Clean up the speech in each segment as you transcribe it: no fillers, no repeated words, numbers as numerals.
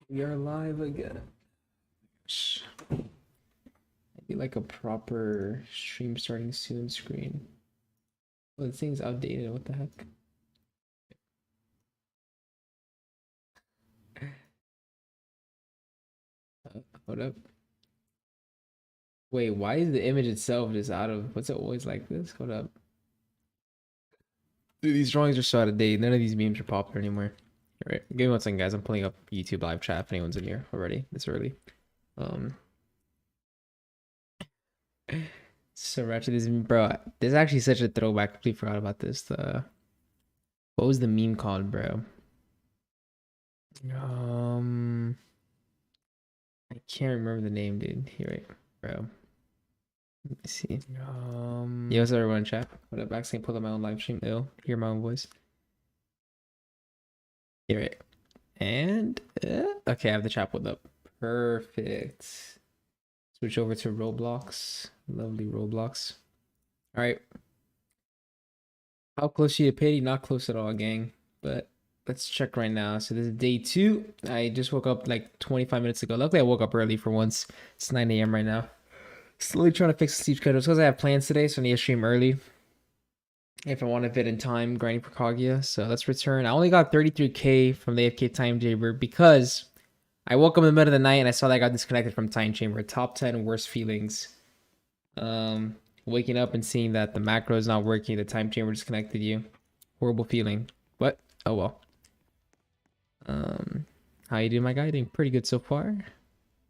We are live again. I need like a proper stream starting soon screen. Oh, this thing's outdated. What the heck? Hold up. Wait, why is the image itself just out of? What's it always like this? Hold up. Dude, these drawings are so out of date. None of these memes are popular anymore. All right, give me 1 second, guys. I'm pulling up YouTube live chat if anyone's in here already this early. Um, so ratchet is bro. This is actually such a throwback. I completely forgot about this. What was the meme called, bro? Um, I can't remember the name, dude. Here, wait, bro. Let me see. Yo, what's up, everyone in chat? What up? Accidentally pulled up my own live stream. Ill. Hear my own voice. Here, wait. And okay, I have the chat pulled up. Perfect. Switch over to Roblox. Lovely Roblox. All right. How close are you to pity? Not close at all, gang. But let's check right now. So this is day 2. I just woke up like 25 minutes ago. Luckily, I woke up early for once. It's 9 a.m. right now. Slowly trying to fix the sleep schedule. It's because I have plans today, so I need to stream early if I want to fit in time grinding for Kaguya. So let's return. I only got 33k from the AFK Time Chamber because I woke up in the middle of the night and I saw that I got disconnected from Time Chamber. Top 10 worst feelings. Waking up and seeing that the macro is not working, the Time Chamber disconnected you. Horrible feeling. But oh well. How you doing, my guy? Doing pretty good so far.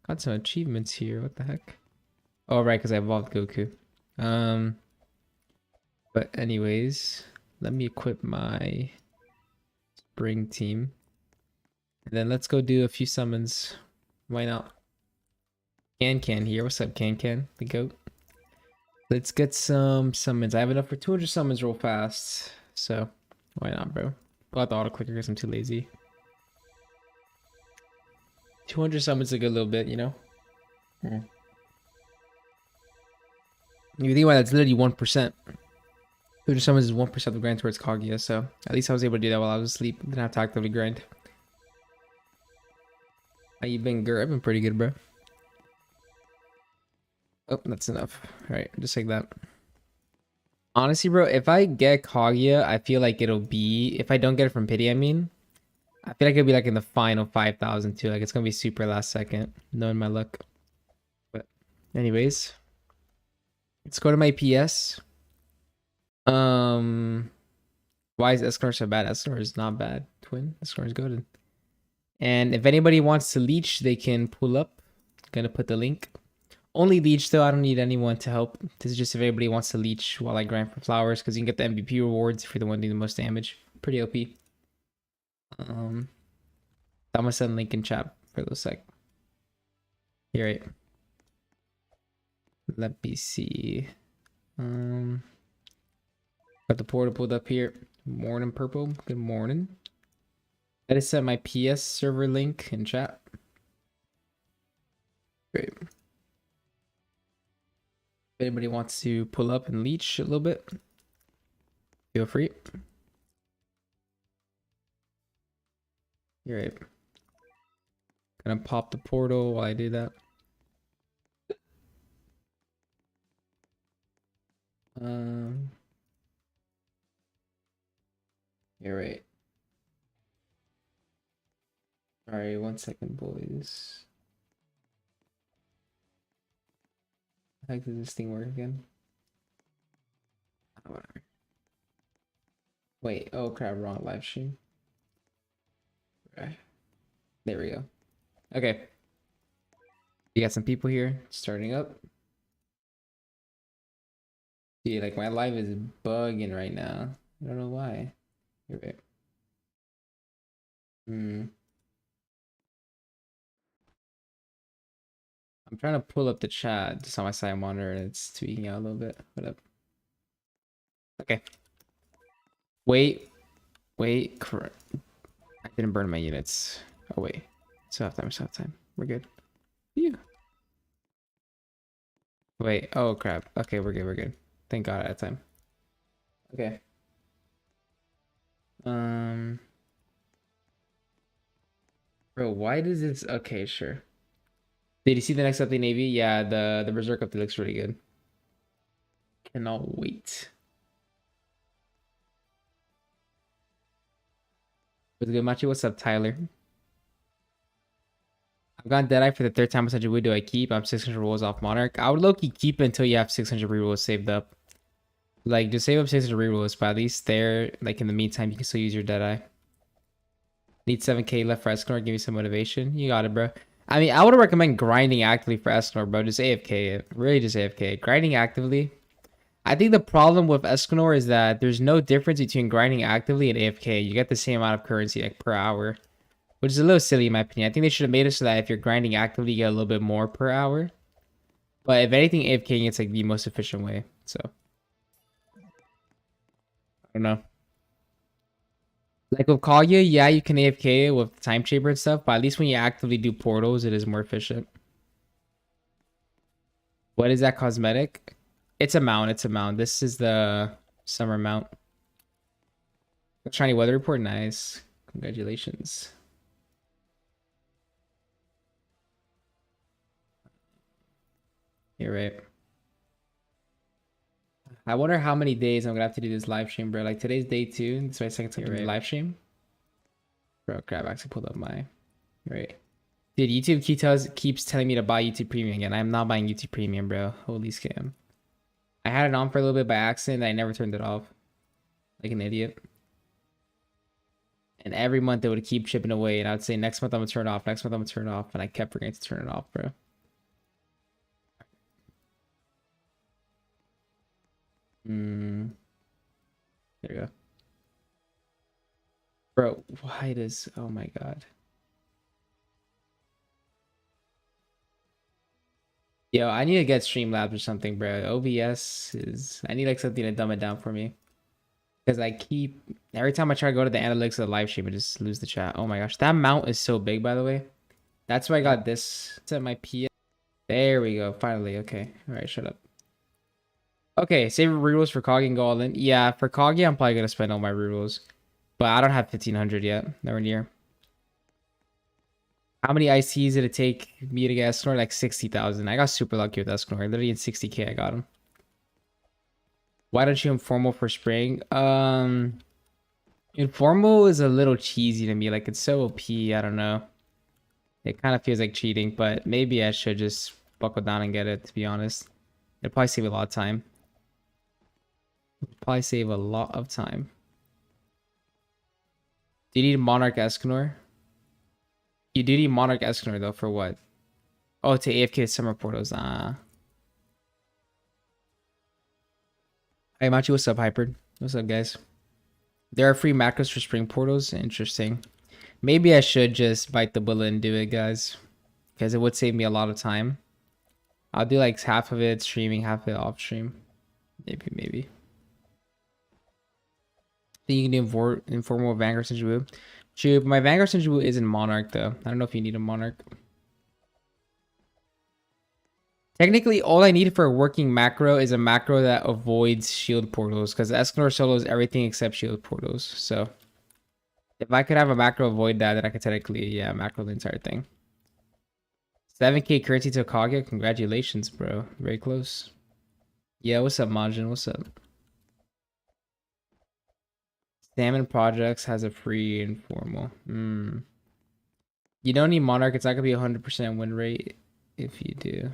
Got some achievements here. What the heck? Oh, right, because I evolved Goku. But anyways, let me equip my spring team. And then let's go do a few summons. Why not? Can here. What's up, Can? The goat. Let's get some summons. I have enough for 200 summons real fast. So, why not, bro? Pull out the auto clicker because I'm too lazy. 200 summons a good little bit, you know? You think about it, that's literally 1%. 200 summons is 1% of the grind towards Kaguya, so at least I was able to do that while I was asleep. Didn't have to actively grind. How you been, Gur? I've been pretty good, bro. Oh, that's enough. Alright, just like that. Honestly, bro, if I get Kaguya, I feel like it'll be... If I don't get it from Pity, I mean... I feel like it'll be like in the final 5,000 too. Like it's gonna be super last second, knowing my luck. But anyways, let's go to my PS. Why is Escanor so bad? Escanor is not bad. Twin. Escanor is good. And if anybody wants to leech, they can pull up. Gonna put the link. Only leech though. I don't need anyone to help. This is just if anybody wants to leech while I grind for flowers, because you can get the MVP rewards if you're the one doing the most damage. Pretty OP. I'm gonna send a link in chat for those sec. Here, right. Let me see. Got the portal pulled up here. Morning, Purple. Good morning. I just sent my PS server link in chat. Great. If anybody wants to pull up and leech a little bit, feel free. You're right. Gonna pop the portal while I do that. You're right. Alright, 1 second, boys. How does this thing work again? Oh, whatever. Wait, oh crap, wrong live stream. Right. There we go. Okay. You got some people here starting up. See, like my live is bugging right now. I don't know why. You're right. I'm trying to pull up the chat just on my side monitor and it's tweaking out a little bit. What up? Okay. Wait. I didn't burn my units. Oh wait. Still have time. We're good. Yeah. Wait. Oh crap. Okay, we're good. Thank God I had time. Okay. Bro, why does this? Okay, sure. Did you see the next update, Navy? Yeah, the Berserk update looks really good. Cannot wait. What's good, Machi? What's up, Tyler? I've gone Deadeye for the third time. Essentially, what do I keep? I'm 600 rolls off Monarch. I would low-key keep it until you have 600 rerolls saved up. Like, just save up 600 rerolls, but at least there, like, in the meantime, you can still use your Deadeye. Need 7k left for Escanor. Give me some motivation. You got it, bro. I mean, I would recommend grinding actively for Escanor, bro. Just AFK it. Really just AFK it. Grinding actively. I think the problem with Escanor is that there's no difference between grinding actively and AFK. You get the same amount of currency like per hour, which is a little silly in my opinion. I think they should have made it so that if you're grinding actively, you get a little bit more per hour. But if anything, AFKing it's like the most efficient way. So I don't know. Like with Kaguya, yeah, you can AFK with time chamber and stuff, but at least when you actively do portals, it is more efficient. What is that cosmetic? It's a mount. It's a mount. This is the summer mount. Shiny weather report. Nice. Congratulations. You're right. I wonder how many days I'm gonna have to do this live stream, bro. Like today's day 2. This is my second time doing live stream. Bro, crap, I actually pulled up my right. Dude, YouTube keeps telling me to buy YouTube Premium again. I'm not buying YouTube Premium, bro. Holy scam. I had it on for a little bit by accident. I never turned it off. Like an idiot. And every month they would keep chipping away. And I would say, next month I'm going to turn it off. Next month I'm going to turn it off. And I kept forgetting to turn it off, bro. There you go. Bro, why does... Oh my god. Yo, I need to get Streamlabs or something, bro. OBS is... I need like something to dumb it down for me. Because I keep... Every time I try to go to the analytics of the live stream, I just lose the chat. Oh my gosh. That mount is so big, by the way. That's why I got this. It's at my PS. There we go. Finally. Okay. Alright, shut up. Okay, save rerolls for Kaguya and go all in. Yeah, for Kaguya, I'm probably going to spend all my rerolls. But I don't have 1500 yet. Nowhere near. How many ICs did it take me to get Escanor? Like 60,000. I got super lucky with Escanor. Literally in 60k I got him. Why don't you informal for spring? Informal is a little cheesy to me. Like it's so OP. I don't know. It kind of feels like cheating, but maybe I should just buckle down and get it, to be honest. It'll probably save a lot of time. Probably save a lot of time. Do you need Monarch Escanor? You do need Monarch Escanor though, for what? Oh, to AFK summer portals. Hey Machi, what's up, Hypered? What's up, guys? There are free macros for spring portals. Interesting. Maybe I should just bite the bullet and do it, guys. Because it would save me a lot of time. I'll do like half of it streaming, half of it off stream. Maybe. Think you can do informal Vanguard Senju. True, but my Vanguard Senju isn't Monarch though. I don't know if you need a Monarch. Technically, all I need for a working macro is a macro that avoids shield portals, because Escanor solo is everything except shield portals. So if I could have a macro avoid that, then I could technically, yeah, macro the entire thing. 7k currency to Kaguya. Congratulations, bro. Very close. Yeah, what's up, Majin? What's up? Salmon Projects has a free informal. You don't need Monarch. It's not going to be 100% win rate if you do.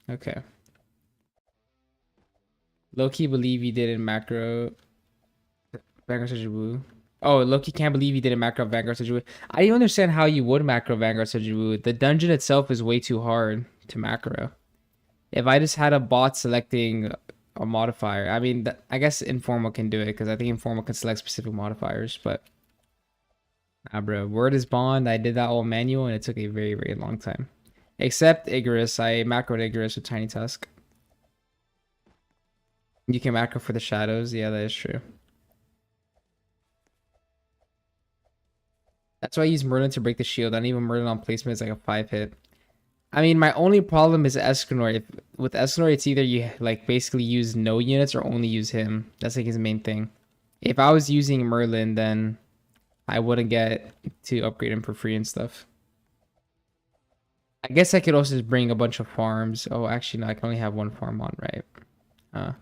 Okay. Low-key believe you did in macro. Vanguard Sejubu. Oh, Loki can't believe you did a macro Vanguard Sejubu. I don't understand how you would macro Vanguard Sejubu. The dungeon itself is way too hard to macro. If I just had a bot selecting a modifier, I mean, I guess Informal can do it because I think Informal can select specific modifiers, but nah, bro. Word is bond. I did that all manual and it took a very, very long time. Except Icarus. I macroed Icarus with Tiny Tusk. You can macro for the shadows. Yeah, that is true. That's why I use Merlin to break the shield. I don't even Merlin on placement is like a 5-hit. I mean, my only problem is Escanor. With Escanor, it's either you like basically use no units or only use him. That's like his main thing. If I was using Merlin, then I wouldn't get to upgrade him for free and stuff. I guess I could also just bring a bunch of farms. Oh, actually, no, I can only have one farm on, right? Uh,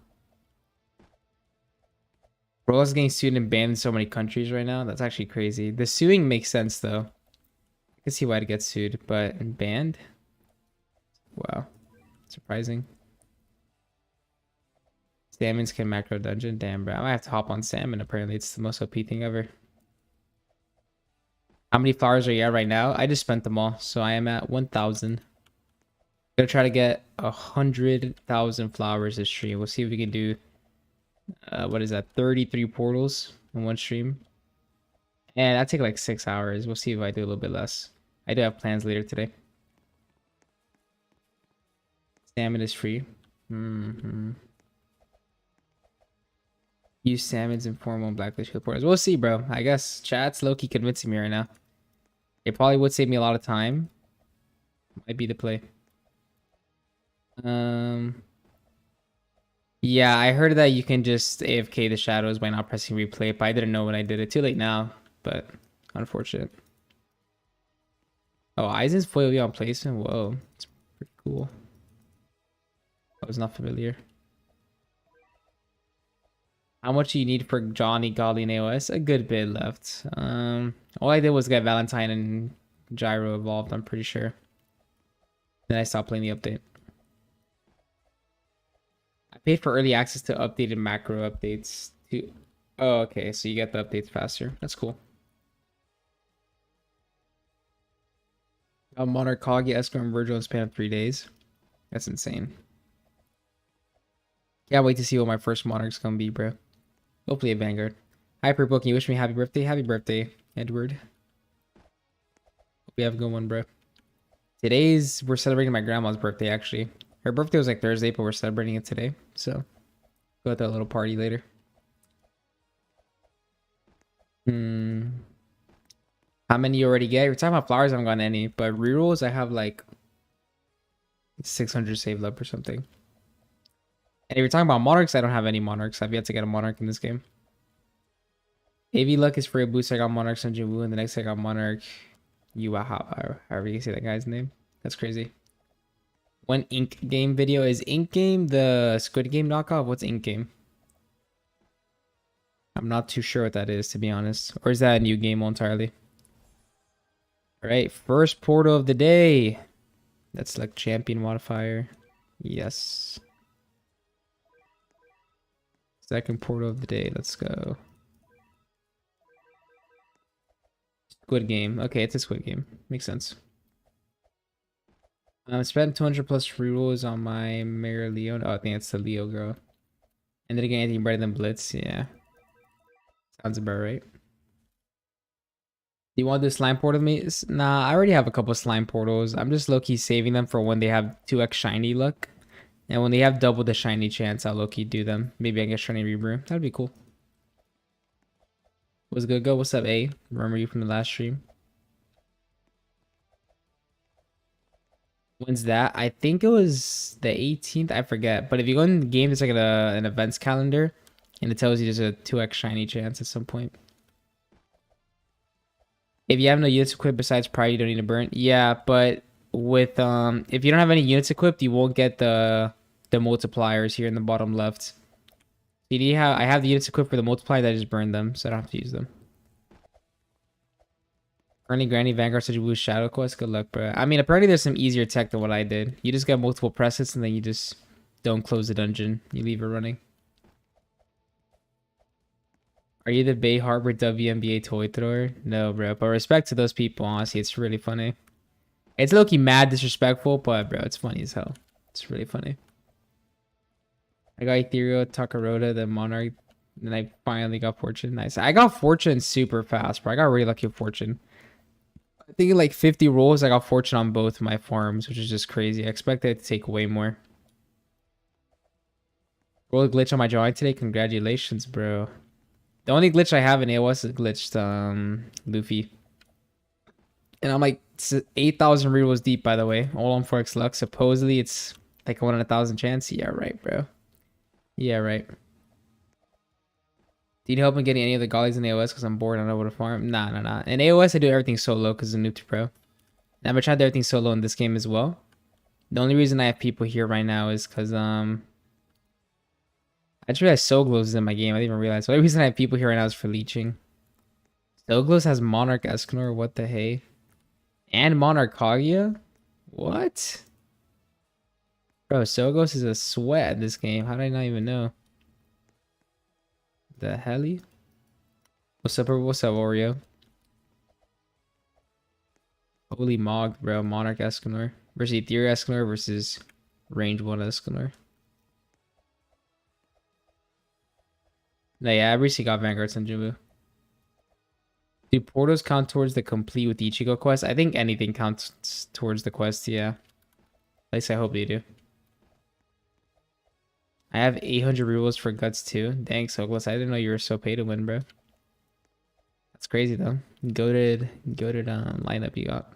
Roblox getting sued and banned in so many countries right now. That's actually crazy. The suing makes sense, though. I can see why it gets sued, but banned? Wow. Surprising. Salmons can macro dungeon. Damn, bro. I might have to hop on salmon. Apparently, it's the most OP thing ever. How many flowers are you at right now? I just spent them all, so I am at 1,000. Gonna try to get 100,000 flowers this stream. We'll see if we can do what is that? 33 portals in one stream. And that take like 6 hours. We'll see if I do a little bit less. I do have plans later today. Salmon is free. Use salmons in formal blacklist shield portals. We'll see, bro. I guess chat's low-key convincing me right now. It probably would save me a lot of time. Might be the play. Yeah, I heard that you can just AFK the shadows by not pressing replay, but I didn't know when I did it. Too late now, but unfortunate. Oh, Aizen's foil on placement. Whoa, it's pretty cool. I was not familiar. How much do you need for Johnny, Golly, and AOS? A good bit left. All I did was get Valentine and Gyro evolved, I'm pretty sure. Then I stopped playing the update. I paid for early access to updated macro updates too. Oh, okay, so you get the updates faster. That's cool. Monarch, Kaguya, Escort, and Virgil in a span of 3 days. That's insane. Can't wait to see what my first Monarch's gonna be, bro. Hopefully a Vanguard. Hyperbook, you wish me happy birthday? Happy birthday, Edward. Hope you have a good one, bro. We're celebrating my grandma's birthday, actually. Her birthday was like Thursday, but we're celebrating it today. So, go at that little party later. How many you already get? You're talking about flowers, I haven't gotten any. But rerolls, I have like 600 saved up or something. And if you're talking about monarchs, I don't have any monarchs. I've yet to get a monarch in this game. AV luck is for a boost. I got monarch Sun Jin Woo, and the next I got monarch Yuaha, however you say that guy's name. That's crazy. One Ink Game video. Is Ink Game the Squid Game knockoff? What's Ink Game? I'm not too sure what that is, to be honest. Or is that a new game entirely? Alright, first portal of the day. Let's select champion modifier. Yes. Second portal of the day. Let's go. Squid Game. Okay, it's a Squid Game. Makes sense. Spent 200 plus free rolls on my Mare Leo. Oh, I think it's the Leo girl. And then again, anything better than Blitz? Yeah. Sounds about right. Do you want this slime portal to me? Nah, I already have a couple slime portals. I'm just low-key saving them for when they have 2x shiny luck. And when they have double the shiny chance, I'll low-key do them. Maybe I get shiny rebrew. That'd be cool. What's good, go? What's up, A? Remember you from the last stream? When's that? I think it was the 18th. I forget. But if you go in the game, there's like an events calendar. And it tells you there's a 2x shiny chance at some point. If you have no units equipped besides Pride, you don't need to burn. Yeah, but with if you don't have any units equipped, you won't get the multipliers here in the bottom left. You need I have the units equipped for the multiplier, that I just burned them, so I don't have to use them. Ernie Granny Vanguard such a boost Shadow Quest. Good luck, bro. I mean, apparently there's some easier tech than what I did. You just get multiple presses and then you just don't close the dungeon. You leave it running. Are you the Bay Harbor WNBA toy thrower? No, bro. But respect to those people, honestly, it's really funny. It's low-key mad disrespectful, but bro, it's funny as hell. It's really funny. I got Ethereal, Takaroda, then Monarch, then I finally got Fortune. Nice. I got Fortune super fast, bro. I got really lucky with Fortune. I think in like 50 rolls, I got Fortune on both of my farms, which is just crazy. I expected it to take way more. Roll glitch on my drawing today. Congratulations, bro. The only glitch I have in AOS is glitched Luffy. And I'm like 8,000 rerolls deep, by the way. All on 4x luck. Supposedly it's like 1 in 1,000 chance. Yeah, right, bro. Yeah, right. Do you need help in getting any of the gollies in AOS? Because I'm bored. I don't know what to farm. Nah. In AOS, I do everything solo because I'm noob to pro. I've been trying to do everything solo in this game as well. The only reason I have people here right now is because I just realized Soglos is in my game. I didn't even realize. The only reason I have people here right now is for leeching. Soglos has Monarch Escanor. What the hey? And Monarch Kaguya? What? Bro, Soglos is a sweat in this game. How did I not even know? The helly? What's up, Oreo? Holy Mog, bro. Monarch Escanor versus Ethereal Escanor versus Range 1 Escanor. No, yeah, I recently got Vanguards on Jubu. Do portals count towards the complete with Ichigo quest? I think anything counts towards the quest, yeah. At least I hope they do. I have 800 rubles for Guts too. Thanks, Hopeless. I didn't know you were so pay to win, bro. That's crazy though. Goated lineup you got.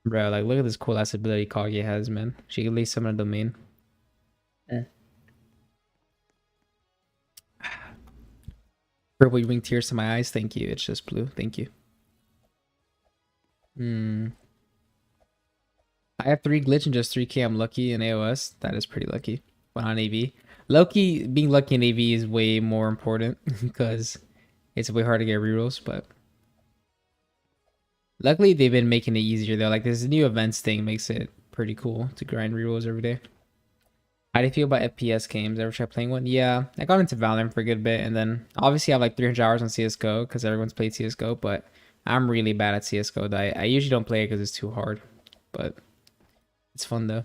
Bro, like look at this cool ass ability Kaguya has, man. She can at least summon a domain. Purple, you bring tears to my eyes. Thank you. It's just blue. Thank you. I have 3 glitch and just 3k. I'm lucky in AOS. That is pretty lucky. But on AV. Loki, being lucky in AV is way more important because it's way hard to get rerolls, but luckily they've been making it easier though. Like this new events thing makes it pretty cool to grind rerolls every day. How do you feel about FPS games? Ever try playing one? Yeah, I got into Valorant for a good bit, and then obviously I have like 300 hours on CS:GO because everyone's played CS:GO. But I'm really bad at CS:GO. I usually don't play it because it's too hard, but it's fun though.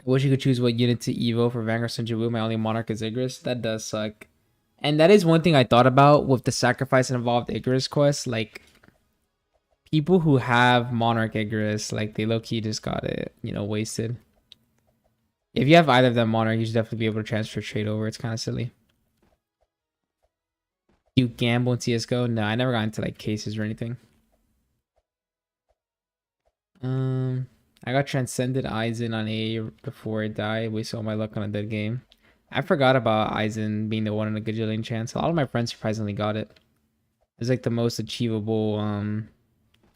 Wish you could choose what unit to Evo for Vanguard and Jabu. My only Monarch is Igris. That does suck. And that is one thing I thought about with the sacrifice involved Igris quest. Like people who have Monarch Igris, like they low key just got it, wasted. If you have either of them Monarch, you should definitely be able to transfer trade over. It's kind of silly. You gamble in CS:GO? No, I never got into like cases or anything. I got Transcended Aizen on A before it died. Wasted all my luck on a dead game. I forgot about Aizen being the one in a gajillion chance. A lot of my friends surprisingly got it. It's like the most achievable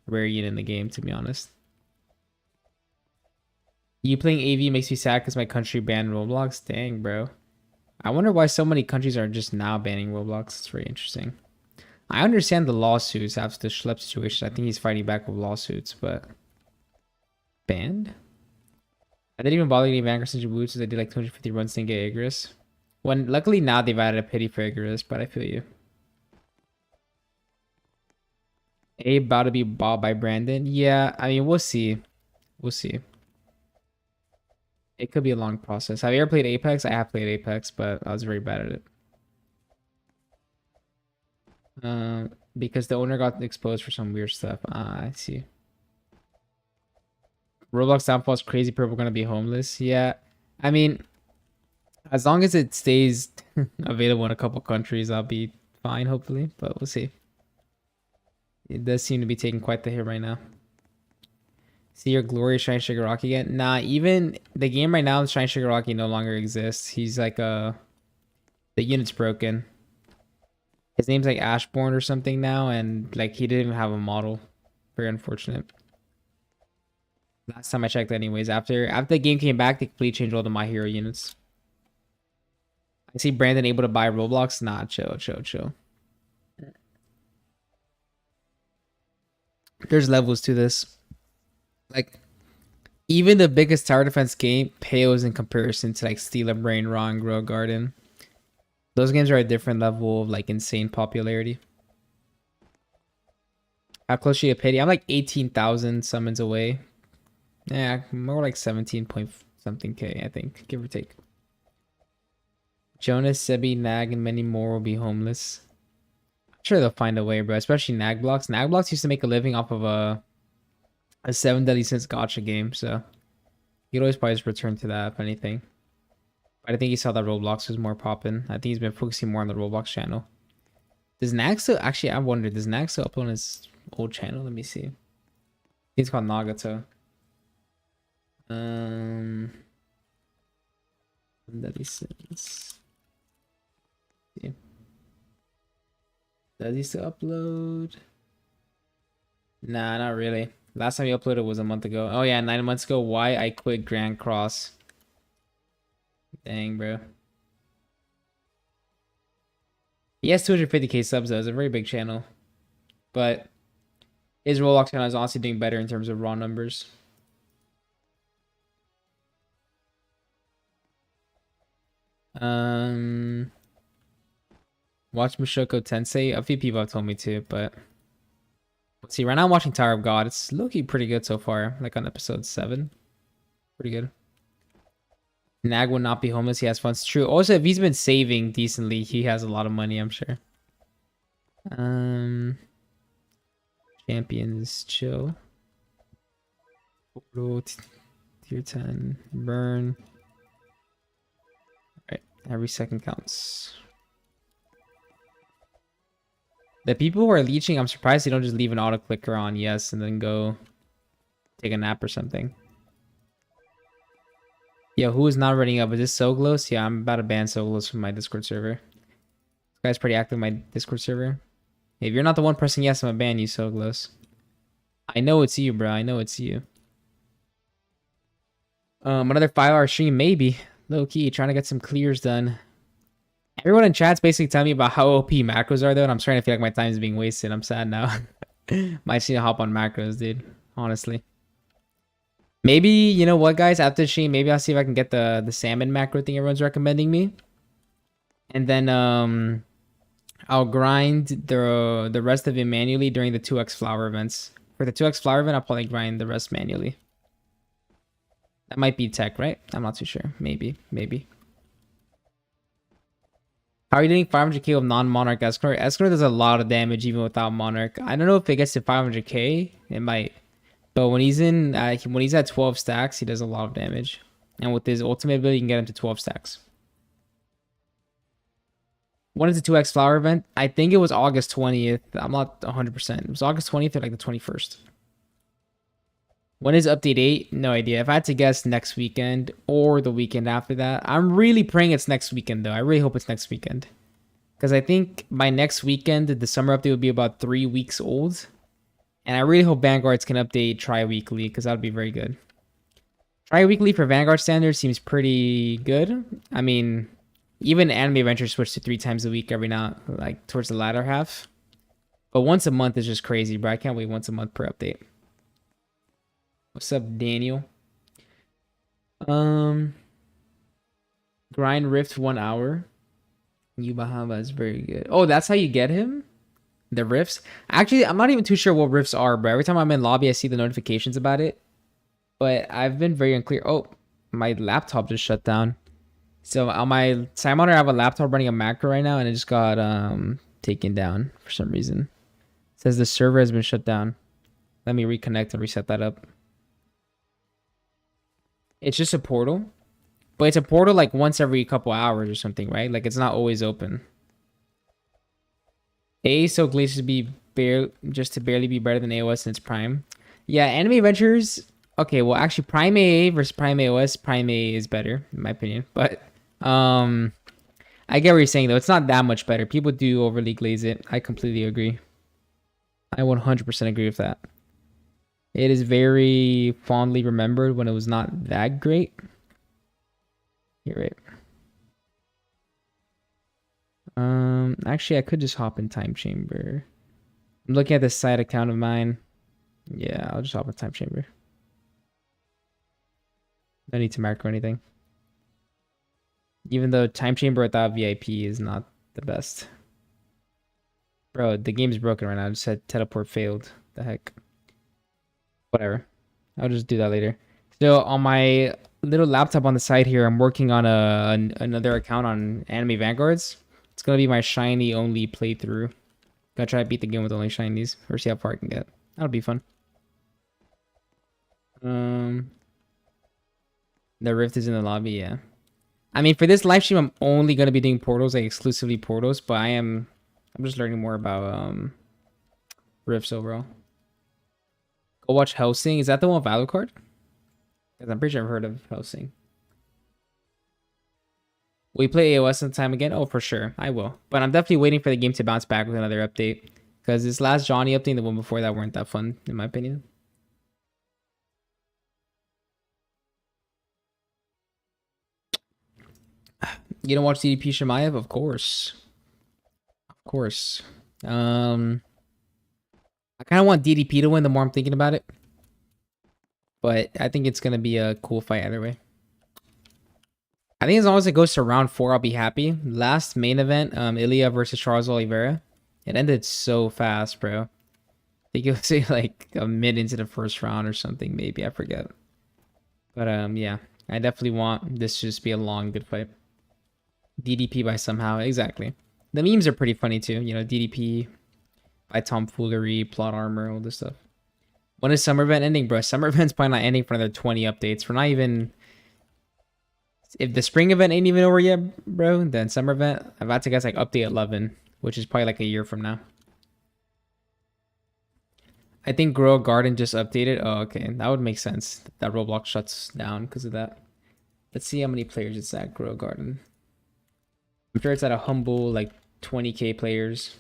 rare unit in the game, to be honest. You playing AV makes me sad because my country banned Roblox. Dang, bro. I wonder why so many countries are just now banning Roblox. It's very interesting. I understand the lawsuits after the Schlepp situation. I think he's fighting back with lawsuits, but banned? I didn't even bother getting Vanguards and Djibouti since I did like 250 runs to get Igris. When luckily now they've added a pity for Igris, but I feel you. A about to be bought by Brandon. Yeah, I mean we'll see. We'll see. It could be a long process. Have you ever played Apex? I have played Apex, but I was very bad at it. Because the owner got exposed for some weird stuff. Ah, I see. Roblox downfall is crazy. People gonna be homeless. Yeah, I mean, as long as it stays available in a couple countries, I'll be fine. Hopefully, but we'll see. It does seem to be taking quite the hit right now. See your glorious Shine Shigaraki again? Nah, even the game right now, Shine Shigaraki no longer exists. He's like the unit's broken. His name's like Ashbourne or something now, and like he didn't even have a model. Very unfortunate. Last time I checked, anyways. After the game came back, they completely changed all the My Hero units. I see Brandon able to buy Roblox. Nah, chill. There's levels to this. Like, even the biggest tower defense game pales in comparison to like Steel of Brain, Raw, and Grow Garden. Those games are a different level of like insane popularity. How close are you to pity? I'm like 18,000 summons away. Yeah, more like 17 point something K, I think, give or take. Jonas, Sebi, Nag, and many more will be homeless. I'm sure they'll find a way, bro. Especially Nag Blocks. Nag Blocks used to make a living off of a 7 Deadly Sins gacha game, so you'd always probably just return to that if anything. But I think he saw that Roblox was more popping. I think he's been focusing more on the Roblox channel. Does Nag still actually? I wonder. Does Nag still upload on his old channel? Let me see. He's called Nagato. Deadly Sins. Yeah. Does he still upload? Nah, not really. Last time he uploaded was a month ago. Oh yeah, 9 months ago. Why I quit Grand Cross. Dang, bro. He has 250k subs though. It's a very big channel. But his Roblox channel is honestly doing better in terms of raw numbers. Watch Mushoku Tensei. A few people have told me to, but let's see. Right now I'm watching Tower of God. It's low-key pretty good so far. Like on episode 7. Pretty good. Nag will not be homeless. He has funds. True. Also, if he's been saving decently, he has a lot of money, I'm sure. Champions, chill. Tier 10. Burn. Alright. Every second counts. The people who are leeching, I'm surprised they don't just leave an auto clicker on yes and then go take a nap or something. Yo, who is not running up? Is this Soglos? Yeah, I'm about to ban Soglos from my Discord server. This guy's pretty active in my Discord server. Hey, if you're not the one pressing yes, I'm gonna ban you, Soglos. I know it's you, bro. I know it's you. Another 5-hour stream, maybe. Low key, trying to get some clears done. Everyone in chat's basically telling me about how OP macros are, though, and I'm starting to feel like my time is being wasted. I'm sad now. Might need to hop on macros, dude. Honestly. Maybe, you know what, guys? After the stream, maybe I'll see if I can get the salmon macro thing everyone's recommending me. And then I'll grind the rest of it manually during the 2x flower events. For the 2x flower event, I'll probably grind the rest manually. That might be tech, right? I'm not too sure. Maybe. How are you doing 500k with non-Monarch Escanor? Escanor does a lot of damage even without Monarch. I don't know if it gets to 500k. It might. But when he's at 12 stacks, he does a lot of damage. And with his ultimate ability, you can get him to 12 stacks. When is the 2x flower event? I think it was August 20th. I'm not 100%. It was August 20th or like the 21st. When is update 8? No idea. If I had to guess, next weekend or the weekend after that. I'm really praying it's next weekend, though. I really hope it's next weekend. Because I think by next weekend, the summer update will be about 3 weeks old. And I really hope Vanguards can update tri-weekly, because that would be very good. Tri-weekly for Vanguard standards seems pretty good. I mean, even Anime Adventure switched to 3 times a week every now, like towards the latter half. But once a month is just crazy, bro. I can't wait once a month per update. What's up, Daniel? Grind Rift 1 hour. Yubahama is very good. Oh, that's how you get him? The rifts? Actually, I'm not even too sure what rifts are, bro. Every time I'm in lobby, I see the notifications about it. But I've been very unclear. Oh, my laptop just shut down. So on my side monitor, I have a laptop running a macro right now, and it just got taken down for some reason. It says the server has been shut down. Let me reconnect and reset that up. It's just a portal. But it's a portal like once every couple hours or something, right? Like it's not always open. So Glacier to barely be better than AOS in its prime. Yeah, Anime Adventures. Okay, well actually Prime AA versus Prime AOS, Prime AA is better, in my opinion. But I get what you're saying though. It's not that much better. People do overly glaze it. I completely agree. I 100% agree with that. It is very fondly remembered when it was not that great. You're right. Actually, I could just hop in Time Chamber. I'm looking at this side account of mine. Yeah, I'll just hop in Time Chamber. No need to mark or anything. Even though Time Chamber without VIP is not the best. Bro, the game's broken right now. I just said teleport failed. The heck. Whatever. I'll just do that later. So on my little laptop on the side here, I'm working on another account on Anime Vanguards. It's gonna be my shiny only playthrough. Gotta try to beat the game with only shinies or see how far I can get. That'll be fun. The rift is in the lobby, yeah. I mean, for this live stream, I'm only gonna be doing portals, like exclusively portals. But I'm just learning more about rifts overall. Go watch Hellsing. Is that the one with Alucard? Because I'm pretty sure I've heard of Hellsing. Will you play AOS sometime again? Oh, for sure. I will. But I'm definitely waiting for the game to bounce back with another update. Because this last Johnny update and the one before that weren't that fun, in my opinion. You don't watch DDP Shemaev? Of course. Of course. I kind of want DDP to win the more I'm thinking about it. But I think it's going to be a cool fight either way. I think as long as it goes to round 4, I'll be happy. Last main event, Ilya versus Charles Oliveira. It ended so fast, bro. I think it was like a mid into the first round or something, maybe. I forget. But yeah, I definitely want this to just be a long, good fight. DDP by somehow, exactly. The memes are pretty funny too. You know, DDP by tomfoolery, plot armor, all this stuff. When is summer event ending, bro? Summer event's probably not ending for another 20 updates. We're not even... If the spring event ain't even over yet, bro, then summer event, I'm about to guess like update 11, which is probably like a year from now. I think Grow Garden just updated. Oh, okay. That would make sense. That Roblox shuts down because of that. Let's see how many players it's at, Grow Garden. I'm sure it's at a humble like 20k players.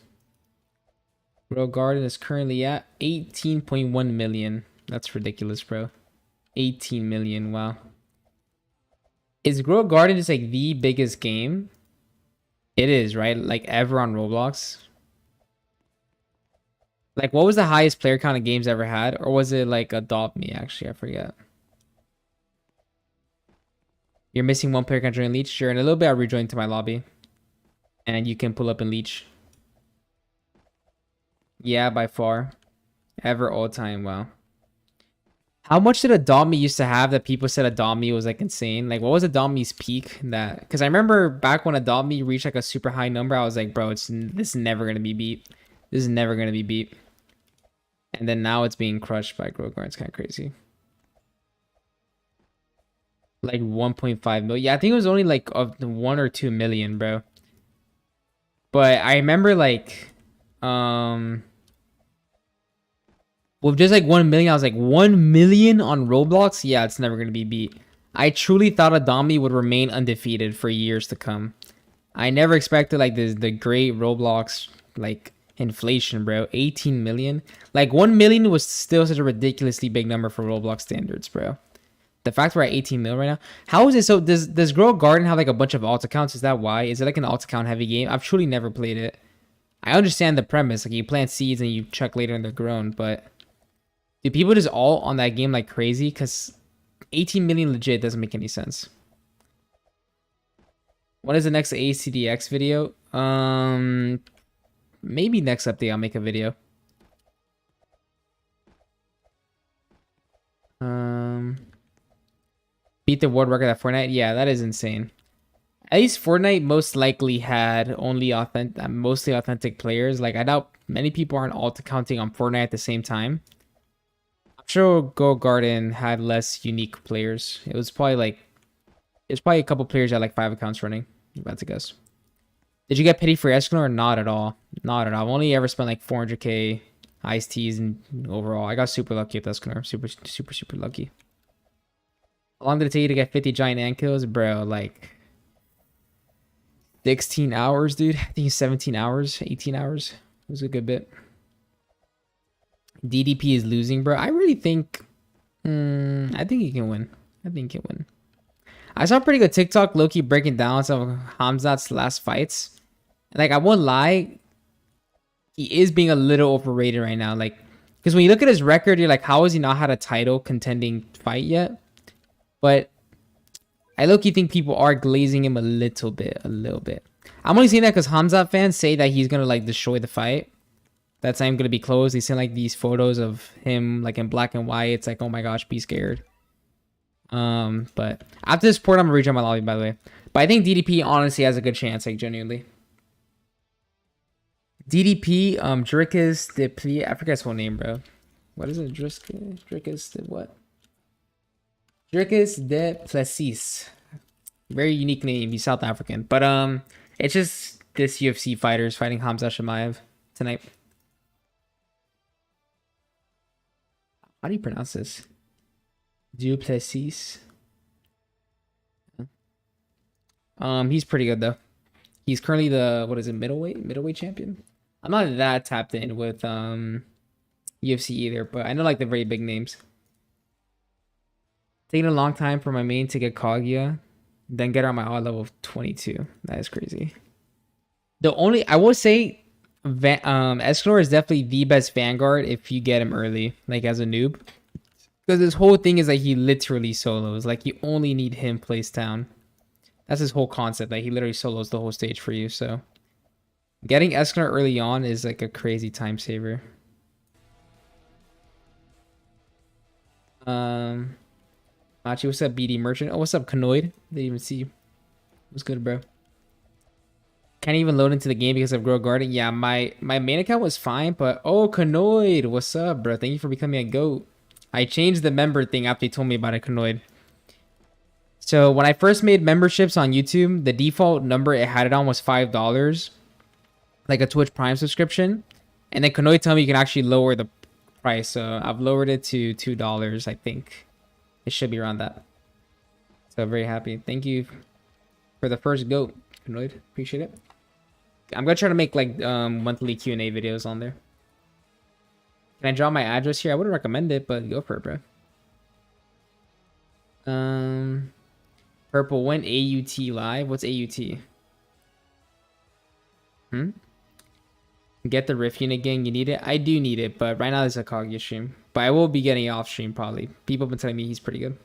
Grow Garden is currently at 18.1 million. That's ridiculous, bro. 18 million, wow. Is Grow Garden just like the biggest game? It is, right? Like ever on Roblox. Like what was the highest player count of games ever had? Or was it like Adopt Me actually? I forget. You're missing one player, can join Leech? Sure, in a little bit I'll rejoin to my lobby. And you can pull up and Leech. Yeah, by far. Ever all time, wow. How much did Adopt Me used to have that people said Adopt Me was like insane? Like what was Adopt Me's peak? That because I remember back when Adopt Me reached like a super high number, I was like, bro, this is never gonna be beat. This is never gonna be beat. And then now it's being crushed by Grogar. It's kind of crazy. Like 1.5 million. Yeah, I think it was only like of 1 or 2 million, bro. But I remember like with just like 1 million, I was like 1 million on Roblox? Yeah, it's never gonna be beat. I truly thought Adopt would remain undefeated for years to come. I never expected like the great Roblox like inflation, bro. 18 million. Like 1 million was still such a ridiculously big number for Roblox standards, bro. The fact we're at 18 mil right now. How is it so does Grow Garden have like a bunch of alt accounts? Is that why? Is it like an alt account heavy game? I've truly never played it. I understand the premise, like you plant seeds and you check later and they're grown, but do people just all on that game like crazy? Because 18 million legit doesn't make any sense. When is the next ACDX video? Maybe next update I'll make a video. Beat the world record at Fortnite? Yeah, that is insane. At least Fortnite most likely had only mostly authentic players. Like I doubt many people aren't alt accounting on Fortnite at the same time. I'm sure Go Garden had less unique players. It was probably a couple players that had like 5 accounts running. I'm about to guess. Did you get pity for Escalon or not at all? Not at all. I've only ever spent like 400k iced teas and overall. I got super lucky with Escalon. Super lucky. How long did it take you to get 50 giant ant kills? Bro, like 16 hours, dude. I think 17 hours, 18 hours. It was a good bit. DDP is losing, bro. I really think... I think he can win. I think he can win. I saw a pretty good TikTok Loki breaking down some of Hamzat's last fights. Like, I won't lie. He is being a little overrated right now. Like, because when you look at his record, you're like, how has he not had a title contending fight yet? But I low-key think people are glazing him a little bit. I'm only saying that because Hamzat fans say that he's gonna like destroy the fight. That's not even gonna be close. They send like these photos of him like in black and white. It's like, oh my gosh, be scared. But after this port, I'm gonna rejoin my lobby, by the way. But I think DDP honestly has a good chance, like genuinely. DDP, Drickus de Pli. I forget his whole name, bro. What is it? Drickus de what? Drickus de Plessis. Very unique name. He's South African. But it's just this UFC fighters fighting Hamza Shemaev tonight. How do you pronounce this? Duplessis. He's pretty good though. He's currently the what is it, middleweight champion. I'm not that tapped in with UFC either, but I know like the very big names. Taking a long time for my main to get Kaguya, then get her on my odd level of 22. That is crazy. The only I will say, Escanor is definitely the best Vanguard if you get him early, like as a noob, because this whole thing is like he literally solos. Like you only need him placed down. That's his whole concept. Like he literally solos the whole stage for you. So getting Escanor early on is like a crazy time saver. Machi, what's up, BD Merchant? Oh, what's up, Canoid? Didn't even see you. What's good, bro? Can't even load into the game because of Grow Garden. Yeah, my main account was fine, but oh, Canoid, what's up, bro? Thank you for becoming a goat. I changed the member thing after you told me about it, Canoid. So when I first made memberships on YouTube, the default number it had it on was $5, like a Twitch Prime subscription. And then Canoid told me you can actually lower the price. So I've lowered it to $2, I think. It should be around that. So very happy. Thank you for the first goat, Canoid. Appreciate it. I'm gonna try to make like monthly Q&A videos on there. Can I draw my address here? I wouldn't recommend it, but go for it, bro. Purple, when AUT live? What's AUT? Get the Rift unit gang. You need it? I do need it, but right now there's a Kaguya stream. But I will be getting it off stream probably. People have been telling me he's pretty good.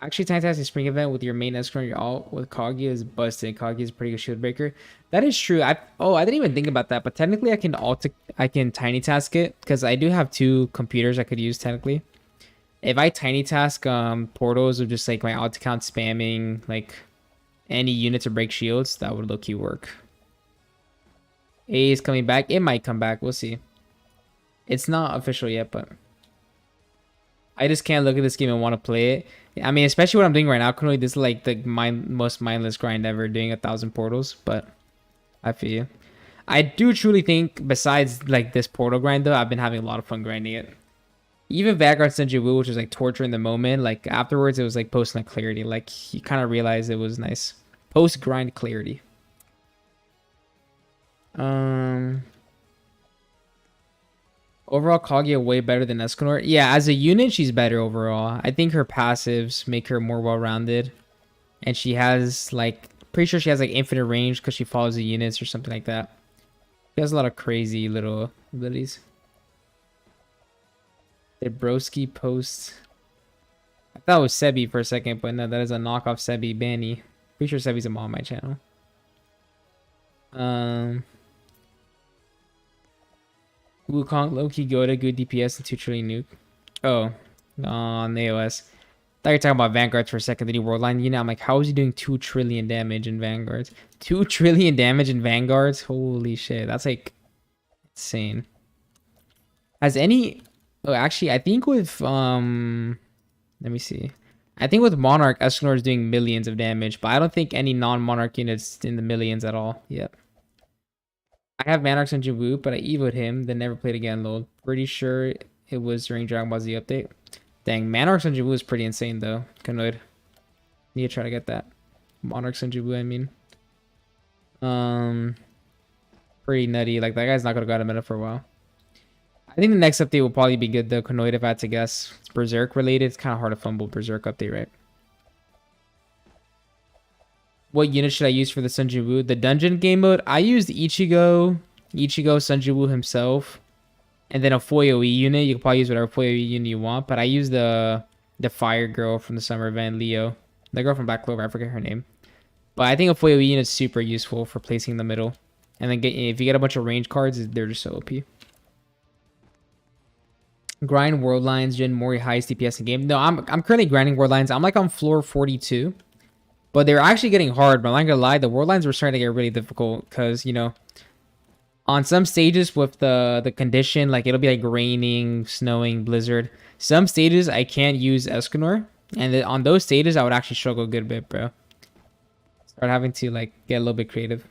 Actually, Fantastic Spring event with your main Escort, your alt with Kaguya is busted. Kaguya is a pretty good shield breaker. That is true. I didn't even think about that. But technically, I can tiny task it because I do have 2 computers I could use technically. If I tiny task portals of just like my alt account spamming like any unit to break shields, that would low-key work. A is coming back. It might come back. We'll see. It's not official yet, but I just can't look at this game and want to play it. I mean, especially what I'm doing right now. Currently, this is like the most mindless grind ever, doing 1,000 portals. But I feel you. I do truly think, besides like this portal grind, though, I've been having a lot of fun grinding it. Even Vanguards Senju, which was like torture in the moment, like afterwards, it was like post nut clarity. Like you kind of realized it was nice. Post grind clarity. Overall, Kaguya way better than Escanor. Yeah, as a unit, she's better overall. I think her passives make her more well-rounded. And she has, like, pretty sure she has, like, infinite range because she follows the units or something like that. She has a lot of crazy little abilities. Did Broski post? I thought it was Sebi for a second, but no, that is a knockoff Sebi Banny. Pretty sure Sebi's a mod on my channel. Wukong, Loki, Goda, good DPS, and 2 trillion nuke. Oh, on AOS. Thought you were talking about Vanguards for a second, the new world line. You know, I'm like, how is he doing 2 trillion damage in Vanguards? 2 trillion damage in Vanguards? Holy shit, that's like insane. Has any... Oh, actually, I think with... Let me see. I think with Monarch, Escanor is doing millions of damage, but I don't think any non-Monarch units in the millions at all. Yep. I have Monarchs on Jabu, but I evoed him, then never played again, lol. Pretty sure it was during Dragon Ball Z update. Dang, Monarchs on Jabu is pretty insane, though. Canoid. Need to try to get that. Monarchs on Jabu, I mean. Pretty nutty. Like, that guy's not gonna go out of meta for a while. I think the next update will probably be good, though, Canoid, if I had to guess. It's Berserk related. It's kind of hard to fumble Berserk update, right? What unit should I use for the Sunjiwoo? The dungeon game mode? I used Ichigo Sunjiwoo himself, and then a Foyo E unit. You can probably use whatever Foyo E unit you want, but I use the fire girl from the summer event, Leo. The girl from Black Clover, I forget her name. But I think a Foyo E unit is super useful for placing in the middle. And then if you get a bunch of range cards, they're just so OP. Grind world lines, gen Mori highest DPS in game. No, I'm currently grinding world lines. I'm like on floor 42. But they're actually getting hard, but I'm not gonna lie, the world lines were starting to get really difficult because, you know, on some stages with the condition, like it'll be like raining, snowing, blizzard. Some stages I can't use Escanor, and on those stages I would actually struggle a good bit, bro. Start having to like get a little bit creative.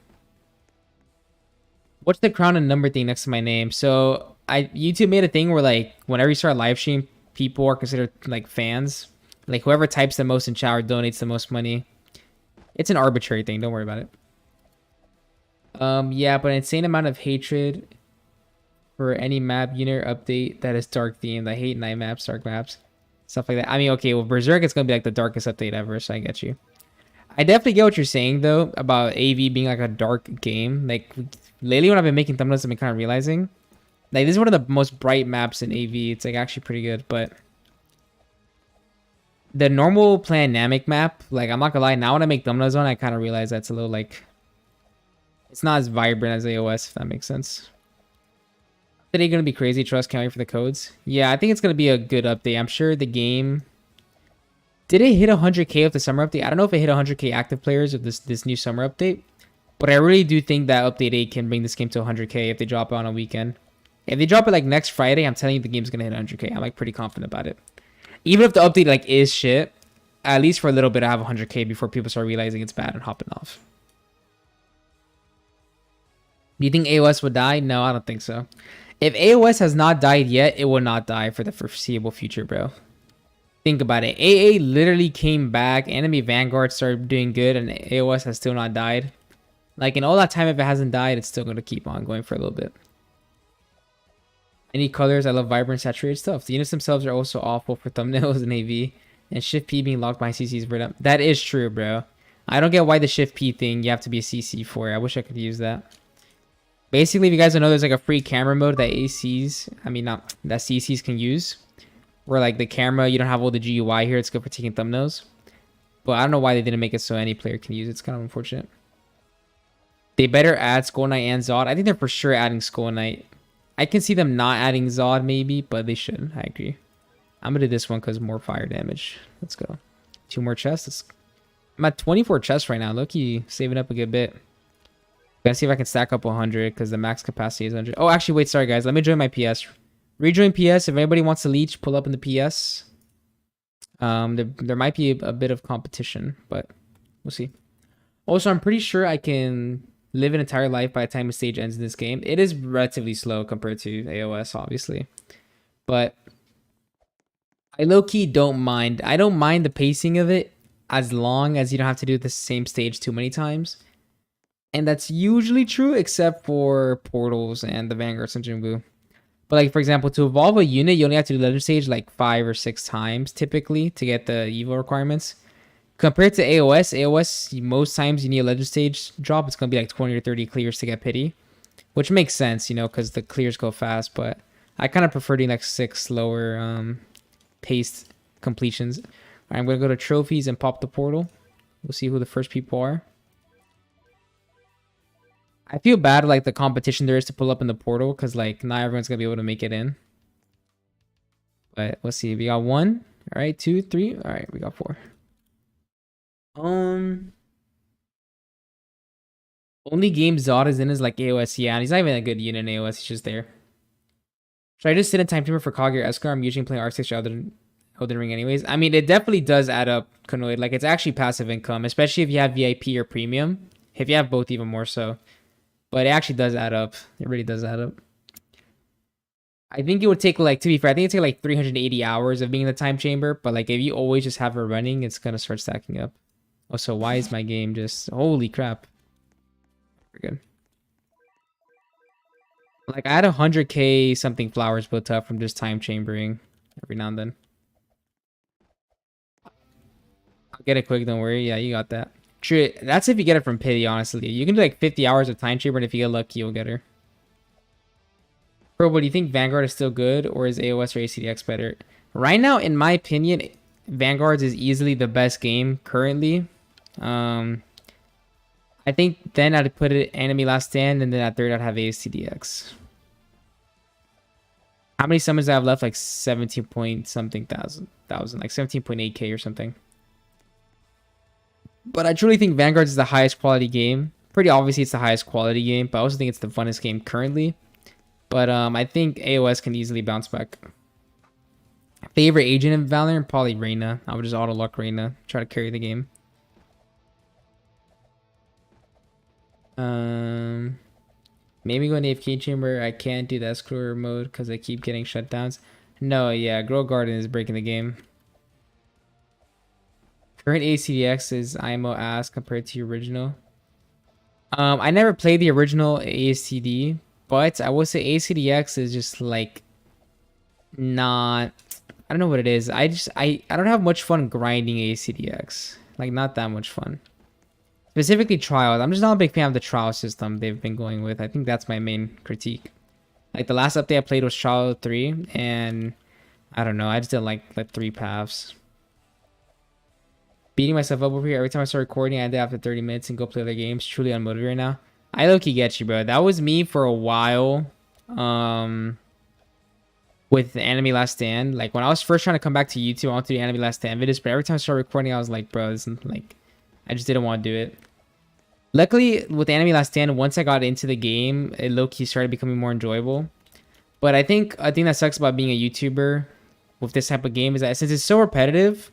What's the crown and number thing next to my name? So YouTube made a thing where like whenever you start a live stream, people are considered like fans. Like whoever types the most in chat or donates the most money. It's an arbitrary thing. Don't worry about it. Yeah, but an insane amount of hatred for any map unit update that is dark themed. I hate night maps, dark maps, stuff like that. I mean, okay, well, Berserk is gonna be like the darkest update ever, so I get you. I definitely get what you're saying though about AV being like a dark game. Like lately, when I've been making thumbnails, I've been kind of realizing like this is one of the most bright maps in AV. It's like actually pretty good, but the normal Planamic map, like I'm not gonna lie, now when I make thumbnails on, I kind of realize that's a little like it's not as vibrant as AOS, if that makes sense. Today gonna be crazy. Trust, can't wait for the codes. Yeah, I think it's gonna be a good update. I'm sure the game. Did it hit 100k with the summer update? I don't know if it hit 100k active players with this new summer update, but I really do think that update 8 can bring this game to 100k if they drop it on a weekend. If they drop it like next Friday, I'm telling you the game's gonna hit 100k. I'm like pretty confident about it. Even if the update like is shit, at least for a little bit I have 100k before people start realizing it's bad and hopping off. Do you think AOS would die? No, I don't think so. If AOS has not died yet, it will not die for the foreseeable future, bro. Think about it. AA literally came back. Enemy Vanguards started doing good, and AOS has still not died. Like, in all that time, if it hasn't died, it's still going to keep on going for a little bit. Any colors? I love vibrant, saturated stuff. The units themselves are also awful for thumbnails and AV. And Shift P being locked by CCs. That is true, bro. I don't get why the Shift P thing you have to be a CC for. I wish I could use that. Basically, if you guys don't know, there's like a free camera mode that that CCs can use. Where like the camera, you don't have all the GUI here. It's good for taking thumbnails. But I don't know why they didn't make it so any player can use it. It's kind of unfortunate. They better add Skull Knight and Zod. I think they're for sure adding Skull Knight. I can see them not adding Zod maybe, but they should. I agree. I'm going to do this one because more fire damage. Let's go. 2 more chests. I'm at 24 chests right now. Low-key saving up a good bit. Gotta see if I can stack up 100 because the max capacity is 100. Oh, actually, wait. Sorry, guys. Let me join my PS. Rejoin PS. If anybody wants to leech, pull up in the PS. There might be a bit of competition, but we'll see. Also, I'm pretty sure I can live an entire life by the time the stage ends in this game. It is relatively slow compared to AOS, obviously. But I low-key don't mind. I don't mind the pacing of it as long as you don't have to do the same stage too many times. And that's usually true except for Portals and the Vanguards and Jumbu. But like, for example, to evolve a unit, you only have to do Legend Stage like 5 or 6 times typically to get the Evo requirements. Compared to AOS, most times you need a Legend Stage drop. It's going to be like 20 or 30 clears to get pity. Which makes sense, you know, because the clears go fast. But I kind of prefer doing like 6 slower paced completions. All right, I'm going to go to trophies and pop the portal. We'll see who the first people are. I feel bad like the competition there is to pull up in the portal because like not everyone's gonna be able to make it in. But let's see. We got 1. All right, 2, 3. All right, we got 4. Only game Zod is in is like AOS. Yeah, and he's not even a good unit in AOS. He's just there. Should I just sit in time tamer for Kaguya or Escar? I'm usually playing R6 rather than Elden Ring anyways. I mean, it definitely does add up, Konoid. Like it's actually passive income, especially if you have VIP or premium. If you have both, even more so. But it actually does add up. It really does add up. I think it would take like, to be fair, I think it would take like 380 hours of being in the time chamber. But like if you always just have it running, it's going to start stacking up. Also, why is my game just... Holy crap. We're good. Like I had 100k something flowers built up from just time chambering every now and then. I'll get it quick, don't worry. Yeah, you got that. True, that's if you get it from pity, honestly. You can do like 50 hours of time chamber, and if you get lucky, you'll get her. Bro, what do you think Vanguard is still good, or is AOS or ACDX better? Right now, in my opinion, Vanguards is easily the best game currently. I think then I'd put it Enemy Last Stand, and then at third I'd have ACDX. How many summons do I have left? Like 17 point something thousand, like 17.8k or something. But I truly think Vanguards is the highest quality game. Pretty obviously it's the highest quality game, but I also think it's the funnest game currently. But I think AOS can easily bounce back. Favorite agent in Valorant? Probably Reyna. I would just auto luck Reyna. Try to carry the game. Maybe go in the AFK chamber. I can't do the Escrow mode because I keep getting shutdowns. No, yeah, Grow Garden is breaking the game. Current ACDX is IMO ass compared to the original. I never played the original ACD, but I will say ACDX is just like not. I don't know what it is. I don't have much fun grinding ACDX. Like not that much fun. Specifically trials. I'm just not a big fan of the trial system they've been going with. I think that's my main critique. Like the last update I played was Trial 3, and I don't know. I just didn't like the 3 paths. Beating myself up over here every time I start recording. I end it after 30 minutes and go play other games. Truly unmotivated right now. I low-key get you, bro. That was me for a while. With the Anime Last Stand. Like when I was first trying to come back to YouTube, I wanted to do Anime Last Stand videos, but every time I started recording, I was like, bro, this is, like, I just didn't want to do it. Luckily, with Anime Last Stand, once I got into the game, it low-key started becoming more enjoyable. But I think a thing that sucks about being a YouTuber with this type of game is that since it's so repetitive,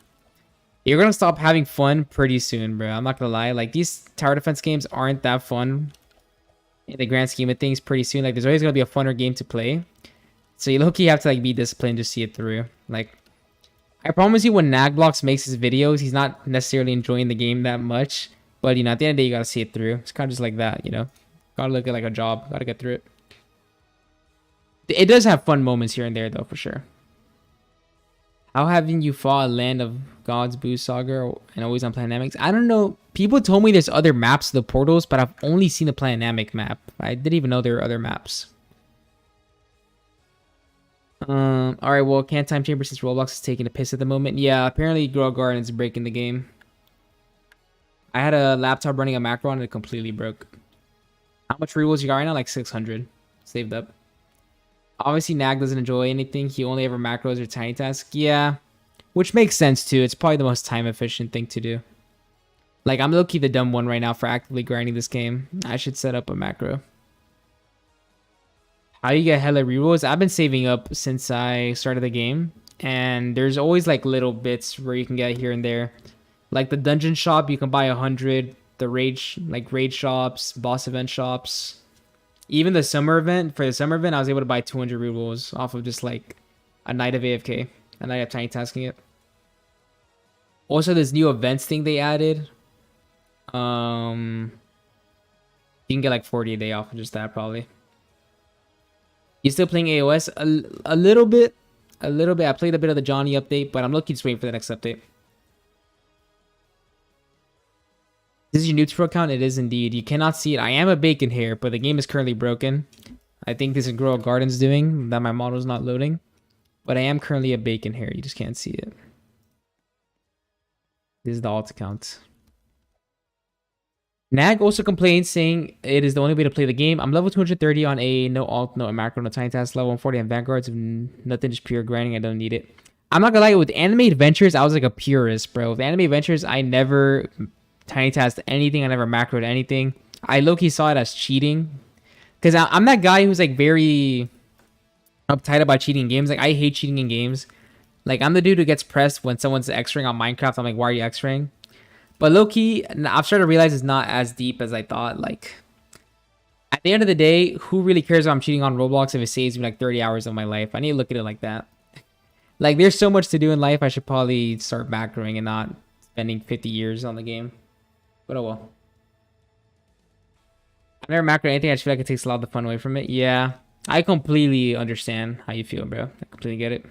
you're gonna stop having fun pretty soon, bro. I'm not gonna lie. Like these tower defense games aren't that fun in the grand scheme of things pretty soon. Like there's always gonna be a funner game to play. So you low-key have to like be disciplined to see it through. Like I promise you when Nagblox makes his videos, he's not necessarily enjoying the game that much. But you know, at the end of the day, you gotta see it through. It's kind of just like that, you know. Gotta look at like a job. Gotta get through it. It does have fun moments here and there though, for sure. How haven't you fought Land of Gods, Boo Saga, and always on Planamics? I don't know. People told me there's other maps to the portals, but I've only seen the Planamic map. I didn't even know there were other maps. Alright, well, can't time chamber since Roblox is taking a piss at the moment. Yeah, apparently Grow Garden is breaking the game. I had a laptop running a macro and it completely broke. How much rerolls you got right now? Like 600. Saved up. Obviously, Nag doesn't enjoy anything. He only ever macros or tiny tasks. Yeah. Which makes sense too. It's probably the most time efficient thing to do. Like, I'm low-key the dumb one right now for actively grinding this game. I should set up a macro. How do you get hella rerolls? I've been saving up since I started the game. And there's always like little bits where you can get here and there. Like the dungeon shop, you can buy 100. The raid shops, boss event shops. Even the summer event, for the summer event, I was able to buy 200 rerolls off of just like a night of AFK. A night of tiny tasking it. Also, this new events thing they added. You can get like 40 a day off of just that probably. You still playing AOS? A little bit. A little bit. I played a bit of the Johnny update, but I'm looking to wait for the next update. This is your Noob Pro account? It is indeed. You cannot see it. I am a bacon here, but the game is currently broken. I think this is Grow Garden's doing, that my model is not loading. But I am currently a bacon here. You just can't see it. This is the alt account. Nag also complains, saying it is the only way to play the game. I'm level 230 on a no alt, no macro, no tiny task, level 140 on Vanguards. Nothing, just pure grinding. I don't need it. I'm not gonna lie, with Anime Adventures, I was like a purist, bro. With Anime Adventures, I never tiny tasked anything. I never macroed anything. I low-key saw it as cheating. Because I'm that guy who's like very uptight about cheating in games. Like I hate cheating in games. Like I'm the dude who gets pressed when someone's X-raying on Minecraft. I'm like, why are you X-raying? But low-key, I've started to realize it's not as deep as I thought. Like, at the end of the day, who really cares if I'm cheating on Roblox if it saves me like 30 hours of my life? I need to look at it like that. Like, there's so much to do in life, I should probably start macroing and not spending 50 years on the game. But oh well. I've never macroed anything. I just feel like it takes a lot of the fun away from it. Yeah, I completely understand how you feel, bro. I completely get it.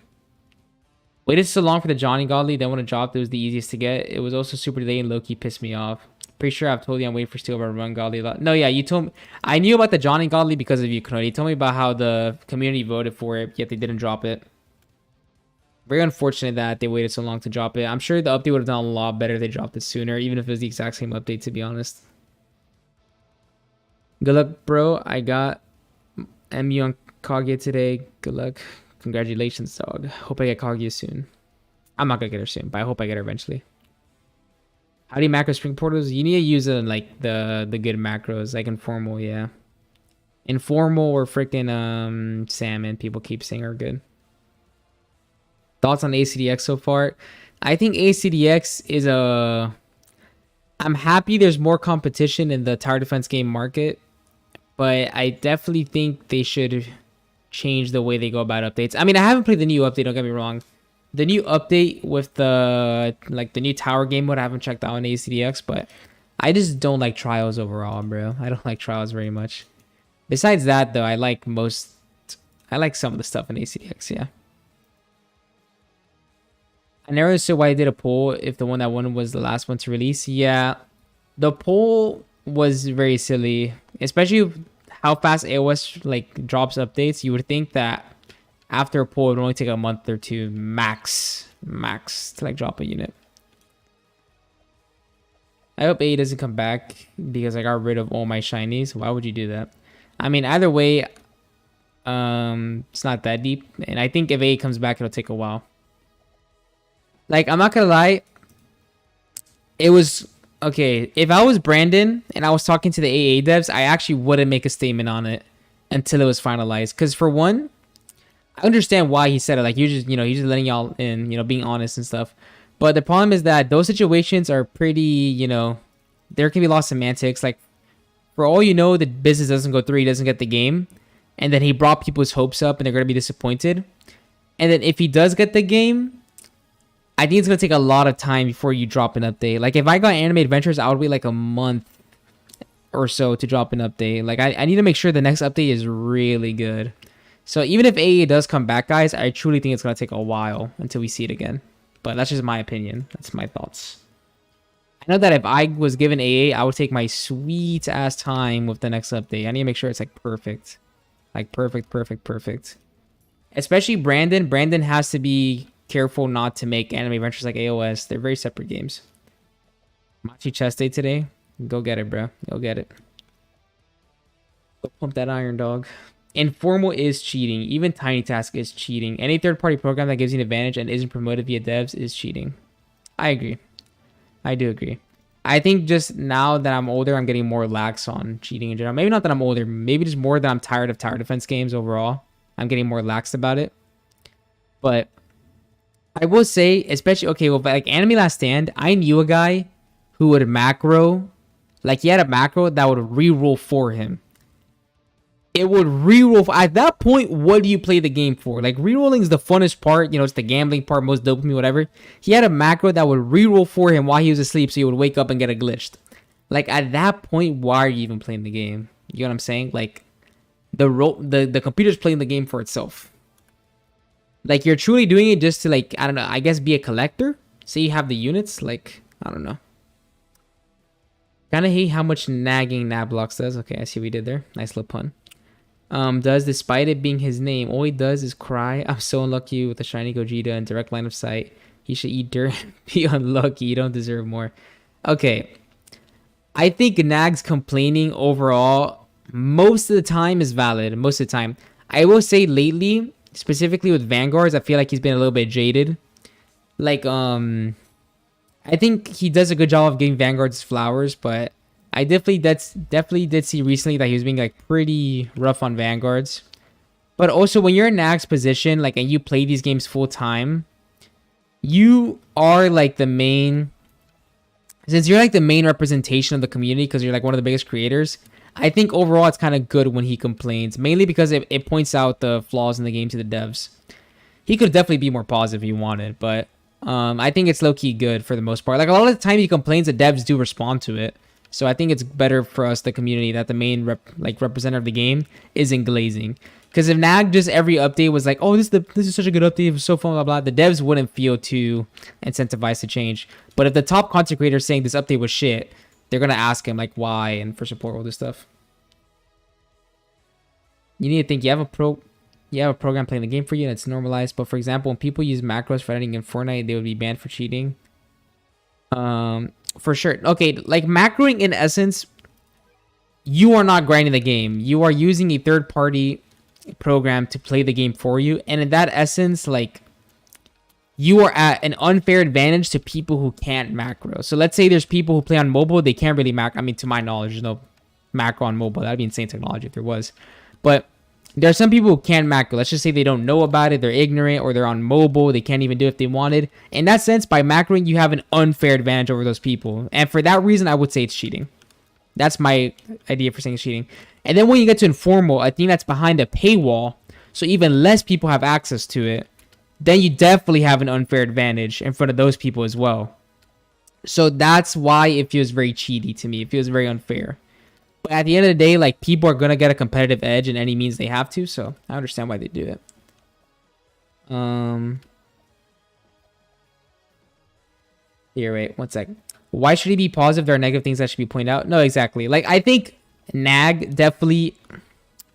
Waited so long for the Johnny Godly, then when it dropped, it was the easiest to get. It was also super delayed and low-key pissed me off. Pretty sure I've told you I'm waiting for Steel by Run Godly a lot. No, yeah, you told me. I knew about the Johnny Godly because of you, Konoda. You told me about how the community voted for it, yet they didn't drop it. Very unfortunate that they waited so long to drop it. I'm sure the update would have done a lot better if they dropped it sooner, even if it was the exact same update, to be honest. Good luck, bro. I got MU on Kaguya today. Good luck. Congratulations, dog. Hope I get Kaguya soon. I'm not gonna get her soon, but I hope I get her eventually. How do you macro spring portals? You need to use like the good macros, like informal, yeah. Informal or freaking salmon, people keep saying are good. Thoughts on ACDX so far? I think ACDX is a... I'm happy there's more competition in the tower defense game market, but I definitely think they should change the way they go about updates. I mean, I haven't played the new update, don't get me wrong, the new update with the like the new tower game mode. I haven't checked out on ACDX, but I just don't like trials overall, bro. I don't like trials very much. Besides that, though, I like some of the stuff in ACDX. Yeah. I never understood why I did a poll if the one that won was the last one to release. Yeah, the poll was very silly, especially how fast AOS like drops updates. You would think that after a poll, it would only take a month or two max to like drop a unit. I hope A doesn't come back because I got rid of all my shinies. Why would you do that? I mean, either way, it's not that deep, and I think if A comes back, it'll take a while. Like, I'm not gonna lie, it was okay. If I was Brandon and I was talking to the AA devs, I actually wouldn't make a statement on it until it was finalized. Because for one, I understand why he said it. Like, he's just letting y'all in, being honest and stuff. But the problem is that those situations are pretty, there can be a lot of semantics. Like, for all you know, the business doesn't go through, he doesn't get the game. And then he brought people's hopes up and they're going to be disappointed. And then if he does get the game, I think it's going to take a lot of time before you drop an update. Like, if I got Anime Adventures, I would wait like a month or so to drop an update. Like, I need to make sure the next update is really good. So even if AA does come back, guys, I truly think it's going to take a while until we see it again. But that's just my opinion. That's my thoughts. I know that if I was given AA, I would take my sweet ass time with the next update. I need to make sure it's like perfect. Like perfect. Especially Brandon. Brandon has to be careful not to make Anime Adventures like AOS. They're very separate games. Machi chest day today. Go get it, bro. Go get it. Go pump that iron, dog. Informal is cheating. Even Tiny Task is cheating. Any third-party program that gives you an advantage and isn't promoted via devs is cheating. I agree. I do agree. I think just now that I'm older, I'm getting more lax on cheating in general. Maybe not that I'm older. Maybe just more that I'm tired of tower defense games overall. I'm getting more lax about it. But I will say, especially, okay, well, like Anime Last Stand, I knew a guy who would macro, like he had a macro that would reroll for him. It would reroll. At that point, what do you play the game for? Like, rerolling is the funnest part. It's the gambling part, most dopamine, whatever. He had a macro that would reroll for him while he was asleep, so he would wake up and get it glitched. Like, at that point, why are you even playing the game? You know what I'm saying? Like, the computer's playing the game for itself. Like, you're truly doing it just to, like, I don't know, I guess be a collector? Say you have the units? Like, I don't know. Kinda hate how much nagging Nablox does. Okay, I see what we did there. Nice little pun. Does, despite it being his name, all he does is cry. I'm so unlucky with the shiny Gogeta and direct line of sight. He should eat dirt. Be unlucky. You don't deserve more. Okay. I think Nag's complaining overall most of the time is valid. Most of the time. I will say lately, specifically with Vanguards, I feel like he's been a little bit jaded. Like, I think he does a good job of giving Vanguards flowers, but I definitely did see recently that he was being like pretty rough on Vanguards. But also when you're in Nag's position, like, and you play these games full time, you are like the main, since you're like the main representation of the community because you're like one of the biggest creators. I think overall it's kind of good when he complains, mainly because it points out the flaws in the game to the devs. He could definitely be more positive if he wanted, but I think it's low-key good for the most part. Like, a lot of the time he complains, the devs do respond to it. So I think it's better for us, the community, that the main representative of the game isn't glazing. Because if Nag just every update was like, oh, this is such a good update, it was so fun, blah, blah, the devs wouldn't feel too incentivized to change. But if the top content creator is saying this update was shit, they're going to ask him, like, why and for support, all this stuff. You need to think you have a program playing the game for you and it's normalized. But for example, when people use macros for editing in Fortnite, they would be banned for cheating. For sure. Okay, like macroing in essence, you are not grinding the game. You are using a third-party program to play the game for you. And in that essence, like, you are at an unfair advantage to people who can't macro. So let's say there's people who play on mobile, they can't really macro. I mean, to my knowledge, there's no macro on mobile. That'd be insane technology if there was. But there are some people who can't macro. Let's just say they don't know about it, they're ignorant, or they're on mobile, they can't even do it if they wanted. In that sense, by macroing, you have an unfair advantage over those people. And for that reason, I would say it's cheating. That's my idea for saying it's cheating. And then when you get to informal, I think that's behind a paywall, so even less people have access to it. then you definitely have an unfair advantage in front of those people as well. So that's why it feels very cheaty to me. It feels very unfair. But at the end of the day, like, people are gonna get a competitive edge in any means they have to. So I understand why they do it. Here, wait, one sec. Why should he be positive? There are negative things that should be pointed out. No, exactly. Like, I think Nag definitely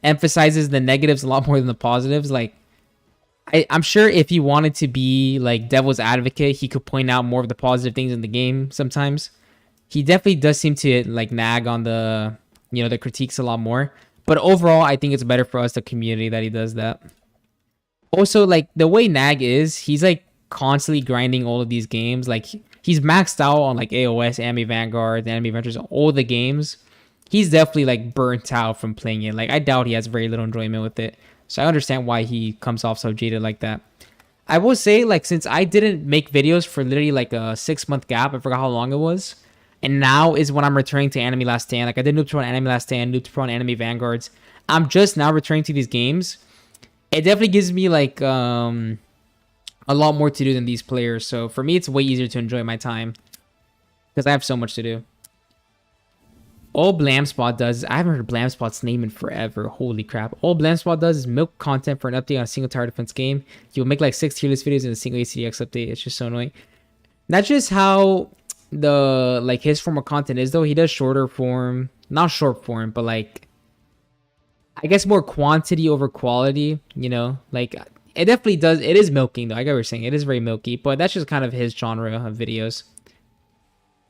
emphasizes the negatives a lot more than the positives. Like, I'm sure if he wanted to be like devil's advocate, he could point out more of the positive things in the game sometimes. He definitely does seem to like nag on the, the critiques a lot more. But overall, I think it's better for us, the community, that he does that. Also, like, the way Nag is, he's like constantly grinding all of these games. Like, he's maxed out on like AOS, Anime Vanguards, Anime Adventures, all the games. He's definitely like burnt out from playing it. Like, I doubt he has very little enjoyment with it. So I understand why he comes off so jaded like that. I will say, like, since I didn't make videos for literally like a 6-month gap, I forgot how long it was. And now is when I'm returning to Anime Last Stand. Like, I did Noob Pro on Anime Last Stand, Noob Pro on Anime Vanguards. I'm just now returning to these games. It definitely gives me like a lot more to do than these players. So for me, it's way easier to enjoy my time because I have so much to do. All Blamspot does, I haven't heard Blamspot's name in forever. Holy crap. All Blamspot does is milk content for an update on a single tower defense game. He'll make like 6 tier list videos in a single ACDX update. It's just so annoying. That's just how the, like, his form of content is, though. He does shorter form, not short form, but like, I guess more quantity over quality, like, it definitely does. It is milking, though. I get what you're saying. It is very milky, but that's just kind of his genre of videos.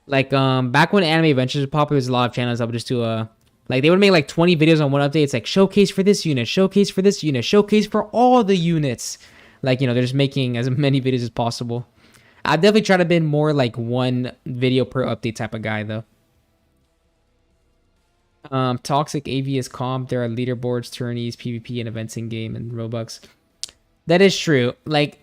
Like, back when Anime Adventures was popular, there's a lot of channels that would just do like, they would make like 20 videos on one update. It's like, showcase for this unit, showcase for this unit, showcase for all the units. Like, they're just making as many videos as possible. I definitely try to be more like one video per update type of guy, though. Toxic AV is comp. There are leaderboards, tourneys, PvP, and events in game and Robux. That is true. Like,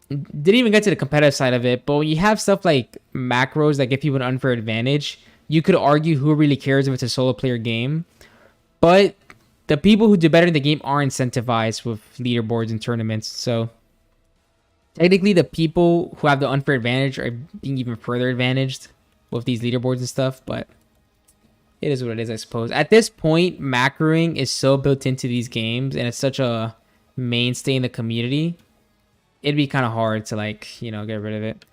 didn't even get to the competitive side of it, but when you have stuff like macros that give people an unfair advantage, you could argue who really cares if it's a solo player game. But the people who do better in the game are incentivized with leaderboards and tournaments. So technically, the people who have the unfair advantage are being even further advantaged with these leaderboards and stuff. But it is what it is, I suppose. At this point, macroing is so built into these games, and it's such a mainstay in the community. It'd be kind of hard to, like, get rid of it.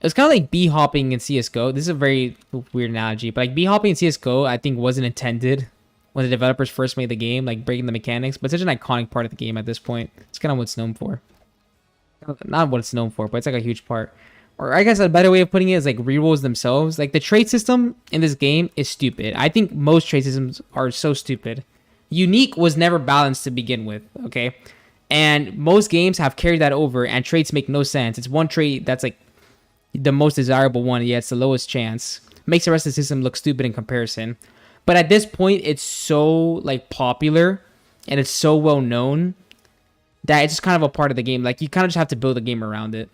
It's kind of like bee-hopping in CSGO. This is a very weird analogy, but like bee-hopping in CSGO, I think wasn't intended when the developers first made the game, like breaking the mechanics, but it's such an iconic part of the game at this point. It's kind of what it's known for. Not what it's known for, but it's like a huge part. Or I guess a better way of putting it is like rerolls themselves. Like, the trade system in this game is stupid. I think most trade systems are so stupid. Unique was never balanced to begin with, okay? And most games have carried that over, and traits make no sense. It's one trait that's like the most desirable one, yet it's the lowest chance. Makes the rest of the system look stupid in comparison. But at this point, it's so like popular and it's so well known that it's just kind of a part of the game. Like, you kind of just have to build a game around it.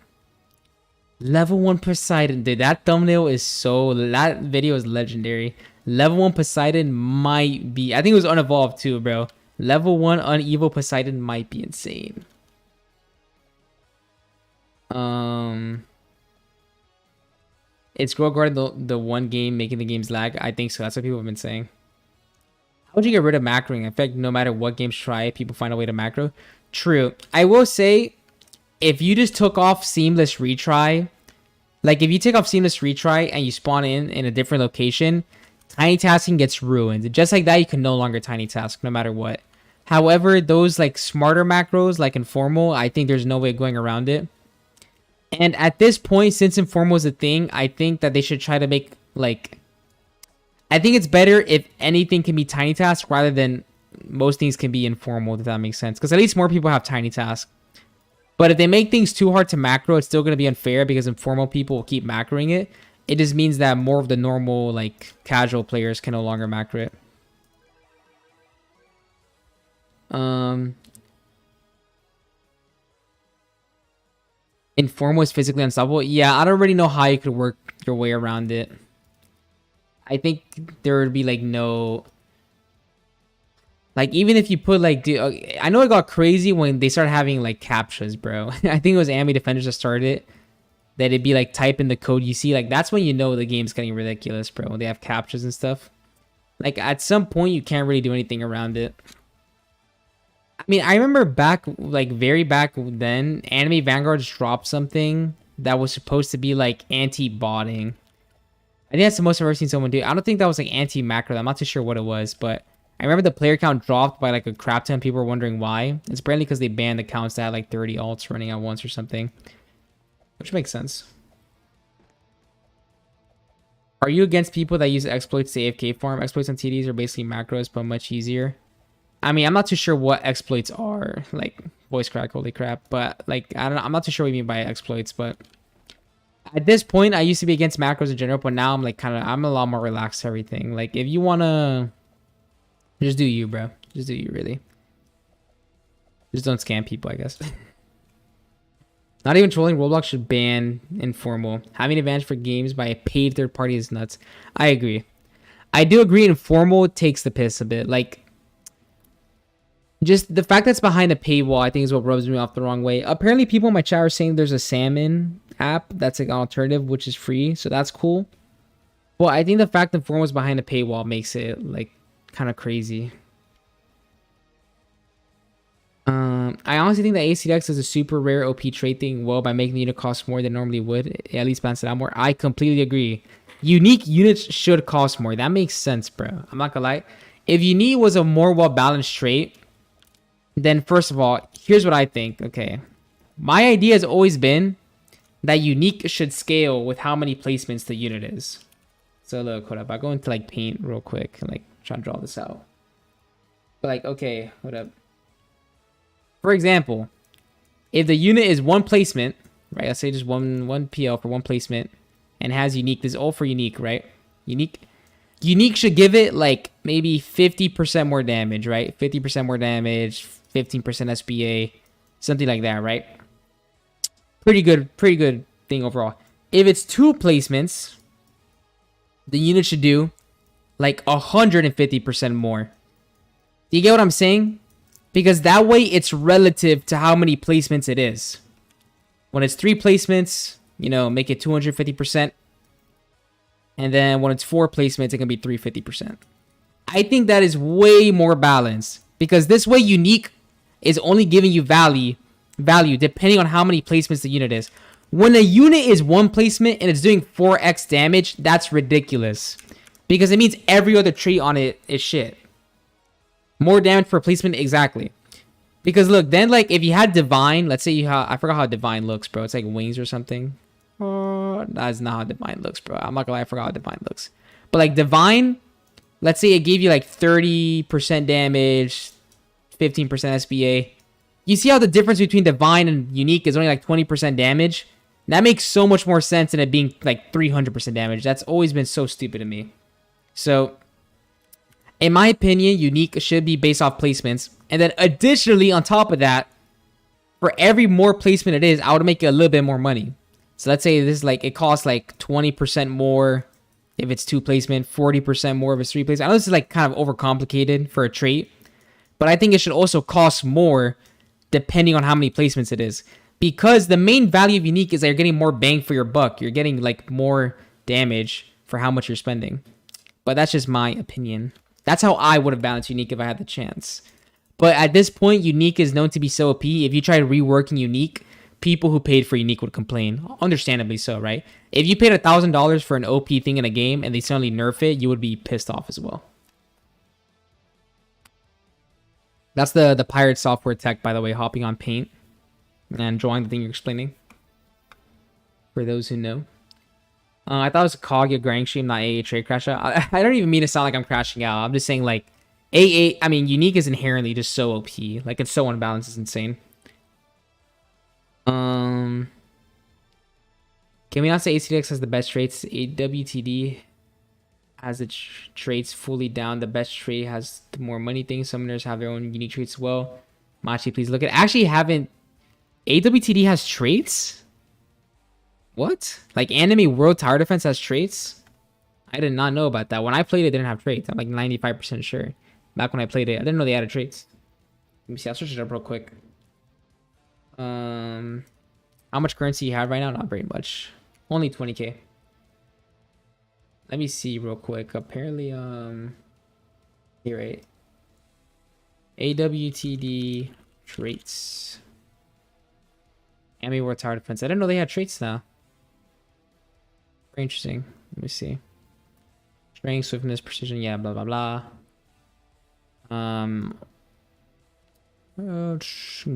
Level 1 Poseidon, dude, that thumbnail is that video is legendary. Level 1 Poseidon might be, I think it was unevolved too, bro. Level 1 Unevo Poseidon might be insane. It's Grow Guard the one game making the games lag? I think so. That's what people have been saying. How would you get rid of macroing? In fact, no matter what games try, people find a way to macro. True. I will say, if you just took off seamless retry, like if you take off seamless retry and you spawn in a different location, tiny tasking gets ruined. Just like that, you can no longer tiny task no matter what. However, those like smarter macros, like informal, I think there's no way of going around it. And at this point, since informal is a thing, I think that they should try to make, like, I think it's better if anything can be tiny task rather than most things can be informal, if that makes sense. Because at least more people have tiny task. But if they make things too hard to macro, it's still going to be unfair because informal people will keep macroing it. It just means that more of the normal, like, casual players can no longer macro it. Informal is physically unstoppable. Yeah, I don't really know how you could work your way around it. I think there would be like no... Like, even if you put, like, dude, I know it got crazy when they started having, like, captchas, bro. I think it was Anime Defenders that started it. That it'd be, like, type in the code you see. Like, that's when you know the game's getting ridiculous, bro. When they have captchas and stuff. Like, at some point, you can't really do anything around it. I mean, I remember back, like, very back then, Anime Vanguards dropped something that was supposed to be, like, anti-botting. I think that's the most I've ever seen someone do. I don't think that was, like, anti-macro. I'm not too sure what it was, but I remember the player count dropped by, like, a crap ton. People were wondering why. It's apparently because they banned accounts that had, like, 30 alts running at once or something. Which makes sense. Are you against people that use exploits to AFK farm? Exploits on TDs are basically macros, but much easier. I mean, I'm not too sure what exploits are. Like, voice crack, holy crap. But, like, I don't know. I'm not too sure what you mean by exploits, but at this point, I used to be against macros in general, but now I'm, like, I'm a lot more relaxed to everything. Like, if you want to... Just do you, bro. Just do you, really. Just don't scam people, I guess. Not even trolling. Roblox should ban informal. Having an advantage for games by a paid third party is nuts. I agree. I do agree informal takes the piss a bit. Like, just the fact that's behind a paywall, I think, is what rubs me off the wrong way. Apparently, people in my chat are saying there's a Salmon app that's like an alternative, which is free. So that's cool. Well, I think the fact that informal is behind a paywall makes it, like, kind of crazy. I honestly think that ACDX is a super rare OP trait thing well by making the unit cost more than normally would. It at least balance it out more. I completely agree. Unique units should cost more. That makes sense, bro. I'm not gonna lie. If unique was a more well-balanced trait, then first of all, here's what I think. Okay. My idea has always been that unique should scale with how many placements the unit is. So look, hold up. I'll go into like paint real quick and like try to draw this out. But like, okay, hold up. For example, if the unit is one placement, right? Let's say just one PL for one placement and has unique. This is all for unique, right? Unique should give it like maybe 50% more damage, right? 50% more damage, 15% SBA, something like that, right? Pretty good thing overall. If it's two placements, the unit should do like 150% more. Do you get what I'm saying? Because that way it's relative to how many placements it is. When it's 3 placements, you know, make it 250%. And then when it's 4 placements, it can be 350%. I think that is way more balanced. Because this way unique is only giving you value depending on how many placements the unit is. When a unit is 1 placement and it's doing 4x damage, that's ridiculous. Because it means every other trait on it is shit. More damage per placement, exactly. Because look, then like if you had Divine, let's say you have, I forgot how Divine looks, bro. It's like wings or something. Oh, that's not how Divine looks, bro. I'm not gonna lie, I forgot how Divine looks. But like Divine, let's say it gave you like 30% damage, 15% SBA. You see how the difference between Divine and Unique is only like 20% damage? That makes so much more sense than it being like 300% damage. That's always been so stupid to me. So, in my opinion, unique should be based off placements. And then additionally, on top of that, for every more placement it is, I would make it a little bit more money. So let's say this is like, it costs like 20% more if it's 2 placement, 40% more if it's 3 placement. I know this is like kind of overcomplicated for a trait, but I think it should also cost more depending on how many placements it is. Because the main value of unique is that you're getting more bang for your buck. You're getting like more damage for how much you're spending. But that's just my opinion. That's how I would have balanced unique if I had the chance. But at this point, unique is known to be so OP. If you tried reworking unique, people who paid for unique would complain. Understandably so, right? If you paid $1,000 for an OP thing in a game and they suddenly nerf it, you would be pissed off as well. That's the pirate software tech, by the way, hopping on paint and drawing the thing you're explaining. For those who know. I thought it was a Kaguya grinding stream, not AA trade crash out. I don't even mean to sound like I'm crashing out. I'm just saying, like, AA, I mean, unique is inherently just so OP. Like, it's so unbalanced, it's insane. Can we not say ACDX has the best traits? WTD has the traits fully down. The best trait has the more money things. Summoners have their own unique traits as well. Machi, please look at. Actually, haven't. AWTD has traits? What? Like Anime World Tower Defense has traits? I did not know about that. When I played it, didn't have traits. I'm like 95% sure. back when I played it. I didn't know they added traits. Let me see. I'll search it up real quick. How much currency you have right now? Not very much. Only 20k. Let me see real quick. Apparently, here, right? AWTD traits. Enemy war tower defense. I didn't know they had traits now. Very interesting. Let me see. Strength, swiftness, precision. Yeah, blah blah blah.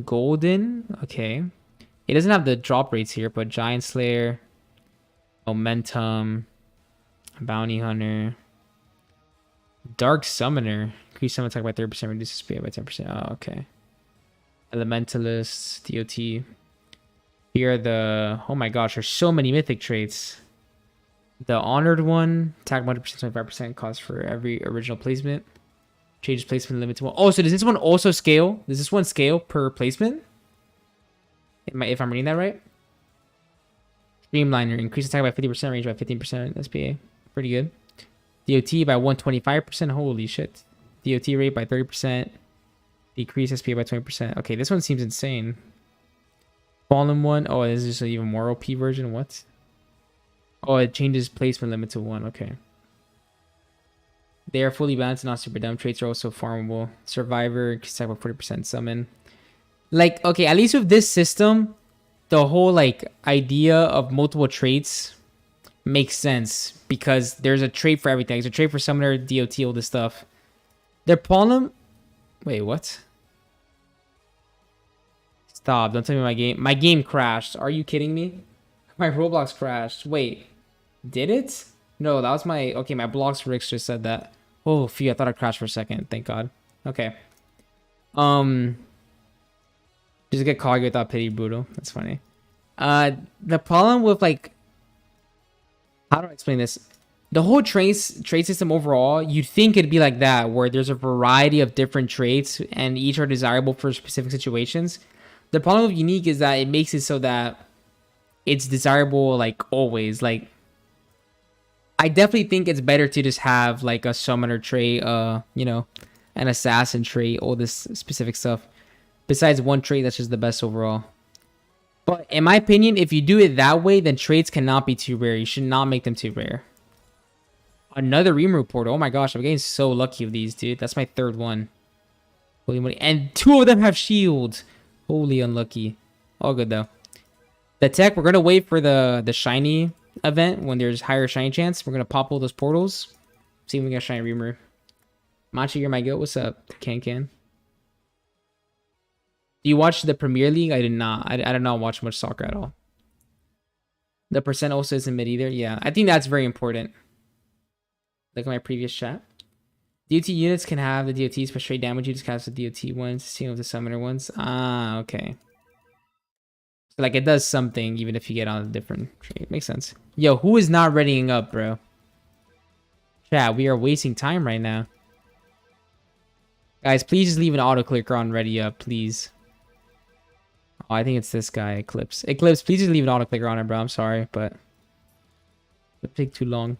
Golden. Okay. It doesn't have the drop rates here, but Giant Slayer, Momentum, Bounty Hunter, Dark Summoner. Increase summon attack by 30%, reduces speed by 10%. Oh, okay. Elementalist, DOT. Here are the... Oh my gosh, there's so many mythic traits. The Honored one, attack 100%, 25% cost for every original placement. Changes placement limit to one. Oh, so does this one also scale? Does this one scale per placement? If I'm reading that right? Streamliner, increase attack by 50%, range by 15%, SPA. Pretty good. DOT by 125%. Holy shit. DOT rate by 30%. Decrease SPA by 20%. Okay, this one seems insane. Fallen one. Oh, this is just an even more OP version. What? Oh, it changes placement limit to 1. Okay. They are fully balanced and not super dumb. Traits are also farmable. Survivor, increase attack by 40%. Summon. Like, okay, at least with this system, the whole, like, idea of multiple traits makes sense. Because there's a trait for everything. There's a trait for summoner, DOT, all this stuff. Their problem... Wait, what? Stop. Don't tell me my game... My game crashed. Are you kidding me? My Roblox crashed. Wait. Did it? No, that was my... Okay, my Blocks Rix just said that. Oh, phew. I thought I crashed for a second. Thank God. Okay. Just get Kaguya without pity, brutal. That's funny. The problem with, like... How do I explain this? The whole trait system overall, you'd think it'd be like that, where there's a variety of different traits, and each are desirable for specific situations. The problem with Unique is that it makes it so that it's desirable, like, always. Like, I definitely think it's better to just have, like, a summoner trait, you know, an assassin trait, all this specific stuff. Besides one trait that's just the best overall. But in my opinion, if you do it that way, then traits cannot be too rare. You should not make them too rare. Another Rimuru portal. Oh my gosh, I'm getting so lucky with these, dude. That's my third one. Holy moly. And 2 of them have shields. Holy unlucky. All good though. The tech, we're going to wait for the shiny event when there's higher shiny chance. We're going to pop all those portals. See if we can get shiny Rimuru. Machi, you're my goat. What's up? Can. Do you watch the Premier League? I did not. I did not watch much soccer at all. The percent also isn't mid either. Yeah, I think that's very important. Look at my previous chat. DOT units can have the DOTs, but straight damage units can have the DOT ones. Same with the summoner ones. Ah, okay. So, like, it does something even if you get on a different trade. Makes sense. Yo, who is not readying up, bro? Chat, we are wasting time right now. Guys, please just leave an auto clicker on ready up, please. Oh, I think it's this guy, Eclipse. Eclipse, please just leave an auto clicker on it, bro. I'm sorry, but it'll take too long.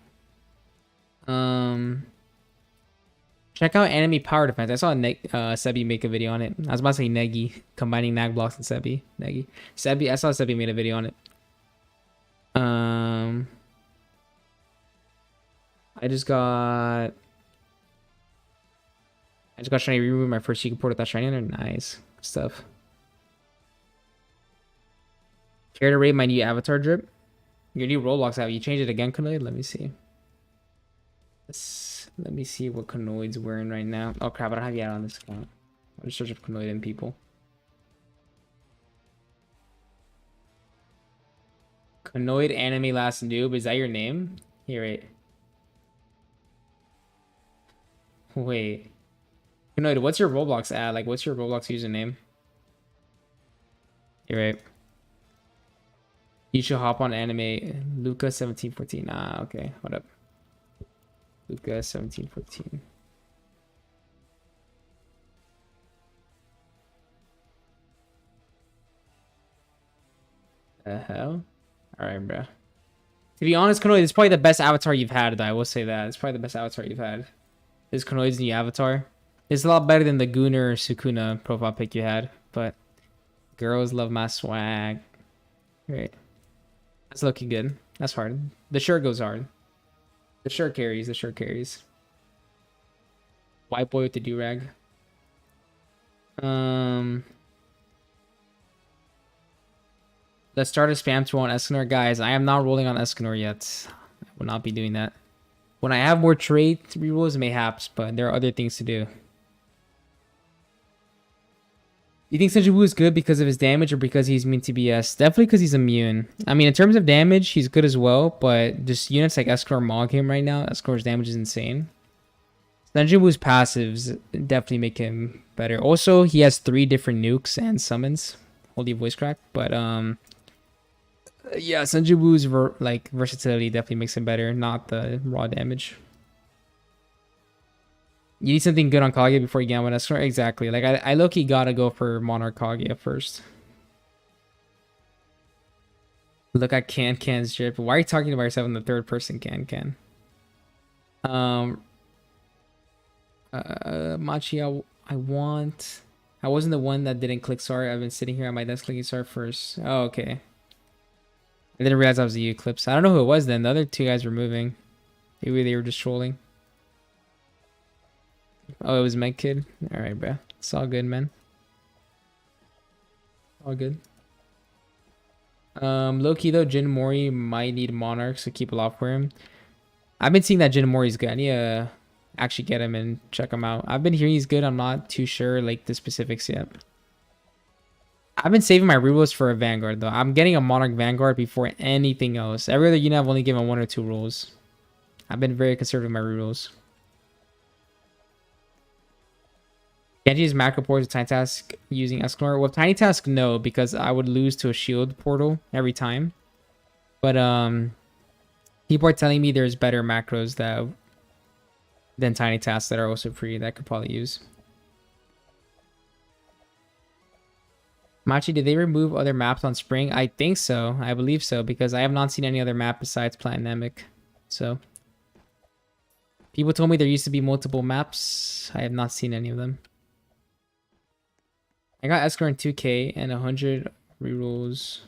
Check out enemy power defense. I saw Sebi make a video on it. I was about to say Negi, combining Nag blocks and Sebi. Negi. Sebi, I saw Sebi made a video on it. I just got shiny remove my first Sheikah port with that shiny in there. Nice stuff. Care to rate my new avatar drip? Your new Roblox app. You changed it again, Kanoid? Let me see. Let me see what Kanoid's wearing right now. Oh crap, I don't have you out on this account. I'll just search up Kanoid and people. Kanoid anime last noob. Is that your name? Here, wait. Kanoid, what's your Roblox ad? Like, what's your Roblox username? Here, right. You should hop on anime. Luca 1714. Ah, okay. Hold up. Luca 1714. The hell? Alright, bro. To be honest, Kanoid, it's probably the best avatar you've had, though. I will say that. It's probably the best avatar you've had. This is Kanoid's new avatar. It's a lot better than the Gunnar Sukuna profile pic you had, but girls love my swag. Right. That's looking good. That's hard. The shirt goes hard. The shirt carries. The shirt carries. White boy with the do-rag. Let's start a spam tour on Escanor. Guys, I am not rolling on Escanor yet. I will not be doing that. When I have more trade rerolls, mayhaps, but there are other things to do. You think Senju is good because of his damage or because he's immune to BS? Definitely because he's immune. I mean, in terms of damage, he's good as well, but just units like Escanor Mog him right now. Escanor's damage is insane. Senju's passives definitely make him better. Also, he has 3 different nukes and summons. Holy voice crack. But, yeah, Senju's versatility definitely makes him better, not the raw damage. You need something good on Kaguya before you get one Escanor. Exactly. Like, I low-key gotta go for Monarch Kaguya first. Look at Can's drip. Why are you talking about yourself in the third person, Can? Machi, I wasn't the one that didn't click sorry. I've been sitting here at my desk clicking sorry first. Oh, okay. I didn't realize I was the Eclipse. I don't know who it was then. The other 2 guys were moving. Maybe they were just trolling. Oh, it was Meg Kid. Alright, bro. It's all good, man. All good. Low-key though, Jin Mori might need Monarchs to keep a lot for him. I've been seeing that Jin Mori's good. I need to actually get him and check him out. I've been hearing he's good. I'm not too sure like the specifics yet. I've been saving my rerolls for a Vanguard though. I'm getting a Monarch Vanguard before anything else. Every other unit I've only given 1 or 2 rolls. I've been very conservative with my rerolls. Can't you use macro ports with Tiny Task using Escanor? Well, Tiny Task, no, because I would lose to a shield portal every time. But people are telling me there's better macros than Tiny Tasks that are also free that I could probably use. Machi, did they remove other maps on Spring? I think so. I believe so, because I have not seen any other map besides Planemic. So people told me there used to be multiple maps. I have not seen any of them. I got Escanor in 2K and 100 rerolls.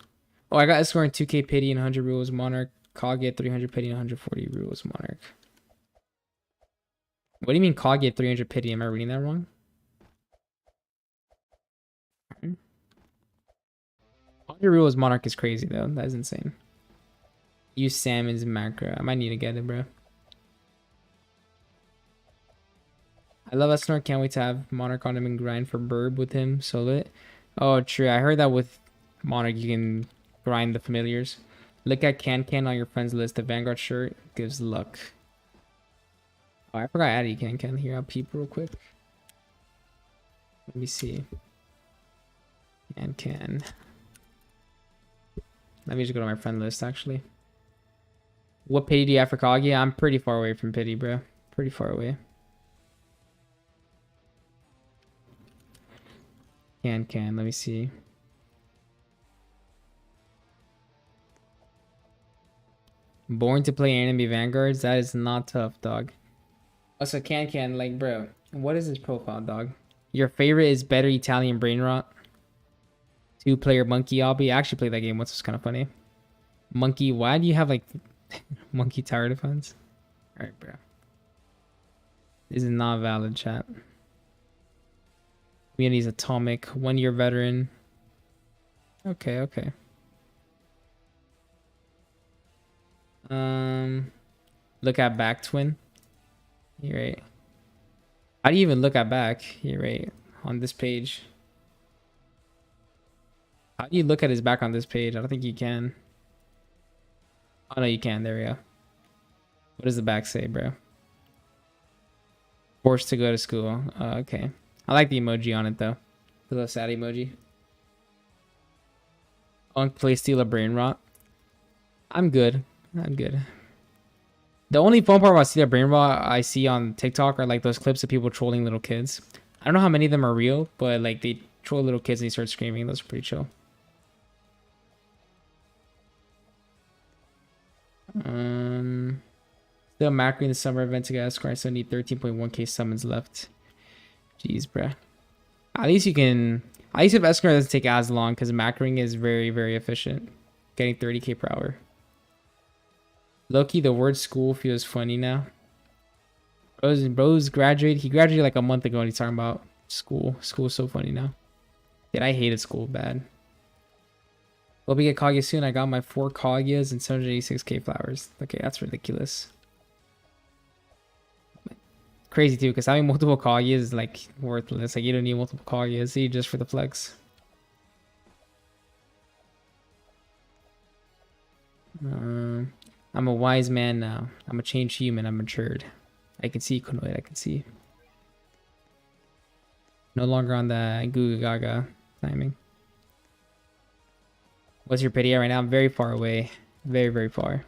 Oh, I got Escanor in 2K pity and 100 rerolls Monarch. Kaguya 300 pity and 140 rerolls Monarch. What do you mean Kaguya 300 pity? Am I reading that wrong? 100 rerolls Monarch is crazy though. That is insane. Use Salmon's macro. I might need to get it, bro. I love Escanor. Can't wait to have Monarch on him and grind for Burb with him. So lit. Oh, true. I heard that with Monarch you can grind the familiars. Look at Can on your friends list. The Vanguard shirt gives luck. Oh, I forgot I added Can here. I'll peep real quick. Let me see. Can. Let me just go to my friend list actually. What pity do you have for Kaguya? I'm pretty far away from pity, bro. Pretty far away. Can. Let me see. Born to play enemy Vanguards? That is not tough, dog. Also, Can, like, bro, what is this profile, dog? Your favorite is better Italian brain rot. 2-player monkey obby. I actually played that game once. It's kind of funny. Monkey, why do you have, like, monkey tower defense? Alright, bro. This is not valid, chat. Community's atomic. 1-year veteran. Okay. Look at back twin. You're right. How do you even look at back? You're right. On this page. How do you look at his back on this page? I don't think you can. Oh no, you can. There we go. What does the back say, bro? Forced to go to school. Okay. I like the emoji on it though. The little sad emoji. Unk play steal a brain rot. I'm good. The only fun part about steal a brain rot I see on TikTok are like those clips of people trolling little kids. I don't know how many of them are real, but like they troll little kids and they start screaming. Those are pretty chill. Still macroing the summer event to get Escort. I still need 13.1k summons left. Jeez, bruh. At least you can... At least if Escar doesn't take as long, because macroing is very, very efficient. Getting 30k per hour. Loki, the word school feels funny now. Bro's graduated. He graduated like a month ago and he's talking about school. School's so funny now. Dude, I hated school bad. Will we get Kaguya soon? I got my 4 Kaguyas and 786k flowers. Okay, that's ridiculous. Crazy too, because having multiple Kaguyas is like worthless. Like you don't need multiple Kaguyas, see, just for the flex. I'm a wise man now. I'm a changed human. I'm matured. I can see Konoid. I can see. No longer on the Goo Gaga timing. What's your pity at right now? I'm very far away. Very, very far.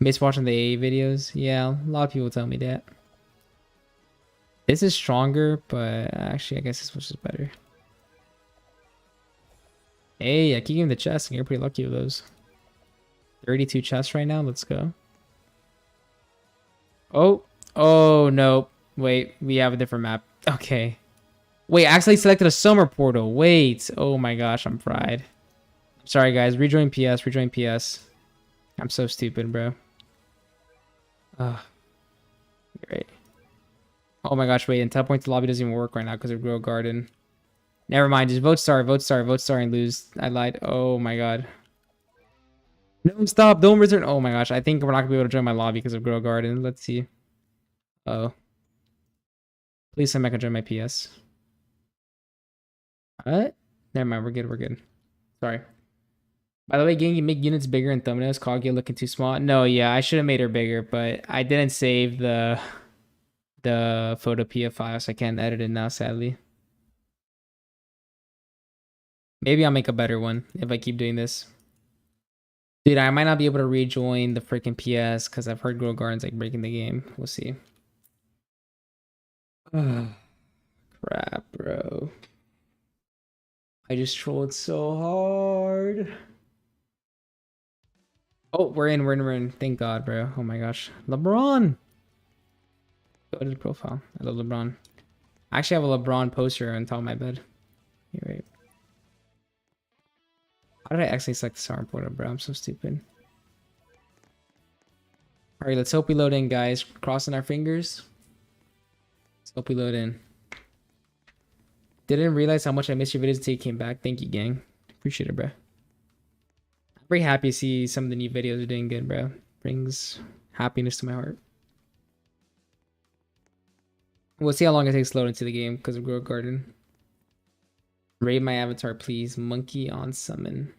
Miss watching the AA videos? Yeah, a lot of people tell me that. This is stronger, but actually I guess this was just better. Hey, I keep getting the chest and you're pretty lucky with those. 32 chests right now. Let's go. Oh no. Wait, we have a different map. Okay. Wait, I actually selected a summer portal. Wait. Oh my gosh, I'm fried. Sorry guys, rejoin PS, rejoin PS. I'm so stupid, bro. Great. Oh my gosh, wait, and teleport to lobby doesn't even work right now because of Grow Garden. Never mind, just vote star and lose. I lied. Oh my god. No, stop, don't return. Oh my gosh, I think we're not gonna be able to join my lobby because of Grow Garden. Let's see. Oh. Please tell me I can join my PS. What? Never mind, we're good. Sorry. By the way, gang, you make units bigger in thumbnails. Kaguya looking too small. No, yeah, I should have made her bigger, but I didn't save the photopia file, so I can't edit it now, sadly. Maybe I'll make a better one if I keep doing this. Dude, I might not be able to rejoin the freaking PS because I've heard Grow Garden's like breaking the game. We'll see. Crap, bro. I just trolled so hard. Oh, we're in. Thank God, bro. Oh my gosh. LeBron. Go to the profile. I love LeBron. I actually have a LeBron poster on top of my bed. Here, wait. How did I actually select the star portal, bro? I'm so stupid. Alright, let's hope we load in, guys. Crossing our fingers. Let's hope we load in. Didn't realize how much I missed your videos until you came back. Thank you, gang. Appreciate it, bro. I'm very happy to see some of the new videos are doing good, bro. Brings happiness to my heart. We'll see how long it takes to load into the game because of Grow Garden. Raid my avatar, please. Monkey on summon.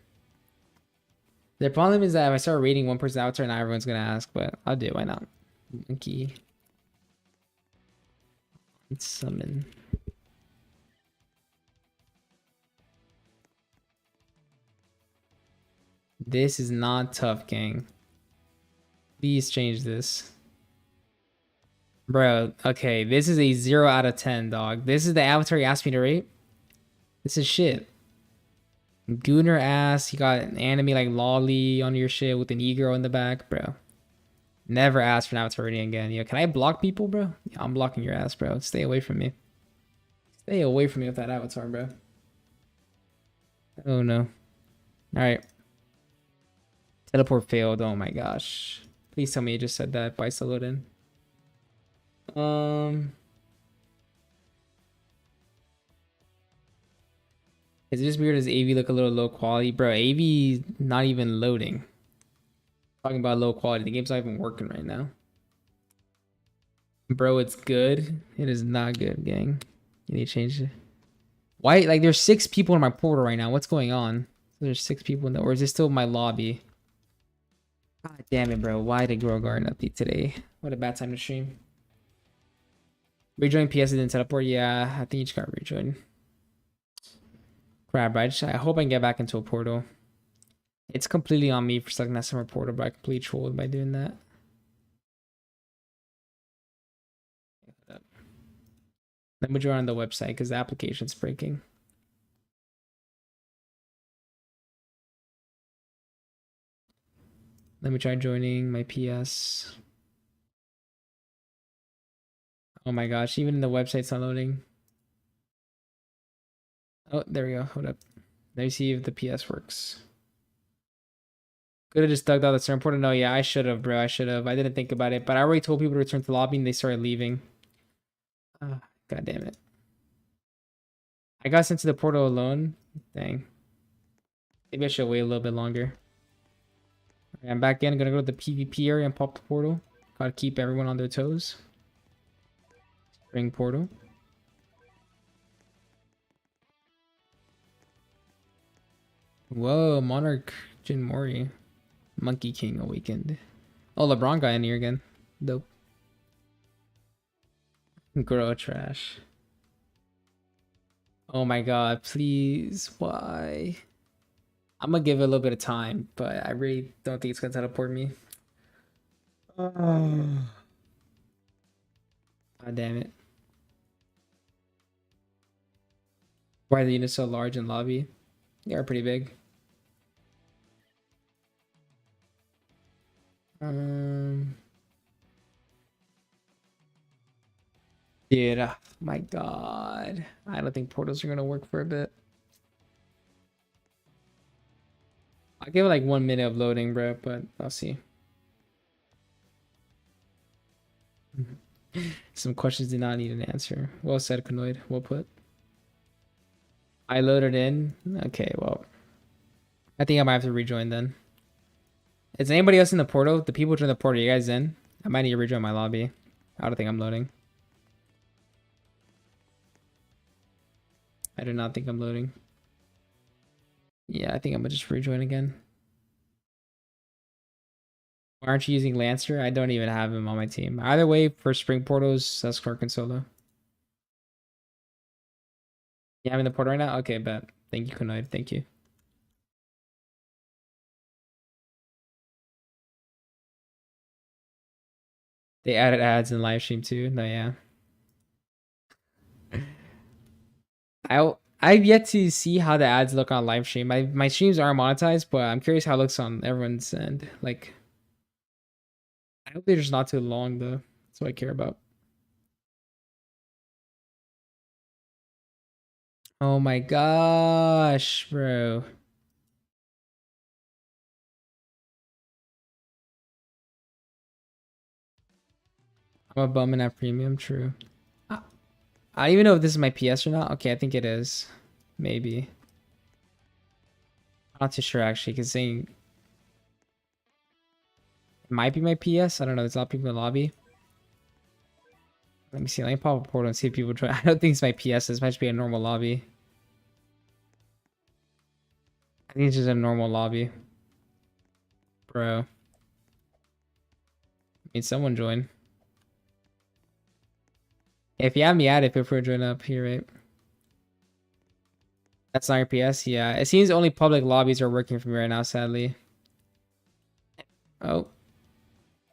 The problem is that if I start raiding one person's avatar, now everyone's gonna ask, but I'll do it. Why not? Monkey on summon. This is not tough, gang. Please change this. Bro, okay, this is a 0 out of 10, dog. This is the avatar you asked me to rate? This is shit. Gooner ass, you got an anime like Lolly on your shit with an e-girl in the back, bro. Never ask for an avatar rating again. Yo, can I block people, bro? Yeah, I'm blocking your ass, bro. Stay away from me. Stay away from me with that avatar, bro. Oh no. Alright. Teleport failed. Oh my gosh. Please tell me you just said that by Salodin. Is it just weird? Does AV look a little low quality? Bro, AV not even loading. Talking about low quality. The game's not even working right now. Bro, it's good. It is not good, gang. You need to change it. Why? Like, there's 6 people in my portal right now. What's going on? There's 6 people in there. Or is this still my lobby? God damn it, bro. Why did Grow Garden update today? What a bad time to stream. Rejoin PS didn't teleport. Yeah, I think you just got rejoin. Crap, I hope I can get back into a portal. It's completely on me for selecting that summer portal, but I completely trolled by doing that. Let me join on the website because the application's breaking. Let me try joining my PS. Oh my gosh, even the website's not loading. Oh, there we go. Hold up. Let me see if the PS works. Could have just dug out the server portal. No, yeah, I should have, bro. I should have. I didn't think about it, but I already told people to return to the lobby and they started leaving. God damn it. I got sent to the portal alone. Dang. Maybe I should wait a little bit longer. Right, I'm back in. I'm gonna go to the PvP area and pop the portal. Gotta keep everyone on their toes. Spring portal. Whoa, Monarch Jin Mori. Monkey King awakened. Oh, LeBron got in here again. Dope. Grow trash. Oh my god, please. Why? I'm gonna give it a little bit of time, but I really don't think it's gonna teleport me. Oh. God damn it. Why are the units so large in lobby? They are pretty big. Dude, oh my god. I don't think portals are gonna work for a bit. I'll give it like 1 minute of loading, bro, but I'll see. Some questions did not need an answer. Well said, Kanoid. Well put. I loaded in. Okay, well. I think I might have to rejoin then. Is anybody else in the portal? The people join the portal, you guys in? I might need to rejoin my lobby. I don't think I'm loading. I do not think I'm loading. Yeah, I think I'm gonna just rejoin again. Why aren't you using Lancer? I don't even have him on my team. Either way, for Spring Portals, that's Clark and Solo. You having the portal right now? Okay, bet. Thank you, Kunoid. Thank you. They added ads in live stream too. No, yeah. I've yet to see how the ads look on live stream. My streams are monetized, but I'm curious how it looks on everyone's end. Like, I hope they're just not too long though. That's what I care about. Oh my gosh, bro. I'm a bum and have premium. True. I don't even know if this is my PS or not. Okay, I think it is. Maybe. I'm not too sure actually, because saying it might be my PS. I don't know. There's a lot of people in the lobby. Let me see. Let me pop a portal and see if people try. I don't think it's my PS. This might just be a normal lobby. I think it's just a normal lobby. Bro. I mean, someone join. If you have me added, feel free to join up here, right? That's not your PS? Yeah. It seems only public lobbies are working for me right now, sadly. Oh.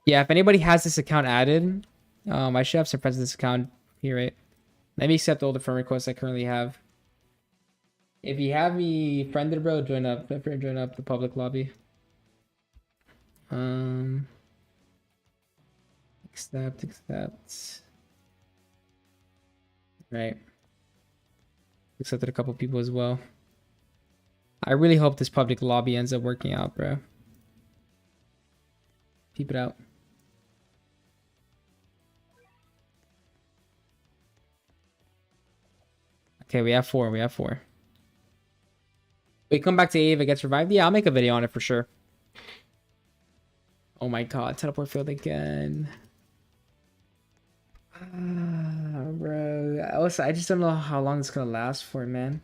Yeah, if anybody has this account added, I should have some friends in this account here, right? Let me accept all the friend requests I currently have. If you have me friended, bro, join up. Feel free to join up the public lobby. Accept. Right. Accepted a couple people as well. I really hope this public lobby ends up working out, bro. Peep it out. Okay, we have four. We come back to Ava gets revived. Yeah, I'll make a video on it for sure. Oh my god, teleport failed again. Bro. Also, I just don't know how long it's gonna last for, man.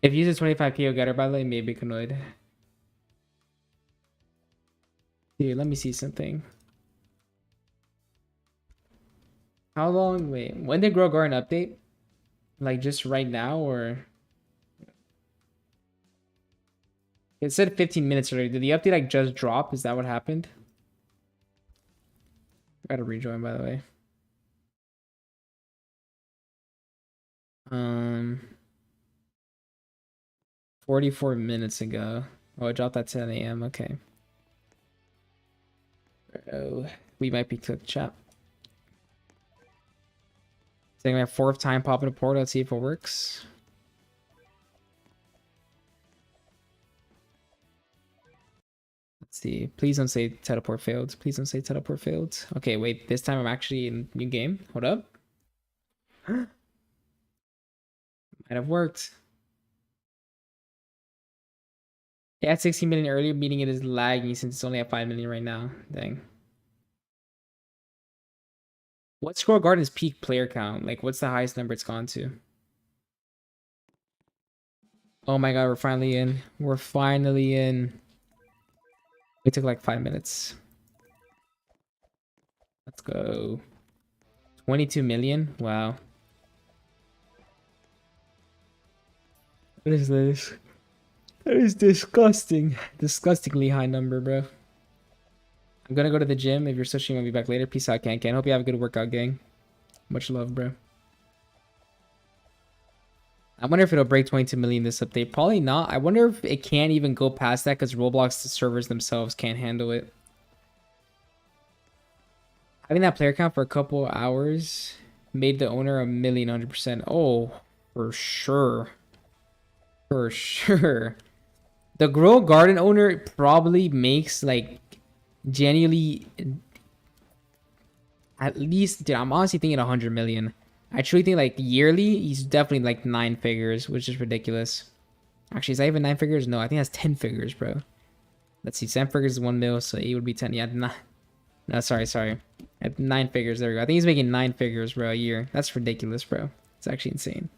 If you use a 25k getter, by the way, maybe Canoid. Dude, let me see something. How long? Wait, when did Grow Garden update? Like just right now, or it said 15 minutes already. Did the update like just drop? Is that what happened? Gotta rejoin, by the way. 44 minutes ago. Oh, I dropped at 10 a.m. Okay. Oh, we might be click chat. Saying my fourth time popping a portal. Let's see if it works. Let's see. Please don't say teleport failed. Please don't say teleport failed. Okay, wait. This time I'm actually in new game. Hold up. Might have worked. Yeah, at 16 million earlier, meaning it is lagging since it's only at 5 million right now. Dang. What's Squirrel Garden's peak player count? Like, what's the highest number it's gone to? Oh my god, we're finally in. We're finally in. It took like 5 minutes. Let's go. 22 million? Wow. What is this? That is disgusting. Disgustingly high number, bro. I'm gonna go to the gym. If you're switching, I'll be back later. Peace out, Can. Hope you have a good workout, gang. Much love, bro. I wonder if it'll break 22 million this update. Probably not. I wonder if it can't even go past that because Roblox servers themselves can't handle it. Having that player count for a couple hours made the owner 100%. Oh, for sure. For sure. The Grow Garden owner probably makes like genuinely at least, dude, I'm honestly thinking 100 million. I truly think like yearly, he's definitely like 9 figures, which is ridiculous. Actually, is that even 9 figures? No, I think that's 10 figures, bro. Let's see, 10 figures is 1 mil, so 8 would be 10. Yeah, no, sorry. At 9 figures, there we go. I think he's making 9 figures, bro, a year. That's ridiculous, bro. It's actually insane.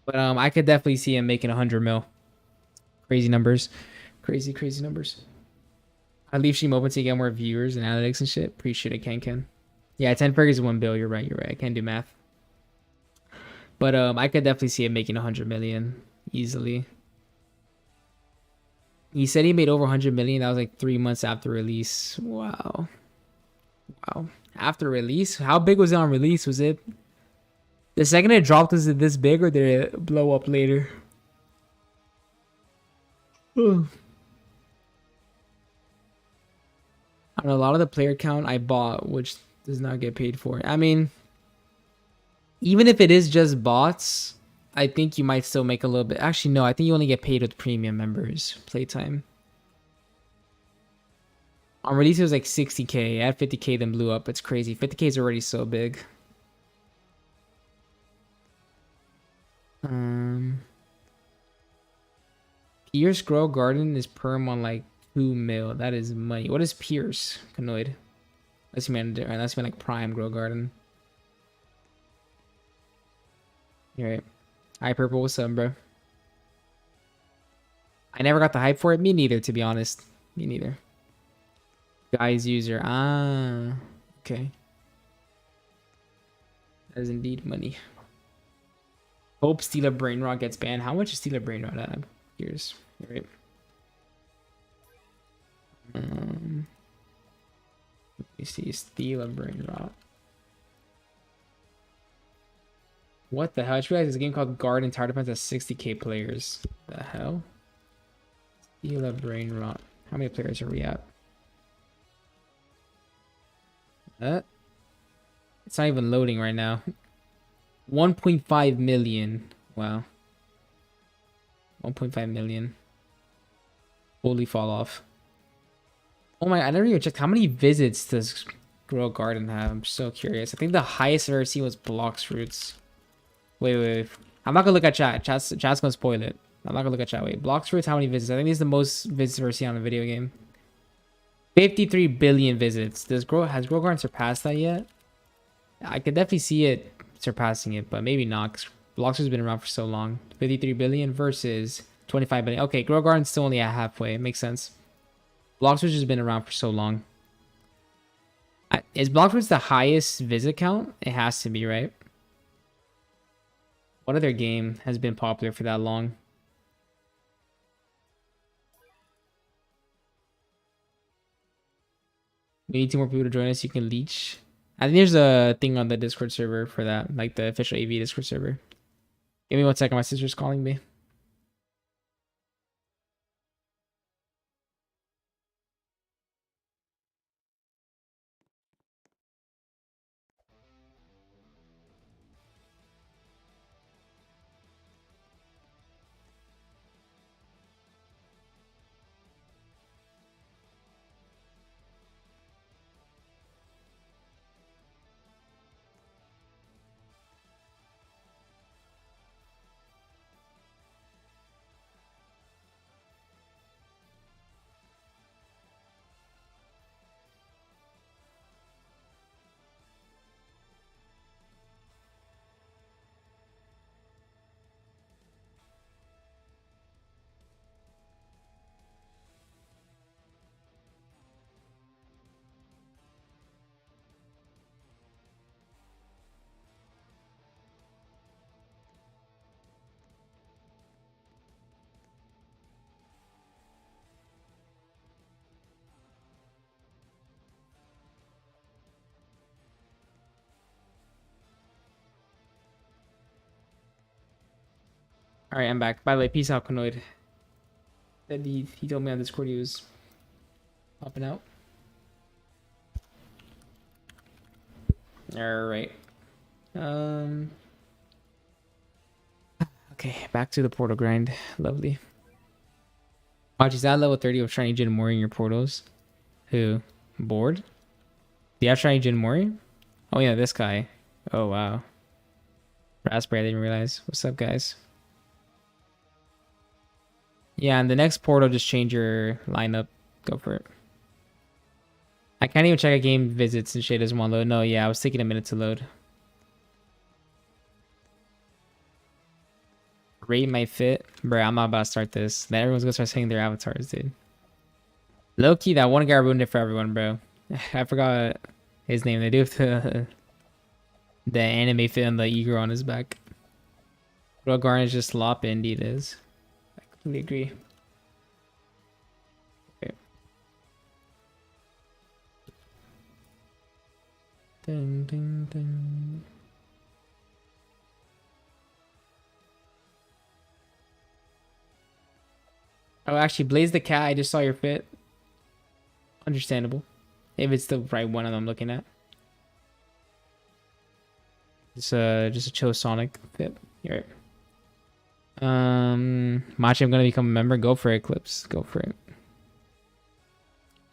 But I could definitely see him making 100 mil. Crazy numbers. Crazy numbers. I leave stream open to get more viewers and analytics and shit. Appreciate it, Ken. Yeah, 10 figures is 1 bill. You're right. I can't do math. But I could definitely see him making 100 million easily. He said he made over 100 million. That was like 3 months after release. Wow. After release? How big was it on release? Was it the second it dropped, was it this big or did it blow up later? I don't know, a lot of the player count I bought, which does not get paid for. I mean, even if it is just bots, I think you might still make a little bit. Actually, no, I think you only get paid with premium members playtime. On release, it was like 60k. At 50k, then blew up. It's crazy. 50k is already so big. Pierce Grow Garden is perm on like 2 mil. That is money. What is Pierce? Canoid. That's mean like Prime Grow Garden. You're right. Hi Purple, what's up, bro? I never got the hype for it. Me neither, to be honest. Me neither. Guys user. Ah, okay. That is indeed money. Hope Steeler Brain Rot gets banned. How much is Steeler Brain Rot at? Here's right. Let me see. Steeler Brain Rot. What the hell? I just realized there's a game called Garden Tower Defense has 60k players. The hell? Steeler Brain Rot. How many players are we at? It's not even loading right now. 1.5 million. Wow. 1.5 million. Holy fall off. Oh my, I never even checked how many visits does Grow Garden have. I'm so curious. I think the highest I've ever seen was Blocks Fruits. Wait. I'm not gonna look at chat. Chat's gonna spoil it. I'm not gonna look at chat. Wait, Blocks Fruits, how many visits? I think this is the most visits I've ever seen on a video game. 53 billion visits. Has Grow Garden surpassed that yet? I could definitely see it surpassing it, but maybe not, because Blocks has been around for so long. 53 billion versus 25 billion. Okay, Grow Garden's still only at halfway. It makes sense. Blocks has been around for so long. Is Blocks the highest visit count? It has to be, right? What other game has been popular for that long? We need 2 more people to join us. You can leech. I think there's a thing on the Discord server for that, like the official AV Discord server. Give me 1 second. My sister's calling me. All right, I'm back. By the way, peace out, Konoid. That he told me on Discord he was popping out. All right. Okay, back to the portal grind. Lovely. Watch, is that level 30 of shiny Jin Mori in your portals? Who? Bored? Do you have shiny Jin Mori? Oh yeah, this guy. Oh wow. Raspberry, I didn't realize. What's up, guys? Yeah, and the next portal, just change your lineup. Go for it. I can't even check a game visits and shit doesn't want to load. No, yeah, I was taking a minute to load. Rate my fit. Bro, I'm not about to start this. Then everyone's gonna start saying their avatars, dude. Low key, that one guy ruined it for everyone, bro. I forgot his name. They do have the anime fit and the eagle on his back. Bro, Garn is just slop, indeed is. I completely agree. Okay. Ding, ding, ding. Oh, actually, Blaze the Cat, I just saw your fit. Understandable. If it's the right one I'm looking at. Just a chill Sonic fit. You're right. Machi, I'm gonna become a member. Go for it, Clips. Go for it.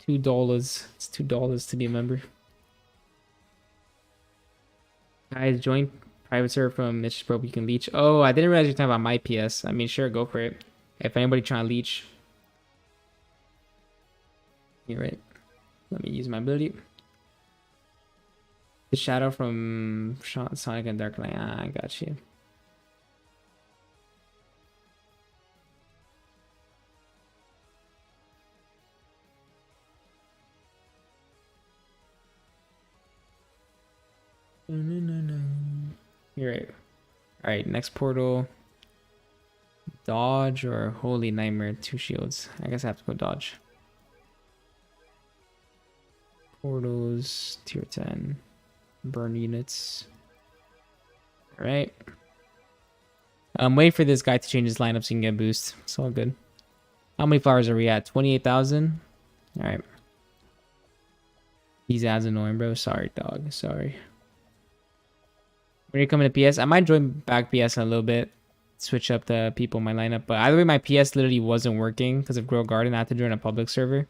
$2. It's $2 to be a member. Guys, join private server from Mitch Pro. You can leech. Oh, I didn't realize you're talking about my PS. I mean, sure, go for it. If anybody trying to leech. You're right. Let me use my ability. The shadow from Sonic and Dark Knight. Ah, I got you. You're right. Alright, next portal. Dodge or Holy Nightmare? 2 shields. I guess I have to go dodge. Portals, tier 10. Burn units. Alright. I'm waiting for this guy to change his lineup so he can get a boost. It's all good. How many flowers are we at? 28,000? Alright. These ads annoying, bro. Sorry, dog. Sorry. When you're coming to PS, I might join back PS in a little bit. Switch up the people in my lineup. But either way, my PS literally wasn't working because of Grow Garden. I had to join a public server.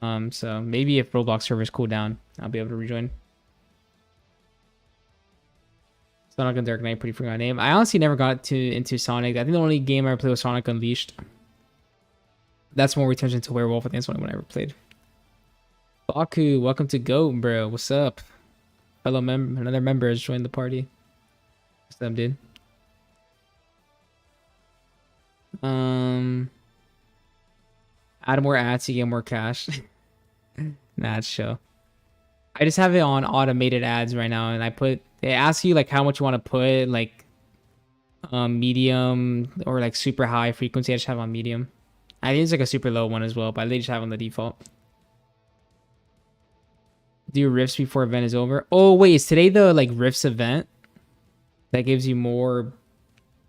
So maybe if Roblox servers cool down, I'll be able to rejoin. Sonic and Dark Knight, pretty forgot name. I honestly never got into Sonic. I think the only game I ever played was Sonic Unleashed. That's when we turned into Werewolf. I think that's the only one I ever played. Baku, welcome to Goat, bro. What's up? Fellow member, another member has joined the party. What's up, dude? Add more ads to get more cash. Nah, it's chill. I just have it on automated ads right now, and it asks you like how much you want to put, like medium or like super high frequency. I just have on medium. I think it's like a super low one as well, but I just have on the default. Do rifts before event is over. Oh wait, is today the like rifts event that gives you more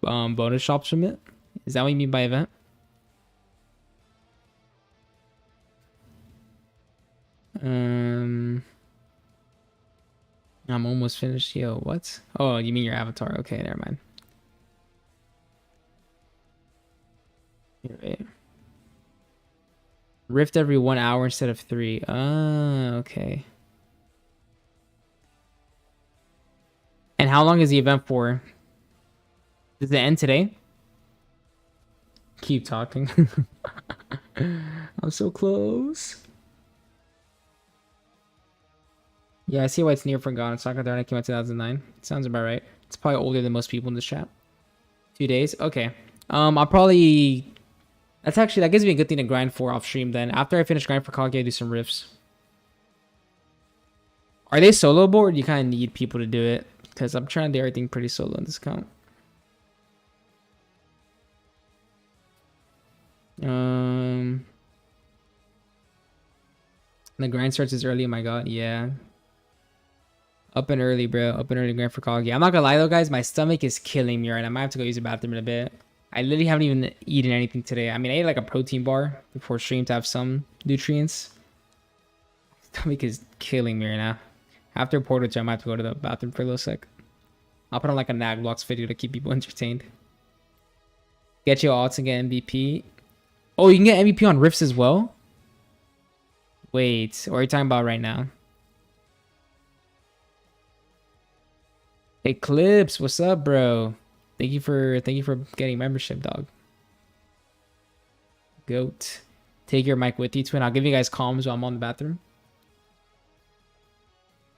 bonus shops from it? Is that what you mean by event? I'm almost finished. Yo, what? Oh, you mean your avatar? Okay, never mind. Right. Rift every 1 hour instead of 3. Ah, okay. And how long is the event for? Does it end today? Keep talking. I'm so close. Yeah, I see why it's near forgotten. Soccer Darn came out 2009. Sounds about right. It's probably older than most people in this chat. 2 days? Okay. I'll probably... that gives me a good thing to grind for off stream then. After I finish grinding for Kaguya, I do some riffs. Are they soloable or do you kind of need people to do it? Because I'm trying to do everything pretty solo in this account. The grind starts as early. Oh my god, yeah. Up and early, bro. Up and early grind for Kaguya. I'm not gonna lie though, guys. My stomach is killing me right now. I might have to go use the bathroom in a bit. I literally haven't even eaten anything today. I mean, I ate like a protein bar before stream to have some nutrients. Stomach is killing me right now. After Portal 2, I might have to go to the bathroom for a little sec. I'll put on like a Nagblocks video to keep people entertained. Get your alts and get MVP. Oh, you can get MVP on Rifts as well? Wait, what are you talking about right now? Eclipse, what's up, bro? Thank you for getting membership, dog. Goat. Take your mic with you, twin. I'll give you guys comms while I'm on the bathroom.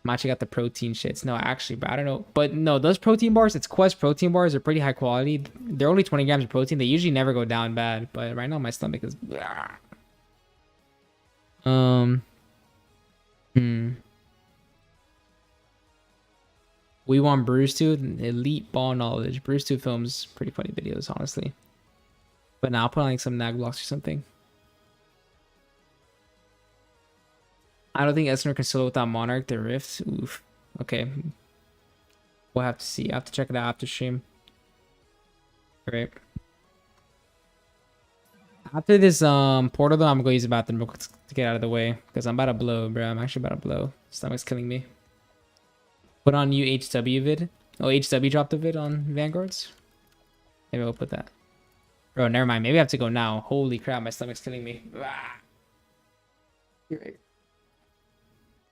Machi got the protein shits. No, actually, bro, I don't know. But no, those protein bars, it's Quest protein bars, are pretty high quality. They're only 20 grams of protein. They usually never go down bad. But right now, my stomach is... We want Bruce 2, elite ball knowledge. Bruce 2 films pretty funny videos, honestly. But now I'll put on like some nag blocks or something. I don't think Esner can solo without Monarch, the Rift. Oof. Okay. We'll have to see. I have to check it out after stream. Alright. After this portal though, I'm gonna go use the bathroom real quick to get out of the way. Because I'm about to blow, bro. I'm actually about to blow. Stomach's killing me. Put on new HW vid. Oh, HW dropped a vid on Vanguards. Maybe I'll put that. Bro, never mind. Maybe I have to go now. Holy crap, my stomach's killing me. You're right.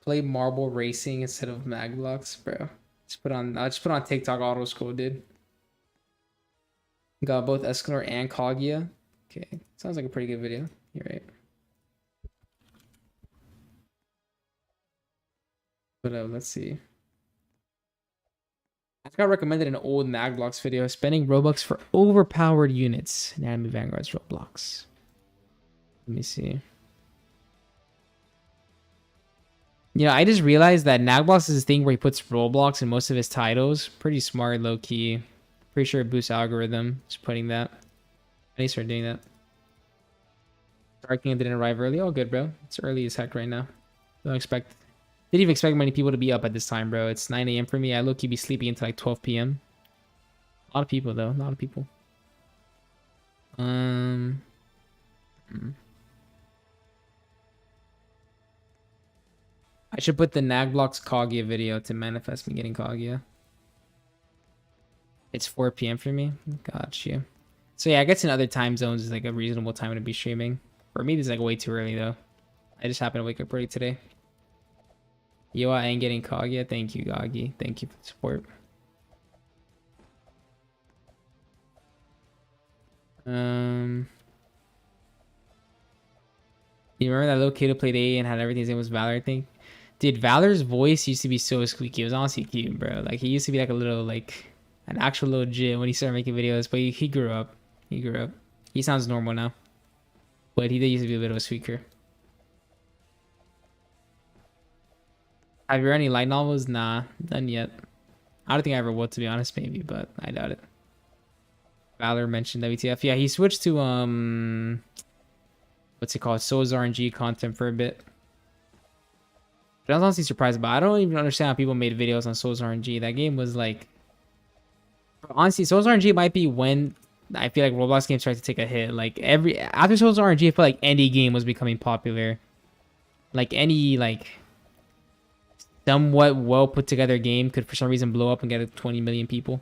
Play marble racing instead of mag blocks, bro. I'll just put on TikTok auto scroll, dude. Got both Escanor and Kaguya. Okay, sounds like a pretty good video. You're right. But let's see. I got recommended an old Magblocks video, spending Robux for overpowered units in Anime Vanguards Roblox. Let me see. You know, I just realized that Nagblocks is this thing where he puts Roblox in most of his titles. Pretty smart, low key. Pretty sure it boosts algorithm. Just putting that. I need to start doing that. Dark King didn't arrive early. Oh, good, bro. It's early as heck right now. Didn't even expect many people to be up at this time, bro. It's 9 a.m. for me. I low-key be sleeping until like 12 p.m. A lot of people, though. A lot of people. I should put the Nagblocks Kaguya video to manifest me getting Kaguya. It's 4 p.m. for me. Got you. So yeah, I guess in other time zones is like a reasonable time to be streaming. For me, this is like way too early though. I just happened to wake up early today. Yo, I ain't getting Kaguya. Thank you, Gagi. Thank you for the support. You remember that little kid who played A and had everything? His name was Valor, I think. Dude, Valor's voice used to be so squeaky. It was honestly cute, bro. Like, he used to be like a little, like, an actual little jit when he started making videos. But he grew up. He grew up. He sounds normal now. But he did used to be a little squeaker. Have you read any light novels? Nah, none yet. I don't think I ever will, to be honest, maybe, but I doubt it. Valor mentioned WTF. Yeah, he switched to, what's it called? Souls RNG content for a bit. I was honestly surprised, but I don't even understand how people made videos on Souls RNG. That game was like... Honestly, Souls RNG might be when I feel like Roblox games started to take a hit. Like, after Souls RNG, I feel like any game was becoming popular. Like, any, like... somewhat well put together game could for some reason blow up and get 20 million people.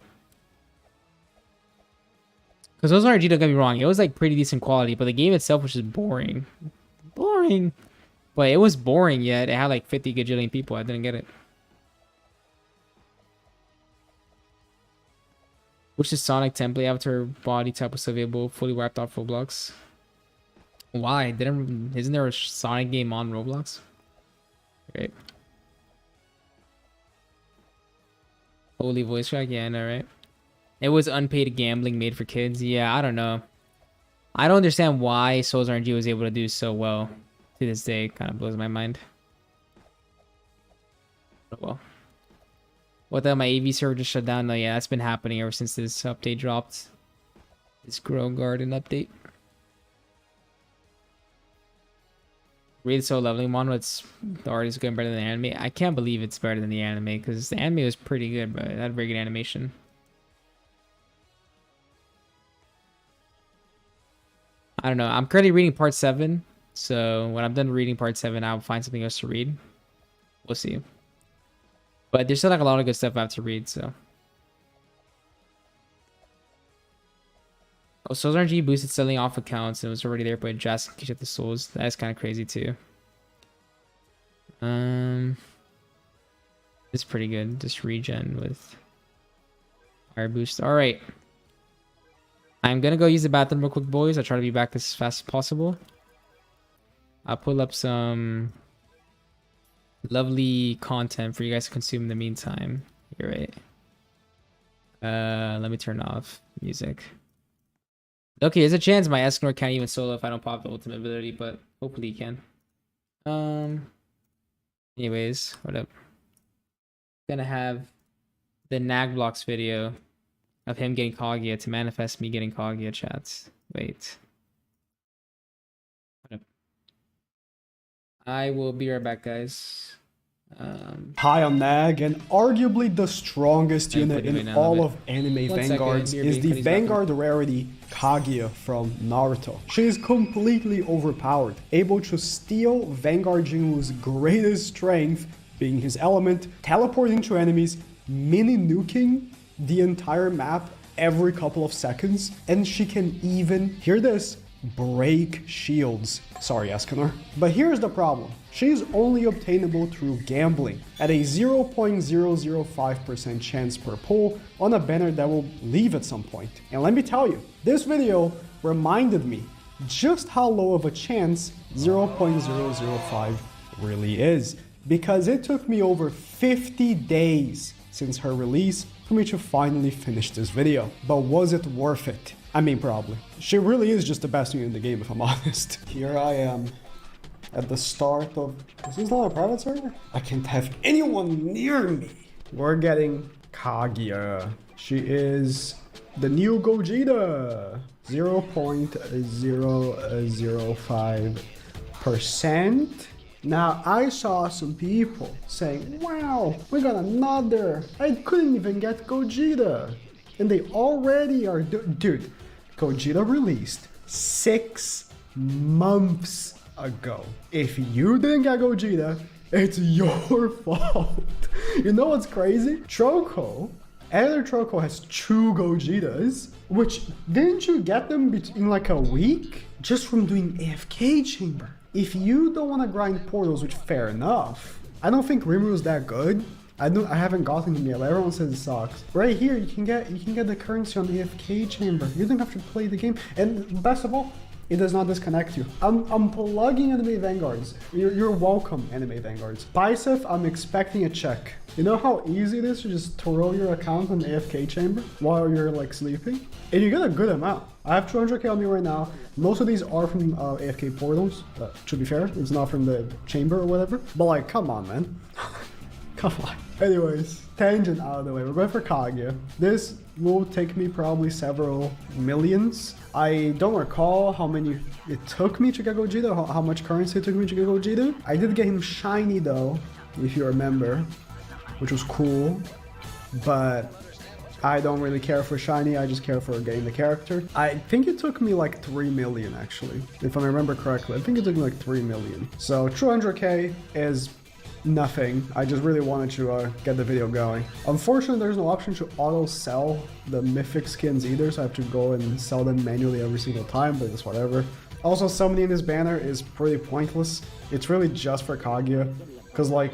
Because Souls RNG, don't get me wrong, it was like pretty decent quality, but the game itself was just boring. Boring. But it was boring, yet it had like 50 gajillion people. I didn't get it. Which is Sonic template avatar body type was available, fully wiped off Roblox. Why? Isn't there a Sonic game on Roblox? Great. Holy voice crack, yeah, I know, right? It was unpaid gambling made for kids. Yeah, I don't know. I don't understand why Souls RNG was able to do so well. To this day, it kind of blows my mind. Oh well. What the hell, my AV server just shut down? No, yeah, that's been happening ever since this update dropped. This Grow Garden update. Read so lovely, Mono. It's the art is good, better than the anime. I can't believe it's better than the anime because the anime was pretty good, but it had very good animation. I don't know. I'm currently reading part 7. So when I'm done reading part 7, I'll find something else to read. We'll see. But there's still like a lot of good stuff I have to read, so. Oh, Souls RNG boosted selling off accounts and it was already there, but just catch up the souls. That's kind of crazy too. It's pretty good. Just regen with fire boost. All right. I'm gonna go use the bathroom real quick, boys. I'll try to be back as fast as possible. I'll pull up some lovely content for you guys to consume in the meantime. You're right. Let me turn off music. Okay, there's a chance my Escanor can't even solo if I don't pop the ultimate ability, but hopefully he can. Anyways, what up? Gonna have the Nagblocks video of him getting Kaguya to manifest me getting Kaguya, chats. Wait. What up? I will be right back, guys. High on Nag, and arguably the strongest unit in all of anime Vanguards is the Vanguard rarity Kaguya from Naruto. She is completely overpowered, able to steal Vanguard Jinwoo's greatest strength, being his element, teleporting to enemies, mini-nuking the entire map every couple of seconds, and she can even, hear this, break shields. Sorry, Escanor. But here's the problem. She's only obtainable through gambling at a 0.005% chance per pull on a banner that will leave at some point. And let me tell you, this video reminded me just how low of a chance 0.005 really is, because it took me over 50 days since her release for me to finally finish this video. But was it worth it? I mean, probably. She really is just the best unit in the game, if I'm honest. Here I am at the start of... Is this not a private server? I can't have anyone near me. We're getting Kaguya. She is the new Gogeta. 0.005%. Now, I saw some people saying, wow, we got another. I couldn't even get Gogeta. And they already are... Dude, Gogeta released 6 months ago. If you didn't get Gogeta, it's your fault. You know what's crazy? Troco, Editor Troco has 2 Gogetas, which didn't you get them in like a week? Just from doing AFK chamber. If you don't want to grind portals, which fair enough, I don't think Rimuru is that good. I haven't gotten him yet. Everyone says it sucks. Right here, you can get the currency on the AFK chamber. You don't have to play the game. And best of all, it does not disconnect you. I'm plugging Anime Vanguards. You're welcome, Anime Vanguards. Bicep, I'm expecting a check. You know how easy it is to just throw your account on the AFK chamber while you're like sleeping? And you get a good amount. I have 200k on me right now. Most of these are from AFK portals. To be fair, it's not from the chamber or whatever. But like, come on, man. Come on. Anyways, tangent out of the way. We're going for Kaguya. This will take me probably several millions. I don't recall how many it took me to get Gogeta, how much currency it took me to get Gogeta. I did get him shiny though, if you remember, which was cool. But I don't really care for shiny, I just care for getting the character. I think it took me like 3 million actually, if I remember correctly. I think it took me like 3 million. So 200k is nothing. I just really wanted to get the video going. Unfortunately, there's no option to auto sell the mythic skins either, so I have to go and sell them manually every single time, but it's whatever. Also, summoning this banner is pretty pointless. It's really just for Kaguya, because like,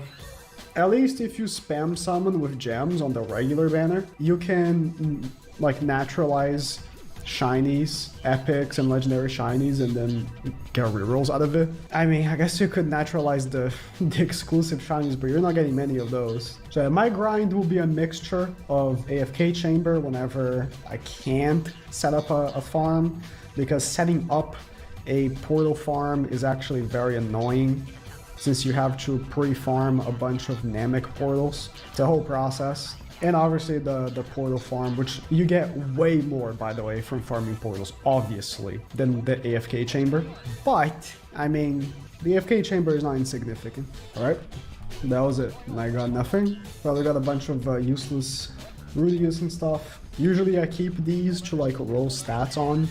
at least if you spam summon with gems on the regular banner, you can like naturalize shinies, epics, and legendary shinies, and then get rerolls out of it. I mean, I guess you could naturalize the exclusive shinies, but you're not getting many of those. So my grind will be a mixture of AFK chamber whenever I can't set up a farm, because setting up a portal farm is actually very annoying, since you have to pre-farm a bunch of Namek portals. It's a whole process. And obviously the portal farm, which you get way more, by the way, from farming portals, obviously, than the AFK chamber. But, I mean, the AFK chamber is not insignificant, alright? That was it. And I got nothing. Probably got a bunch of useless Rudius and stuff. Usually I keep these to like roll stats on,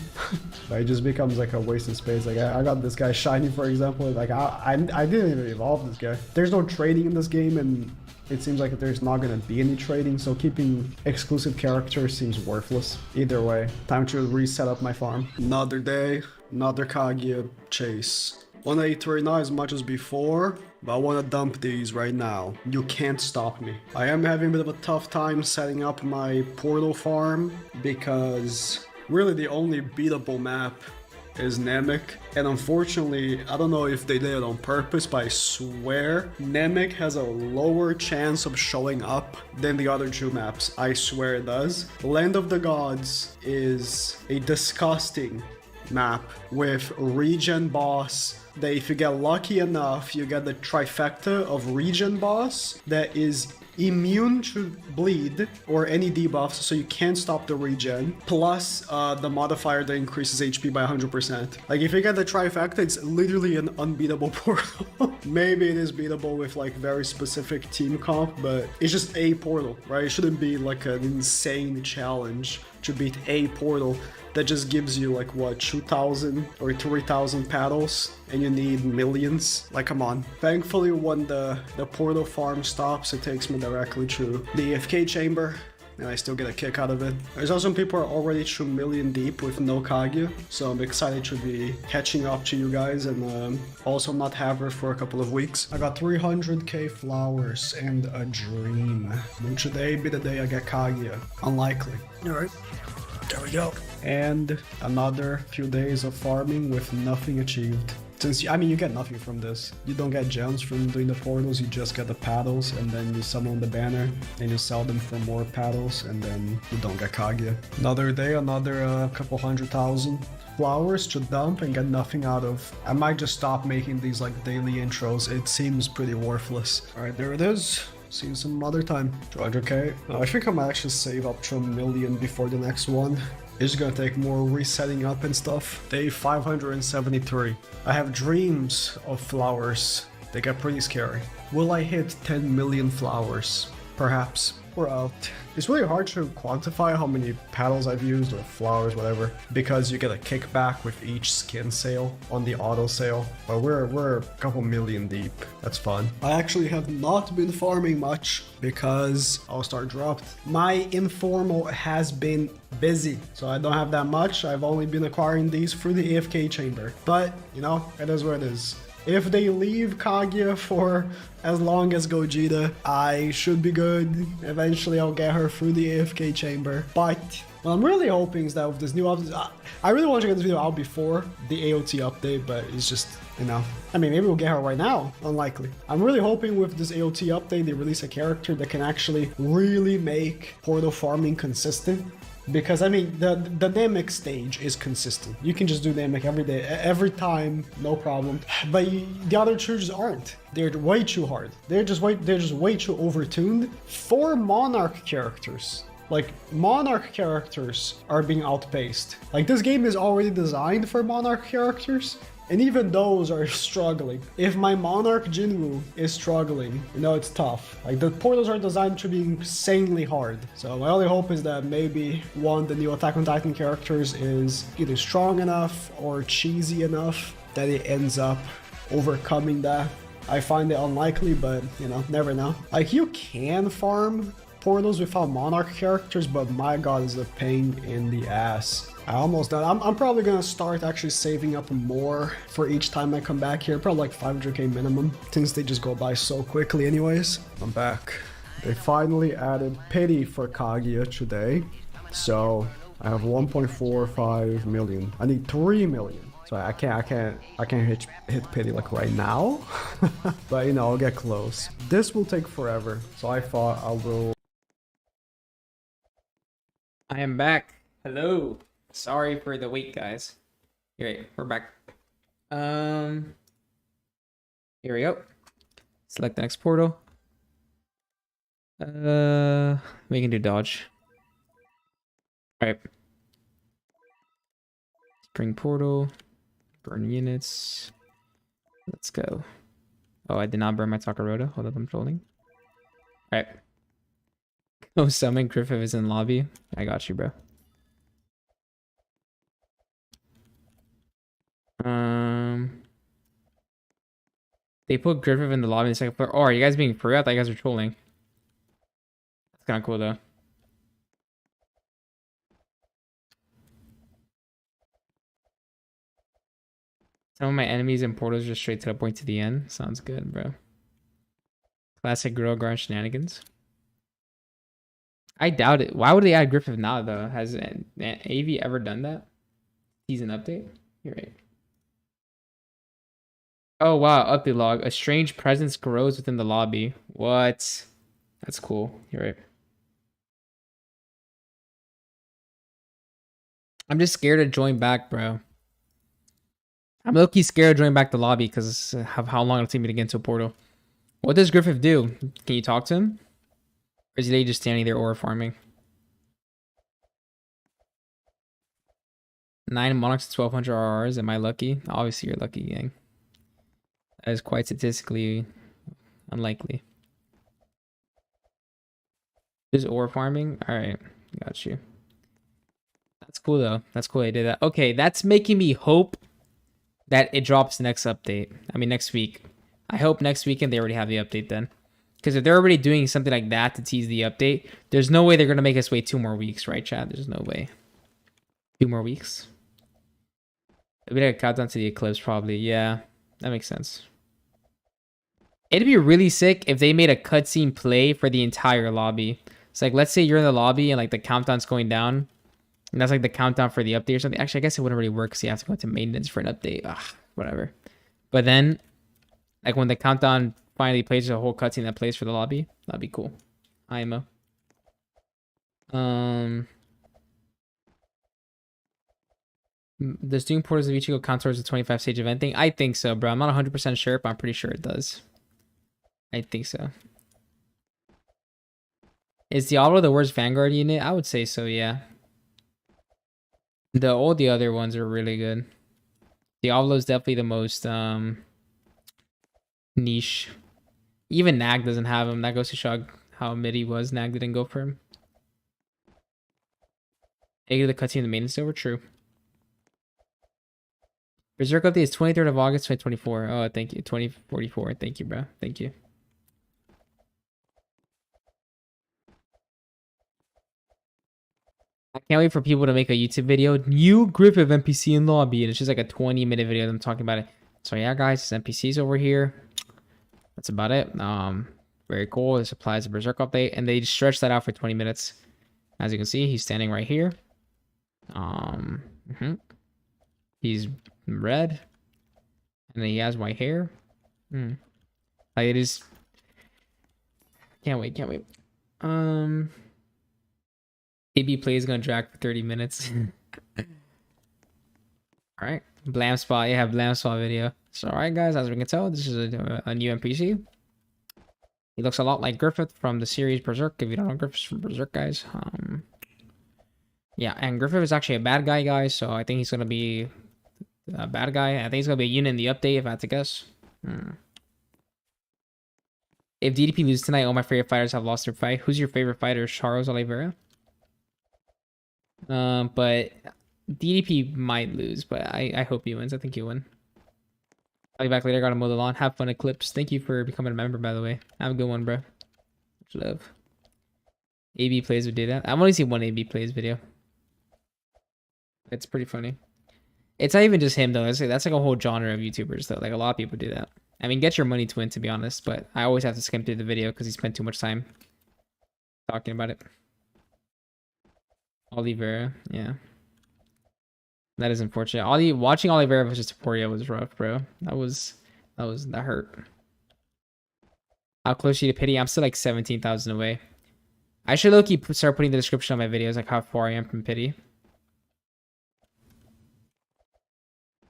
but it just becomes like a waste of space. Like I got this guy shiny, for example. Like I didn't even evolve this guy. There's no trading in this game, and it seems like there's not gonna be any trading, so keeping exclusive characters seems worthless. Either way, time to reset up my farm. Another day, another Kaguya chase. 183, not as much as before, but I want to dump these right now. You can't stop me. I am having a bit of a tough time setting up my portal farm because really the only beatable map is Namek, and unfortunately, I don't know if they did it on purpose, but I swear Namek has a lower chance of showing up than the other two maps. I swear it does. Land of the Gods is a disgusting map with regen boss that if you get lucky enough, you get the trifecta of regen boss that is immune to bleed or any debuffs, so you can't stop the regen, plus the modifier that increases HP by 100%. Like if you get the trifecta, it's literally an unbeatable portal. Maybe it is beatable with like very specific team comp, but it's just a portal, right? It shouldn't be like an insane challenge to beat a portal that just gives you like what, 2,000 or 3,000 paddles, and you need millions. Like, come on. Thankfully, when the portal farm stops, it takes me directly to the AFK chamber, and I still get a kick out of it. There's also some people are already 2 million deep with no Kaguya, so I'm excited to be catching up to you guys and also not have her for a couple of weeks. I got 300k flowers and a dream. Will today be the day I get Kaguya? Unlikely. Alright, there we go. And another few days of farming with nothing achieved. Since, I mean, you get nothing from this. You don't get gems from doing the portals, you just get the paddles, and then you summon the banner, and you sell them for more paddles, and then you don't get Kaguya. Another day, another couple 100,000 flowers to dump and get nothing out of. I might just stop making these like daily intros. It seems pretty worthless. Alright, there it is. See you some other time. 200k. I think I might actually save up to 1 million before the next one. It's gonna take more resetting up and stuff. Day 573. I have dreams of flowers. They get pretty scary. Will I hit 10 million flowers? Perhaps. We're out. It's really hard to quantify how many paddles I've used or flowers, whatever, because you get a kickback with each skin sale on the auto sale. But we're a couple million deep. That's fun. I actually have not been farming much because I'll start dropped. My informal has been busy, so I don't have that much. I've only been acquiring these through the AFK chamber. But, you know, it is what it is. If they leave Kaguya for as long as Gogeta, I should be good. Eventually I'll get her through the AFK chamber. But what I'm really hoping is that with this new update, I really want to get this video out before the AOT update, but it's just, you know. I mean, maybe we'll get her right now. Unlikely. I'm really hoping with this AOT update, they release a character that can actually really make portal farming consistent. Because, I mean, the Namek stage is consistent. You can just do Namek every day, every time, no problem. But the other two just aren't. They're way too hard. They're just way too overtuned for Monarch characters. Like, Monarch characters are being outpaced. Like, this game is already designed for Monarch characters, and even those are struggling. If my Monarch Jinwoo is struggling, you know, it's tough. Like, the portals are designed to be insanely hard. So my only hope is that maybe one, the new Attack on Titan characters is either strong enough or cheesy enough that it ends up overcoming that. I find it unlikely, but, you know, never know. Like, you can farm portals without Monarch characters, but my god, is a pain in the ass. I almost done. I'm probably gonna start actually saving up more for each time I come back here. Probably like 500k minimum, since they just go by so quickly anyways. I'm back. They finally added pity for Kaguya today. So I have 1.45 million. I need 3 million. So I can't hit pity like right now. But you know, I'll get close. This will take forever. So I thought I will. I am back. Hello. Sorry for the wait, guys. Great, we're back. Here we go. Select the next portal. We can do dodge. Alright. Spring portal. Burn units. Let's go. Oh, I did not burn my Takarota. Hold up, I'm trolling. Alright. Oh, summon Griffith is in lobby. I got you, bro. They put Griffith in the lobby in the second floor. Oh, are you guys being for real? I thought you guys were trolling. That's kind of cool though. Some of my enemies and portals just straight to the point to the end. Sounds good, bro. Classic girl guard shenanigans. I doubt it. Why would they add Griffith now though? Has AV ever done that? He's an update. You're right. Oh wow, update log. A strange presence grows within the lobby. What? That's cool. You're right. I'm just scared to join back, bro. I'm low-key scared to join back the lobby because of how long it'll take me to get into a portal. What does Griffith do? Can you talk to him? Or is he just standing there or farming? 9 monarchs, 1200 RRs. Am I lucky? Obviously, you're lucky, gang. That is quite statistically unlikely. Just ore farming? Alright, got you. That's cool, though. That's cool they did that. Okay, that's making me hope that it drops next update. I mean, next week. I hope next weekend they already have the update then. Because if they're already doing something like that to tease the update, there's no way they're going to make us wait 2 more weeks, right, Chad? There's no way. 2 more weeks? Maybe like a countdown to the eclipse, probably. Yeah, that makes sense. It'd be really sick if they made a cutscene play for the entire lobby. It's like, let's say you're in the lobby and like the countdown's going down. And that's like the countdown for the update or something. Actually, I guess it wouldn't really work because you have to go into maintenance for an update. Ugh, whatever. But then, like when the countdown finally plays a whole cutscene that plays for the lobby, that'd be cool. IMO. Does doing portals of Ichigo count towards the 25 stage event thing? I think so, bro. I'm not 100% sure, but I'm pretty sure it does. I think so. Is Diablo the worst Vanguard unit? I would say so, yeah. All the other ones are really good. Diablo's definitely the most niche. Even Nag doesn't have him. That goes to show how mid he was. Nag didn't go for him. The cutscene in the maintenance over. True. Berserk update is 23rd of August 2024. Oh, thank you. 2044. Thank you, bro. Thank you. I can't wait for people to make a YouTube video. New Griffith NPC in lobby. And it's just like a 20-minute video of them talking about it. So yeah, guys, this NPC's over here. That's about it. Very cool. This applies to Berserk update. And they stretch that out for 20 minutes. As you can see, he's standing right here. He's red. And then he has white hair. Like it is. Can't wait. AB play is gonna drag for 30 minutes. Alright. Blam spot. Yeah, Blam spot video. So alright guys, as we can tell, this is a new NPC. He looks a lot like Griffith from the series Berserk. If you don't know Griffith from Berserk, guys. Yeah, and Griffith is actually a bad guy, guys. So I think he's gonna be a bad guy. I think he's gonna be a unit in the update, if I had to guess. If DDP loses tonight, all my favorite fighters have lost their fight. Who's your favorite fighter? Charles Oliveira? But DDP might lose, but I hope he wins. I think he'll win. I'll be back later. Gotta mow the lawn. Have fun, Eclipse. Thank you for becoming a member, by the way. Have a good one, bro. Much love. AB plays would do that. I've only seen one AB plays video. It's pretty funny. It's not even just him though. That's like a whole genre of YouTubers though. Like a lot of people do that. I mean, get your money to win, to be honest. But I always have to skim through the video because he spent too much time talking about it. Oliveira, yeah. That is unfortunate. Watching Oliveira versus Taporia was rough, bro. That hurt. How close are you to pity? I'm still like 17,000 away. I should low-key start putting the description on my videos, like how far I am from pity.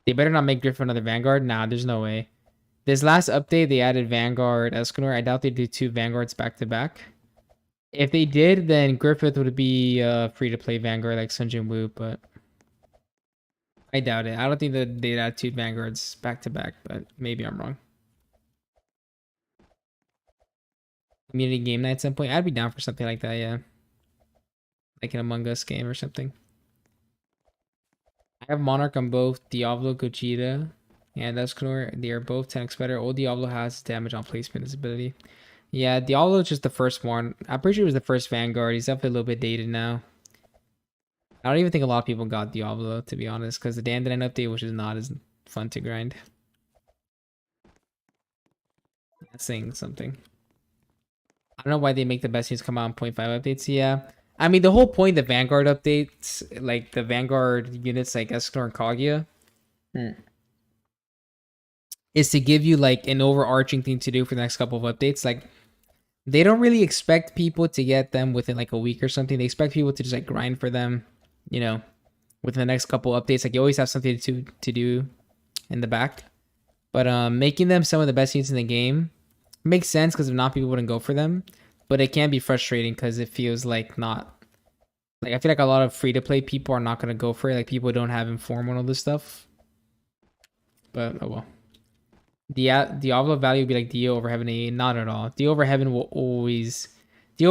They better not make Griffith another Vanguard. Nah, there's no way. This last update, they added Vanguard Escanor. I doubt they do 2 Vanguards back to back. If they did, then Griffith would be free to play Vanguard like Sun Jin Woo, but I doubt it. I don't think that they'd add 2 Vanguards back to back, but maybe I'm wrong. Community game night at some point. I'd be down for something like that, yeah. like an Among Us game or something. I have Monarch on both Diablo, Gogeta, and Escanor. They are both 10x better. All Diablo has is damage on placement is ability. Yeah, Diablo is just the first one. I'm pretty sure it was the first Vanguard. He's definitely a little bit dated now. I don't even think a lot of people got Diablo, to be honest, because the Dandelion update, which is not as fun to grind. That's saying something. I don't know why they make the best units come out in 0.5 updates. Yeah. I mean, the whole point of the Vanguard updates, like the Vanguard units like Escanor and Kaguya, is to give you like an overarching thing to do for the next couple of updates. Like, they don't really expect people to get them within like a week or something. They expect people to just like grind for them, you know, within the next couple updates. Like, you always have something to do in the back. But making them some of the best units in the game makes sense because if not, people wouldn't go for them. But it can be frustrating because it feels like not like I feel like a lot of free to play people are not gonna go for it. Like people don't have inform on all this stuff. But oh well. The Diablo value would be like Dio over Heaven A. Not at all. Dio over Heaven will always be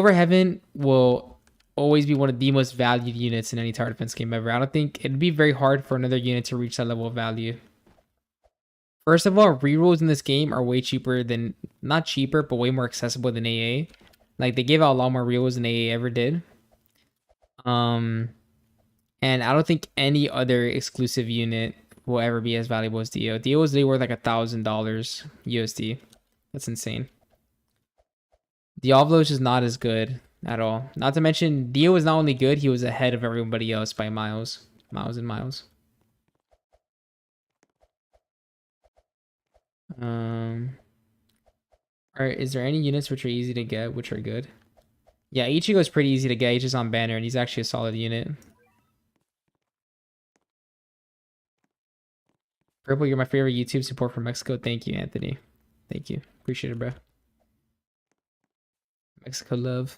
one of the most valued units in any tower defense game ever. I don't think it'd be very hard for another unit to reach that level of value. First of all, rerolls in this game are way cheaper than not cheaper, but way more accessible than AA. Like they gave out a lot more rerolls than AA ever did. And I don't think any other exclusive unit will ever be as valuable as Dio. Dio was worth like $1,000 USD. That's insane. Diablo is just not as good at all. Not to mention, Dio was not only good, he was ahead of everybody else by miles. Miles and miles. Is there any units which are easy to get, which are good? Yeah, Ichigo is pretty easy to get. He's just on banner, and he's actually a solid unit. Purple, you're my favorite YouTube support from Mexico. Thank you, Anthony. Thank you. Appreciate it, bro. Mexico love.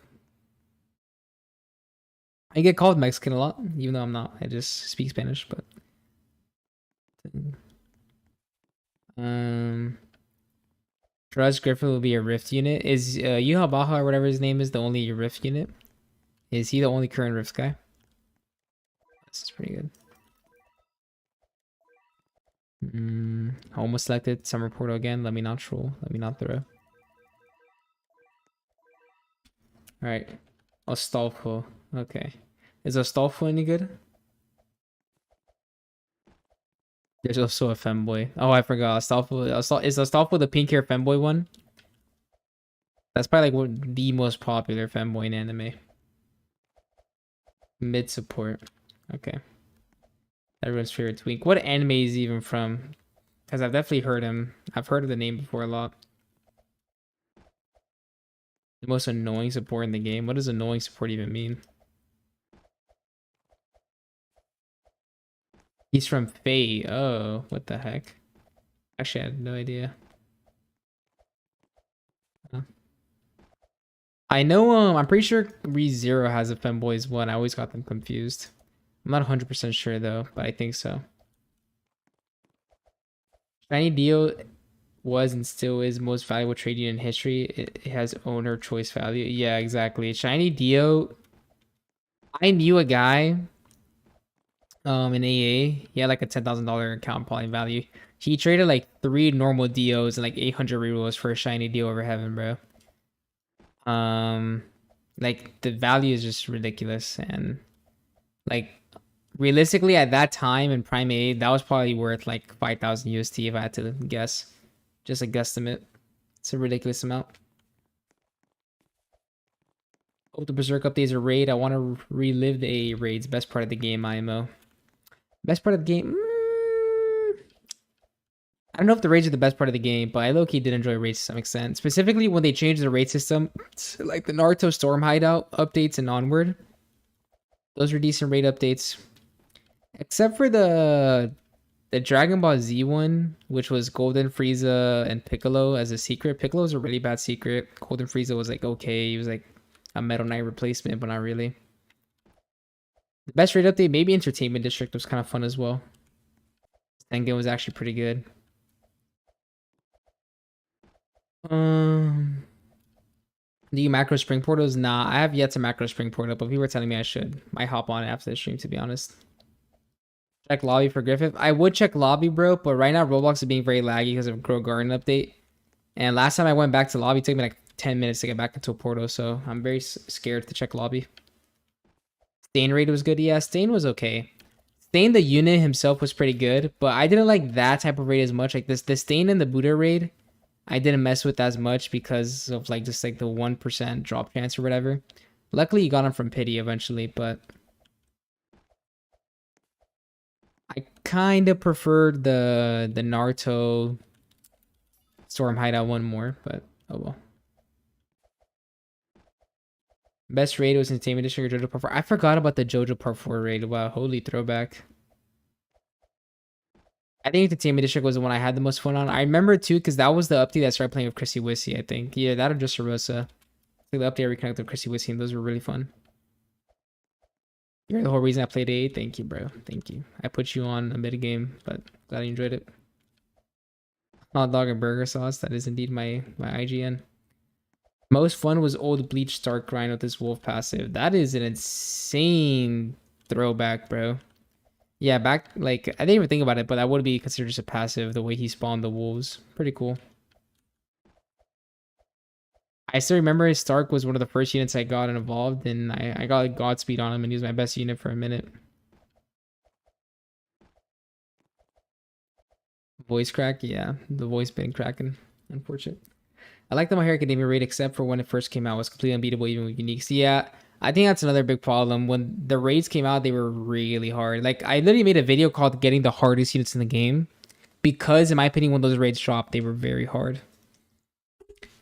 I get called Mexican a lot, even though I'm not. I just speak Spanish, but... Trust Griffin will be a Rift unit. Is Yuha Baja or whatever his name is the only Rift unit? Is he the only current Rift guy? This is pretty good. Almost selected Summer Portal again. Let me not troll. Let me not throw. Alright. Astolfo. Okay. Is Astolfo any good? There's also a femboy. Oh, I forgot. Astolfo. Is Astolfo the pink hair femboy one? That's probably like the most popular femboy in anime. Mid support. Okay. Everyone's favorite twink. What anime is he even from? Because I've definitely heard him. I've heard of the name before a lot. The most annoying support in the game. What does annoying support even mean? He's from Faye. Oh, what the heck? Actually, I had no idea. Huh. I know, I'm pretty sure ReZero has a femboys one. I always got them confused. I'm not 100% sure though, but I think so. Shiny Dio was and still is most valuable trade unit in history. It has owner choice value. Yeah, exactly. Shiny Dio. I knew a guy in AA. He had like a $10,000 account probably value. He traded like 3 normal Dios and like 800 rerolls for a shiny Dio over heaven, bro. Like the value is just ridiculous, and like realistically at that time in Prime A, that was probably worth like 5,000 USD if I had to guess. Just a guesstimate. It's a ridiculous amount. Hope the Berserk updates a raid. I want to relive the AA raids. Best part of the game, IMO. Best part of the game? I don't know if the raids are the best part of the game, but I low-key did enjoy raids to some extent. Specifically when they changed the raid system, like the Naruto Storm Hideout updates and onward. Those were decent raid updates. Except for the Dragon Ball Z one, which was Golden Frieza and Piccolo as a secret. Piccolo was a really bad secret. Golden Frieza was like okay. He was like a Metal Knight replacement, but not really. The best raid update, maybe Entertainment District was kind of fun as well. Tengen was actually pretty good. Do you macro spring portals? Nah, I have yet to macro spring portal, but people were telling me I should. Might hop on it after the stream, to be honest. Check lobby for Griffith. I would check lobby, bro, but right now Roblox is being very laggy because of Grow Garden update. And last time I went back to lobby, it took me like 10 minutes to get back into a portal, so I'm very scared to check lobby. Stain raid was good. Yeah, Stain was okay. Stain, the unit himself, was pretty good, but I didn't like that type of raid as much. Like the Stain and the Buddha raid, I didn't mess with as much because of like just like the 1% drop chance or whatever. Luckily, you got him from pity eventually, but I kind of preferred the Naruto Storm Hideout one more, but oh well. Best raid was Entertainment District or JoJo Part 4. I forgot about the JoJo Part 4 raid. Wow, holy throwback. I think Entertainment District was the one I had the most fun on. I remember it too, because that was the update that started playing with Chrissy Wissy, I think. Yeah, that or just Rosa. The update I reconnected with Chrissy Wissy, and those were really fun. You're the whole reason I played A. Thank you, bro. Thank you. I put you on a mid game, but glad you enjoyed it. Hot dog and burger sauce. That is indeed my IGN. Most fun was old Bleach Stark grind with this wolf passive. That is an insane throwback, bro. Yeah, back, like, I didn't even think about it, but that would be considered just a passive, the way he spawned the wolves. Pretty cool. I still remember Stark was one of the first units I got and evolved, and I got like Godspeed on him, and he was my best unit for a minute. Voice crack? Yeah, the voice been cracking. Unfortunate. I like the My Hero Academia raid, except for when it first came out. It was completely unbeatable, even with uniques. Yeah, I think that's another big problem. When the raids came out, they were really hard. Like, I literally made a video called Getting the Hardest Units in the Game, because, in my opinion, when those raids dropped, they were very hard.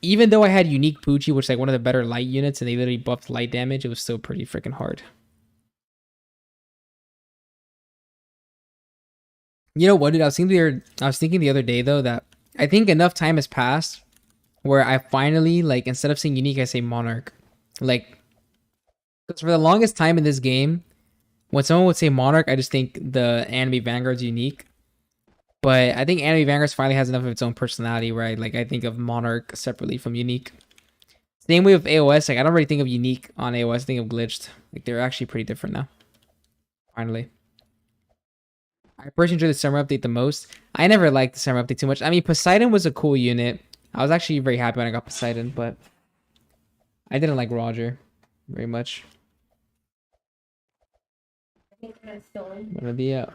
Even though I had unique Poochie, which is like one of the better light units, and they literally buffed light damage, it was still pretty freaking hard. You know what, dude? I was thinking the other day, though, that I think enough time has passed where I finally, like, instead of saying unique, I say monarch. Like, because for the longest time in this game, when someone would say monarch, I just think the anime Vanguard's unique. But I think anime Vanguards finally has enough of its own personality, right? Like, I think of monarch separately from unique. Same way with AOS. Like, I don't really think of unique on AOS. I think of glitched. Like, they're actually pretty different now. Finally. I personally enjoy the summer update the most. I never liked the summer update too much. I mean, Poseidon was a cool unit. I was actually very happy when I got Poseidon, but I didn't like Roger very much. Buenos días.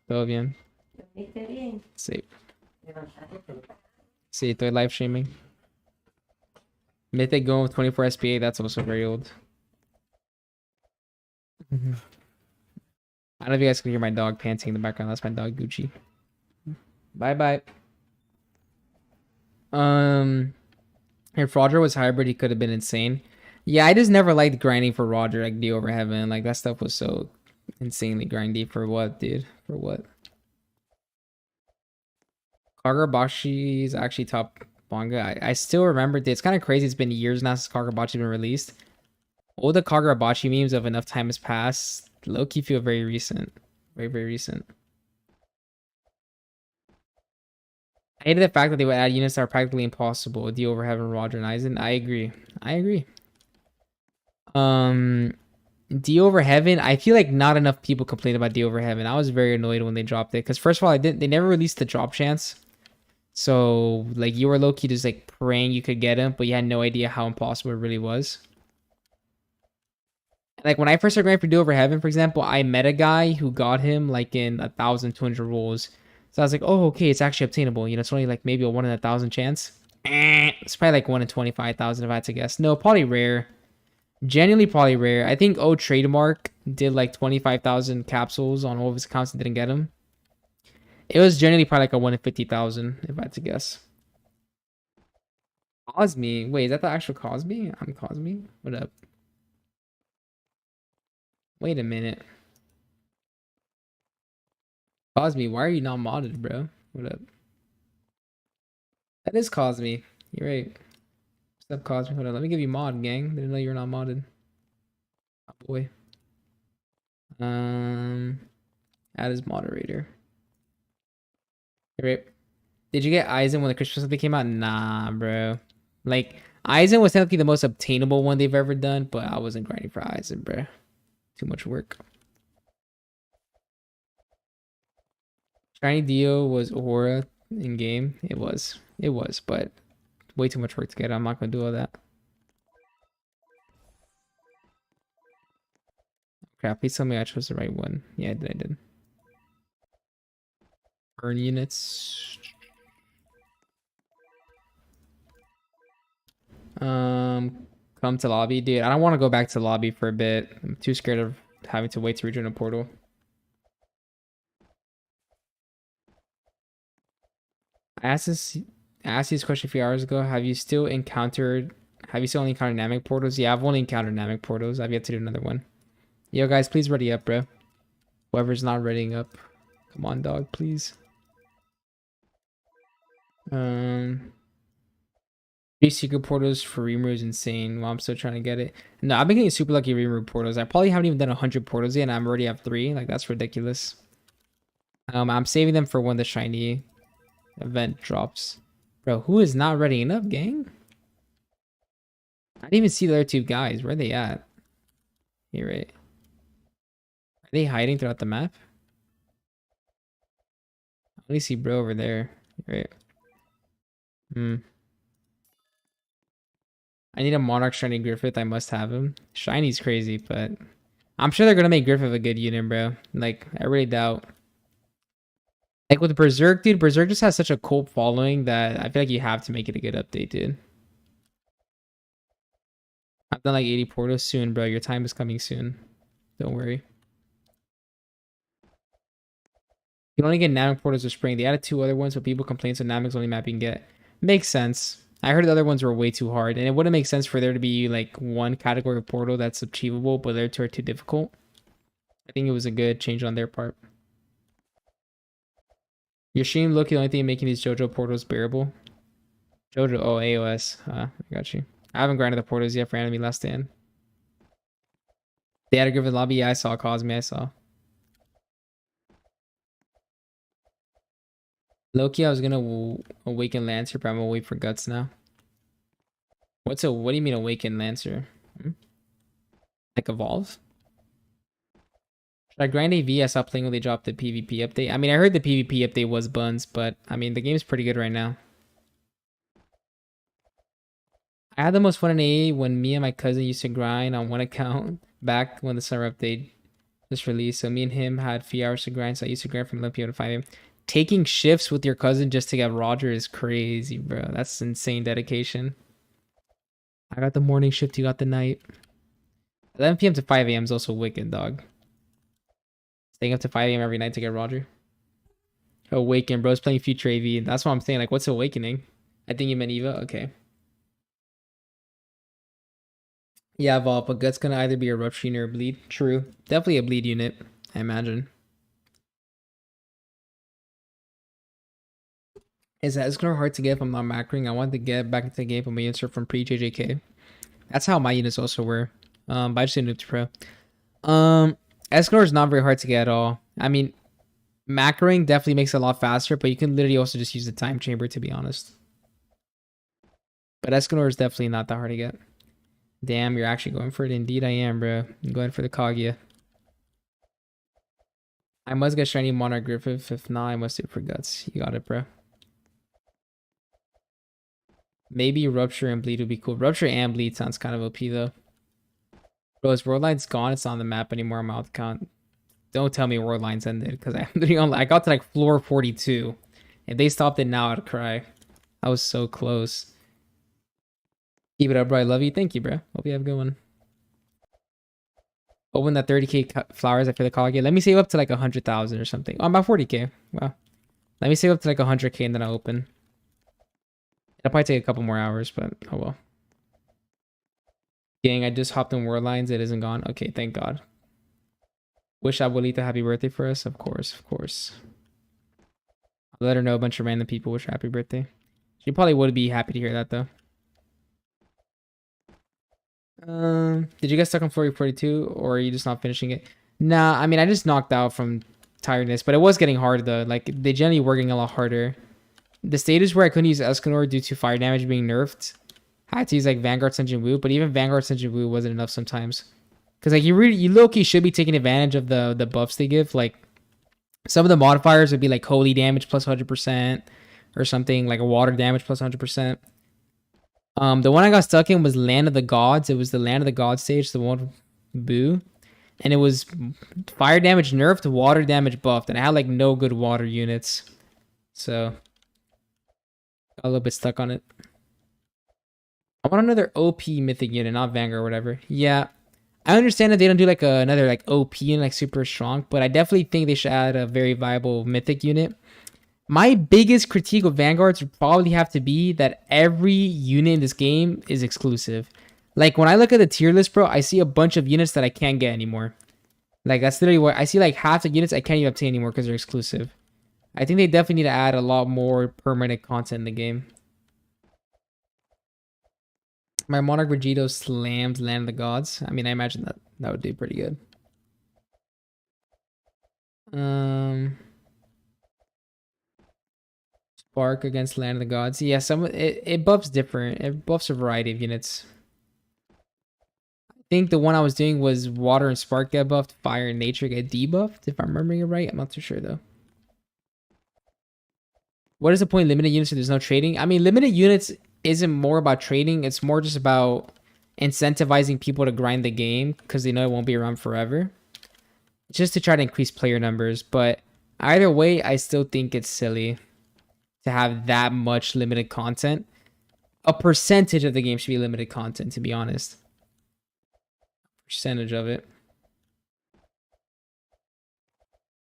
Todo bien. Sí. Sí, estoy live streaming. Mythic going with 24 SPA, that's also very old. I don't know if you guys can hear my dog panting in the background. That's my dog Gucci. Bye bye. If Roger was hybrid, he could have been insane. Yeah, I just never liked grinding for Roger, like D over Heaven. Like, that stuff was so insanely grindy. For what, dude? For what? Kagurabashi is actually top manga. I still remember it. It's kind of crazy. It's been years now since Kagurabachi been released. All the Kagurabachi memes of enough time has passed low-key feel very recent. Very, very recent. I hated the fact that they would add units that are practically impossible. D over Heaven, Roger, and Aizen. I agree. I agree. D over Heaven, I feel like not enough people complain about D over Heaven. I was very annoyed when they dropped it, because first of all, they never released the drop chance. So, like, you were low-key just like praying you could get him, but you had no idea how impossible it really was. Like, when I first started going for Do Over Heaven, for example, I met a guy who got him like in 1,200 rolls. So I was like, oh, okay, it's actually obtainable. You know, it's only like maybe a 1 in 1,000 chance. It's probably like 1 in 25,000 if I had to guess. No, probably rare. Genuinely probably rare. I think Trademark did like 25,000 capsules on all of his accounts and didn't get them. It was generally probably like a 1 in 50,000 if I had to guess. Cosme? Wait, is that the actual Cosme? I'm Cosme? What up? Wait a minute. Cosme, why are you not modded, bro? What up? That is Cosme. You're right. What's up, Cosme? Hold on, let me give you mod, gang. Didn't know you're not modded. Oh, boy. Add as moderator. Right. Did you get Aizen when the Christmas update came out? Nah, bro. Like, Aizen was technically the most obtainable one they've ever done, but I wasn't grinding for Aizen, bruh. Too much work. Shiny Dio was Aura in game. It was, but way too much work to get. I'm not gonna do all that. Crap, please tell me I chose the right one. Yeah, I did. Burn units. Come to lobby. Dude, I don't want to go back to lobby for a bit. I'm too scared of having to wait to rejoin a portal. I asked this question a few hours ago. Have you only encountered Namek portals? Yeah, I've only encountered Namek portals. I've yet to do another one. Yo, guys, please ready up, bro. Whoever's not readying up. Come on, dog, please. 3 secret portals for Rimuru is insane. Well, I'm still trying to get it. No, I've been getting super lucky Rimuru portals. I probably haven't even done 100 portals yet, and I'm already have 3. Like, that's ridiculous. I'm saving them for when the shiny event drops. Bro, who is not readying up, gang? I didn't even see the other 2 guys. Where are they at? Here, right? Are they hiding throughout the map? I only see bro over there. Right. I need a Monarch Shiny Griffith. I must have him. Shiny's crazy, but I'm sure they're gonna make Griffith a good unit, bro. Like, I really doubt. Like with Berserk, dude, Berserk just has such a cult following that I feel like you have to make it a good update, dude. I've done like 80 portals soon, bro. Your time is coming soon. Don't worry. You can only get Namek portals with spring. They added 2 other ones, but people complain so Namek's only map you can get. Makes sense. I heard the other ones were way too hard, and it wouldn't make sense for there to be like one category of portal that's achievable, but the other 2 are too difficult. I think it was a good change on their part. Your stream look the only thing making these JoJo portals bearable. JoJo, oh, AOS. I got you. I haven't grinded the portals yet for Enemy Last Stand. They had a Griffin lobby. Yeah, I saw Cosme. I saw. Loki, I was gonna awaken Lancer, but I'm gonna wait for Guts now. What do you mean awaken Lancer? Like evolve? Should I grind AV? I stopped playing when they dropped the PvP update. I mean, I heard the PvP update was buns, but I mean, the game's pretty good right now. I had the most fun in AA when me and my cousin used to grind on one account back when the summer update was released. So me and him had few hours to grind, so I used to grind from 11 p.m. to 5 a.m. Taking shifts with your cousin just to get Roger is crazy, bro. That's insane dedication. I got the morning shift, you got the night. 11 p.m. to 5 a.m. is also wicked, dog. Staying up to 5 a.m. every night to get Roger. Awaken, bro's playing Future AV. That's what I'm saying. Like, what's Awakening? I think you meant Eva. Okay. Yeah, Evolve, but Gut's gonna either be a Rupture or a Bleed. True. Definitely a Bleed unit, I imagine. Is Escalor hard to get if I'm not macroing? I want to get back into the game from my insert from pre-JJK. That's how my units also were. But I just didn't noob to pro. Escalor is not very hard to get at all. I mean, macroing definitely makes it a lot faster, but you can literally also just use the time chamber, to be honest. But Escalor is definitely not that hard to get. Damn, you're actually going for it. Indeed I am, bro. I'm going for the Kaguya. I must get shiny Monarch Griffith. If not, I must do it for Guts. You got it, bro. Maybe Rupture and Bleed would be cool. Rupture and Bleed sounds kind of OP, though. Bro, is World Line's gone? It's not on the map anymore on my account. Don't tell me World Lines ended, because I got to like floor 42. If they stopped it now, I'd cry. I was so close. Keep it up, bro. I love you. Thank you, bro. Hope you have a good one. Open that 30k flowers after the call again. Let me save up to like 100,000 or something. Oh, I'm about 40k. Wow. Let me save up to like 100k and then I'll open. It'll probably take a couple more hours, but oh well. Gang, I just hopped in World Lines. It isn't gone. Okay, thank God. Wish Abuelita happy birthday for us. Of course, of course. I'll let her know a bunch of random people wish her happy birthday. She probably would be happy to hear that though. Did you get stuck on floor 42 or are you just not finishing it? Nah, I mean, I just knocked out from tiredness, but it was getting hard though. Like, they generally were getting a lot harder. The stages where I couldn't use Escanor due to fire damage being nerfed, had to use like Vanguard Sunjin Wu, but even Vanguard Sunjin Wu wasn't enough sometimes. Cause like you low-key should be taking advantage of the buffs they give. Like some of the modifiers would be like holy damage plus 100% or something, like a water damage plus 100%. The one I got stuck in was Land of the Gods. It was the Land of the Gods stage, the one with Boo. And it was fire damage nerfed, water damage buffed, and I had like no good water units. So got a little bit stuck on it. I want another OP mythic unit, not Vanguard or whatever. Yeah. I understand that they don't do like another like OP and like super strong, but I definitely think they should add a very viable mythic unit. My biggest critique of Vanguards would probably have to be that every unit in this game is exclusive. Like when I look at the tier list, bro, I see a bunch of units that I can't get anymore. Like that's literally what I see. Like half the units I can't even obtain anymore because they're exclusive. I think they definitely need to add a lot more permanent content in the game. My Monarch Vegito slams Land of the Gods. I mean, I imagine that would do pretty good. Spark against Land of the Gods. Yeah, it buffs different. It buffs a variety of units. I think the one I was doing was Water and Spark get buffed, Fire and Nature get debuffed, if I'm remembering it right. I'm not too sure though. What is the point of limited units if there's no trading? I mean, limited units isn't more about trading. It's more just about incentivizing people to grind the game because they know it won't be around forever. Just to try to increase player numbers. But either way, I still think it's silly to have that much limited content. A percentage of the game should be limited content, to be honest. Percentage of it.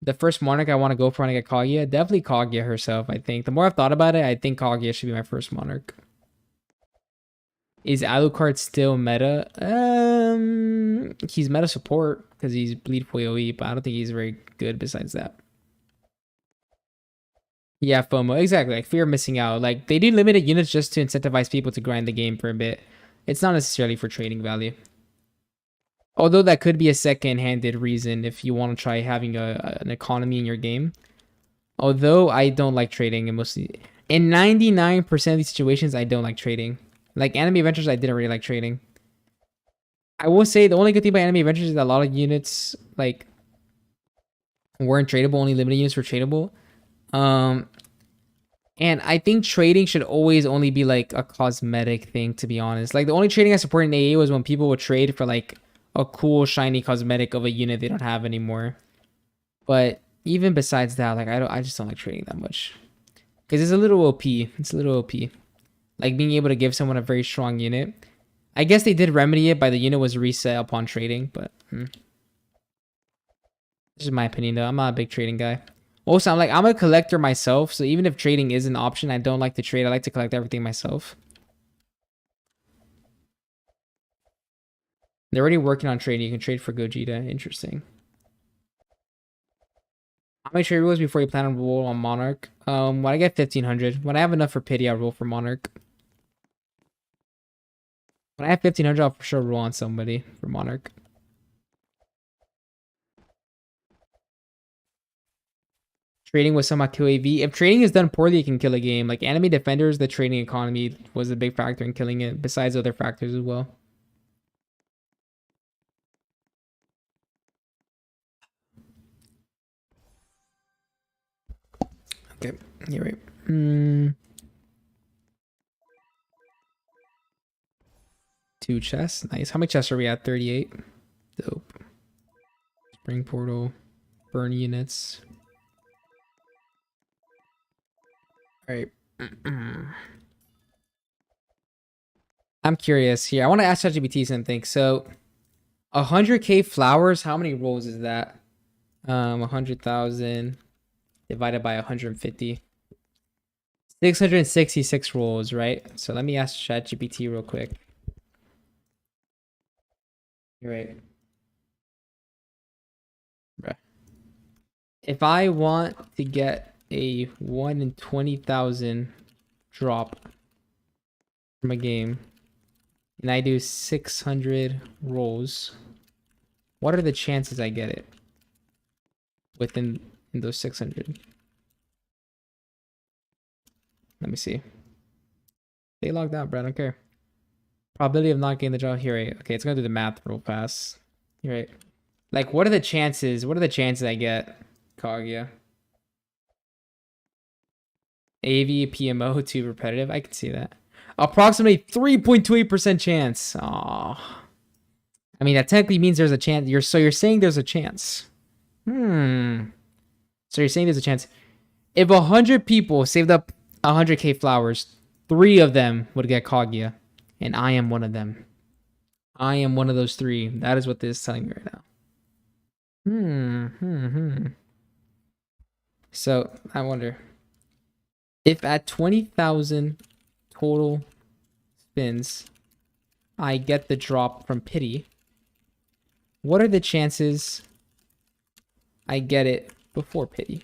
The first Monarch I want to go for when I get Kaguya, definitely Kaguya herself, I think. The more I've thought about it, I think Kaguya should be my first Monarch. Is Alucard still meta? He's meta support because he's bleed for AoE, but I don't think he's very good besides that. Yeah, FOMO. Exactly. Like fear of missing out. Like they do limited units just to incentivize people to grind the game for a bit. It's not necessarily for trading value. Although that could be a second-handed reason if you want to try having an economy in your game. Although I don't like trading in 99% of these situations, I don't like trading. Like Anime Adventures, I didn't really like trading. I will say the only good thing about Anime Adventures is that a lot of units like weren't tradable, only limited units were tradable. And I think trading should always only be like a cosmetic thing, to be honest. Like the only trading I supported in AA was when people would trade for like a cool shiny cosmetic of a unit they don't have anymore. But even besides that, like I just don't like trading that much. Because it's a little OP. It's a little OP. Like being able to give someone a very strong unit. I guess they did remedy it by the unit was reset upon trading, but this is my opinion though. I'm not a big trading guy. Also, I'm a collector myself, so even if trading is an option, I don't like to trade. I like to collect everything myself. They're already working on trading. You can trade for Gogeta. Interesting. How many trade rules before you plan on roll on Monarch? When I get 1500. When I have enough for pity, I'll roll for Monarch. When I have 1500, I'll for sure roll on somebody for Monarch. Trading with somehow kill AV. If trading is done poorly, it can kill a game. Like Anime Defenders, the trading economy was a big factor in killing it, besides other factors as well. Okay, you're right. 2 chests. Nice. How many chests are we at? 38. Dope. Spring portal. Burn units. Alright. I'm curious here. I want to ask ChatGPT something. So 100k flowers, how many rolls is that? 100,000 divided by 150. 666 rolls, right? So let me ask ChatGPT real quick. You're right. Bruh. If I want to get a 1 in 20,000 drop from a game, and I do 600 rolls, what are the chances I get it within those 600? Let me see. They logged out, bro. I don't care. Probability of not getting the job here. Right? Okay, it's gonna do the math real fast. You're right. Like, what are the chances? What are the chances I get Kaguya? AV, PMO, 2 repetitive. I can see that. Approximately 3.28% chance. Aw. I mean, that technically means there's a chance. You're saying there's a chance. So you're saying there's a chance. If 100 people saved up 100k flowers, 3 of them would get Kaguya. And I am one of them. I am one of those 3. That is what this is telling me right now. So, I wonder. If at 20,000 total spins, I get the drop from Pity, what are the chances I get it before Pity?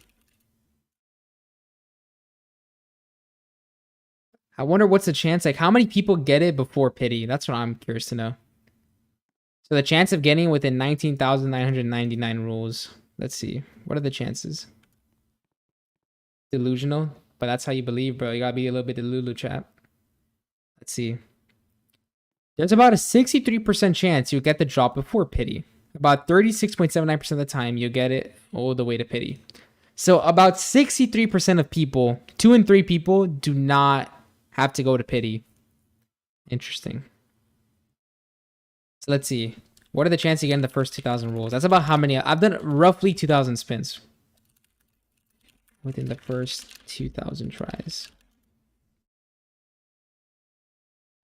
I wonder what's the chance, like how many people get it before Pity? That's what I'm curious to know. So the chance of getting within 19,999 rules. Let's see. What are the chances? Delusional, but that's how you believe, bro. You gotta be a little bit delulu, chap. Let's see. There's about a 63% chance you'll get the drop before Pity. About 36.79% of the time, you'll get it all the way to Pity. So about 63% of people, 2 in 3 people, do not have to go to Pity. Interesting. So let's see. What are the chances you get in the first 2,000 rolls? That's about how many? I've done roughly 2,000 spins within the first 2,000 tries.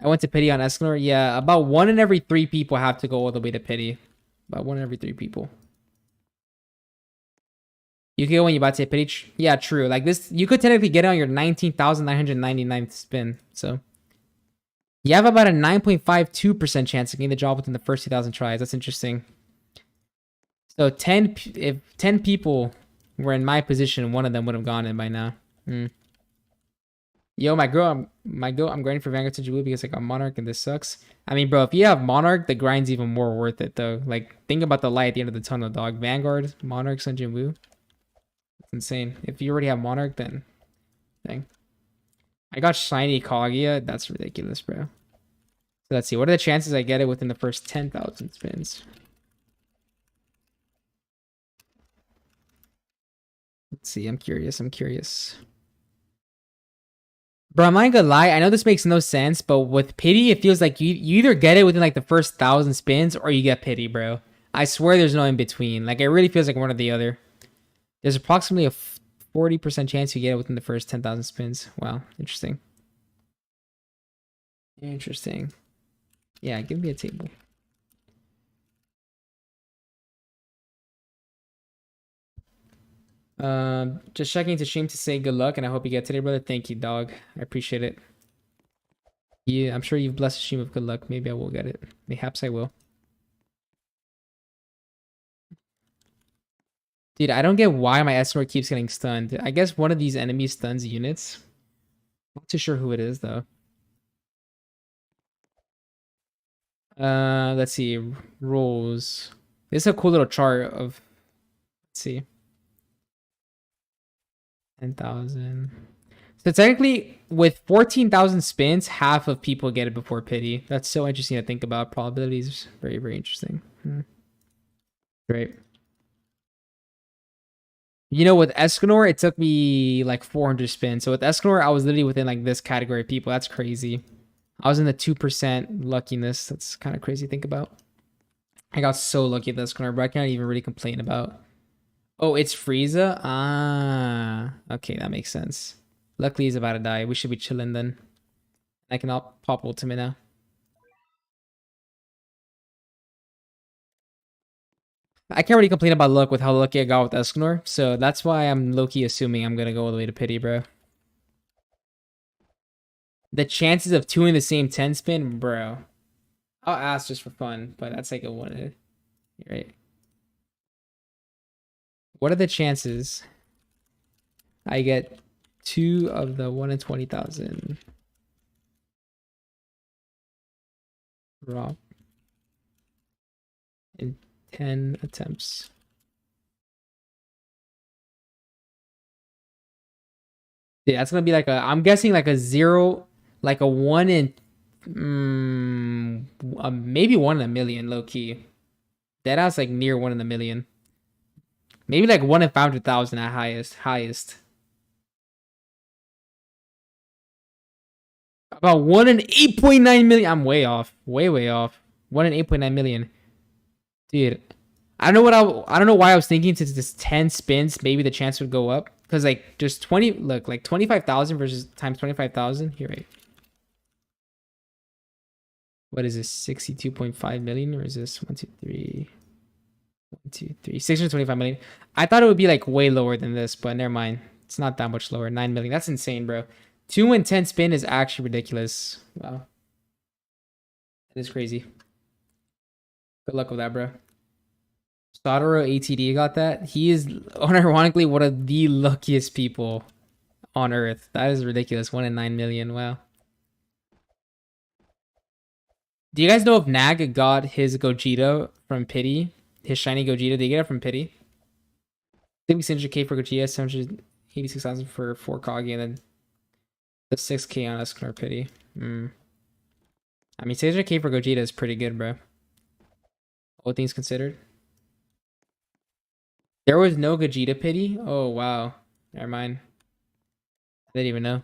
I went to Pity on Escanor. Yeah, about 1 in every 3 people have to go all the way to Pity. About 1 in every 3 people. You can go when you about to hit Pity. Yeah, true. Like this, you could technically get it on your 19,999th spin. So you have about a 9.52% chance of getting the job within the first 2,000 tries. That's interesting. So if 10 people were in my position, 1 of them would have gone in by now. Yo, my girl, I'm grinding for Vanguards and Blue because I got Monarch and this sucks. I mean, bro, if you have Monarch, the grind's even more worth it though. Like, think about the light at the end of the tunnel, dog. Vanguard, Monarch, Sun Blue. It's insane. If you already have Monarch, then dang. I got shiny Kaguya. That's ridiculous, bro. So let's see. What are the chances I get it within the first 10,000 spins? Let's see. I'm curious. Bro, I'm not gonna lie. I know this makes no sense, but with Pity, it feels like you either get it within like the first 1,000 spins or you get Pity, bro. I swear there's no in between. Like, it really feels like one or the other. There's approximately a 40% chance you get it within the first 10,000 spins. Wow, interesting. Interesting. Yeah, give me a table. Just checking to stream to say good luck, and I hope you get today, brother. Thank you, dog. I appreciate it. Yeah, I'm sure you've blessed the stream with good luck. Maybe I will get it. Mayhaps I will. Dude, I don't get why my Esnor keeps getting stunned. I guess one of these enemies stuns units. Not too sure who it is, though. Let's see. Rolls. This is a cool little chart of... Let's see. 10,000. So technically, with 14,000 spins, half of people get it before Pity. That's so interesting to think about. Probabilities, very, very interesting. Great. You know, with Escanor, it took me like 400 spins. So with Escanor, I was literally within like this category of people. That's crazy. I was in the 2% luckiness. That's kind of crazy to think about. I got so lucky at Escanor, but I can't even really complain about. Oh, it's Frieza? Ah, okay, that makes sense. Luckily, he's about to die. We should be chilling then. I can pop ultimate now. I can't really complain about luck with how lucky I got with Escanor, so that's why I'm low-key assuming I'm gonna go all the way to Pity, bro. The chances of 2 in the same 10 spin, bro. I'll ask just for fun, but that's like a 1. Right. What are the chances I get 2 of the 1 in 20,000 drop in 10 attempts? Yeah, that's gonna be like a, I'm guessing like a 0, like a 1 in maybe 1 in a million, low key. Deadass like near 1 in a million. Maybe like 1 in 500,000 at highest. About 1 in 8.9 million. I'm way off. Way off. 1 in 8.9 million. Dude. I don't know why I was thinking since this 10 spins, maybe the chance would go up. Because like just 20, look, like 25,000 versus times 25,000. Here, right? What is this? 62.5 million? Or is this 1, 2, 3? 1, 2, 3. 625 million. I thought it would be like way lower than this, but never mind. It's not that much lower. 9 million. That's insane, bro. 2 in 10 spin is actually ridiculous. Wow. That is crazy. Good luck with that, bro. Sotaro ATD got that. He is unironically one of the luckiest people on Earth. That is ridiculous. 1 in 9 million. Wow. Do you guys know if Nag got his Gogeta from Pity? His shiny Gogeta? Did he get it from Pity? I think we 600k for Gogeta, 786,000 for 4 Kaguya, and then the 6k on Escanor Pity. I mean, 600k for Gogeta is pretty good, bro. All things considered. There was no Gogeta Pity? Oh, wow. Never mind. I didn't even know.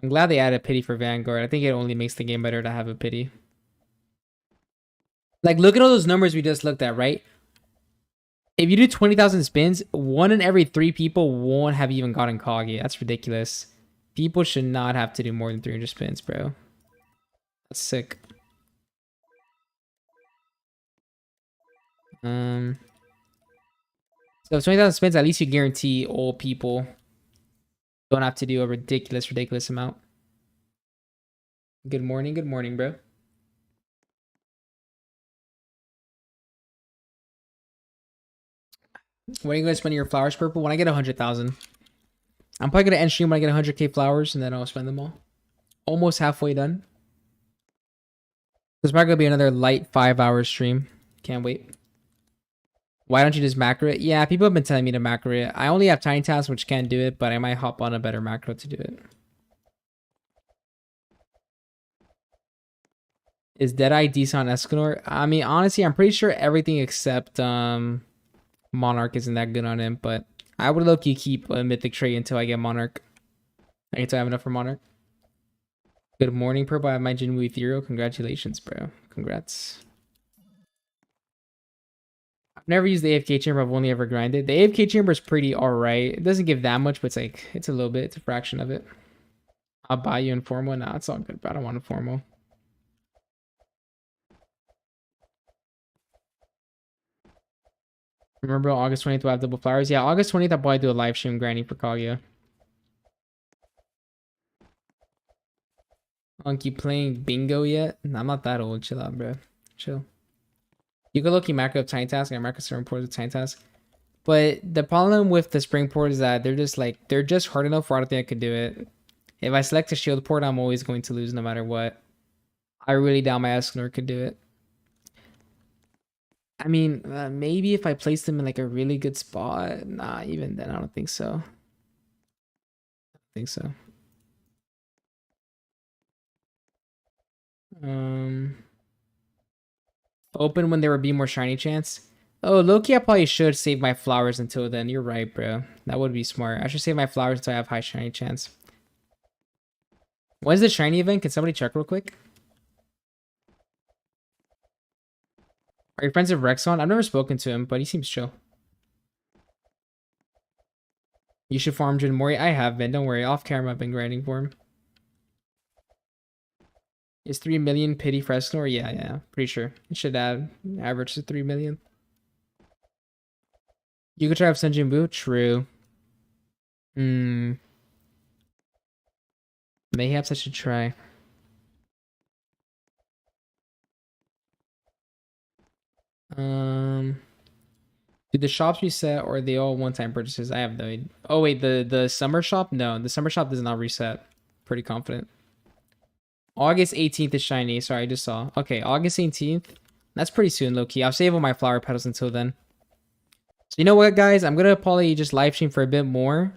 I'm glad they added Pity for Vanguard. I think it only makes the game better to have a Pity. Like, look at all those numbers we just looked at, right? If you do 20,000 spins, 1 in every 3 people won't have even gotten Kaguya. That's ridiculous. People should not have to do more than 300 spins, bro. That's sick. So 20,000 spins, at least you guarantee all people don't have to do a ridiculous amount. Good morning, bro. When are you gonna spend your flowers, Purple? When I get 100,000. I'm probably gonna end stream when I get 100k flowers, and then I'll spend them all. Almost halfway done. There's probably gonna be another light 5-hour stream. Can't wait. Why don't you just macro it? Yeah, people have been telling me to macro it. I only have Tiny Task, which can't do it, but I might hop on a better macro to do it. Is Deadeye decent on Escanor? I mean, honestly, I'm pretty sure everything except Monarch isn't that good on him, but I would low-key keep a mythic trait until I get Monarch. Until I have enough for Monarch. Good morning, Purple. I have my Jinwoo Ethereal. Congratulations, bro. Congrats. I've never used the AFK chamber. I've only ever grinded. The AFK chamber is pretty alright. It doesn't give that much, but it's a little bit. It's a fraction of it. I'll buy you Informal. Nah, it's all good, but I don't want Informal. Remember August 20th we'll have double flowers? Yeah, August 20th I'll probably do a live stream grinding for Kaguya. Unky playing bingo yet? Nah, I'm not that old. Chill out, bro. Chill. You can look macro up Tiny Task and macro certain ports with Tiny Task. But the problem with the spring port is that they're just hard enough for I don't think I could do it. If I select a shield port, I'm always going to lose no matter what. I really doubt my Escanor could do it. I mean, maybe if I place them in like a really good spot. Nah, even then, I don't think so. I don't think so. Open when there would be more shiny chance. Oh, Loki, I probably should save my flowers until then. You're right, bro. That would be smart. I should save my flowers until I have high shiny chance. When's the shiny event? Can somebody check real quick? Are you friends with Rexon? I've never spoken to him, but he seems chill. You should farm Jin Mori. I have been. Don't worry. Off camera, I've been grinding for him. Is 3 million pity for Escanor? Yeah. Pretty sure. It should average to 3 million. You could try with Sun Jin-Boo? True. Mayhaps I should try. Do the shops reset or are they all one-time purchases? I have no idea. Oh wait, the summer shop? No, the summer shop does not reset. Pretty confident. August 18th is shiny. Sorry, I just saw. Okay, August 18th. That's pretty soon, low-key. I'll save all my flower petals until then. So you know what, guys? I'm gonna probably just live stream for a bit more.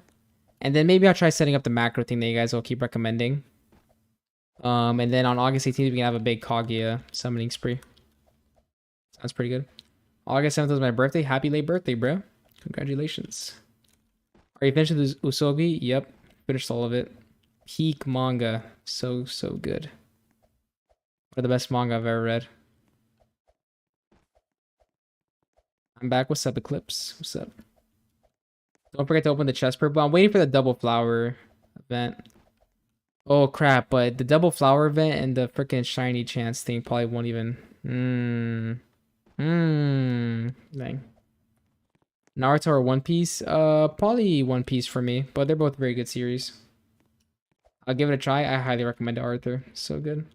And then maybe I'll try setting up the macro thing that you guys will keep recommending. And then on August 18th, we can have a big Kaguya summoning spree. Sounds pretty good. August 7th was my birthday. Happy late birthday, bro. Congratulations. Are you finished with Usogi? Yep. Finished all of it. Peak manga. So good. One of the best manga I've ever read. I'm back. What's up, Eclipse? What's up? Don't forget to open the chest purple. I'm waiting for the double flower event. Oh crap, but the double flower event and the freaking shiny chance thing probably won't even. Dang. Naruto or One Piece? Probably One Piece for me, but they're both very good series. I'll give it a try. I highly recommend Arthur. So good.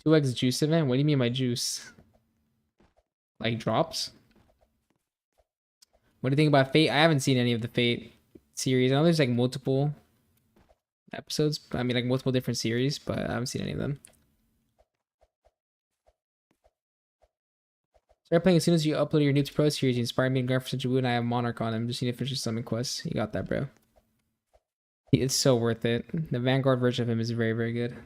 2x juice event? What do you mean by juice? Like drops? What do you think about Fate? I haven't seen any of the Fate series. I know there's like multiple episodes. I mean like multiple different series, but I haven't seen any of them. Start playing as soon as you upload your Noob to Pro series. You inspired me to grind for such a woo, and I have Monarch on him. Just need to finish the summon quest. You got that, bro. It's so worth it. The Vanguard version of him is very, very good.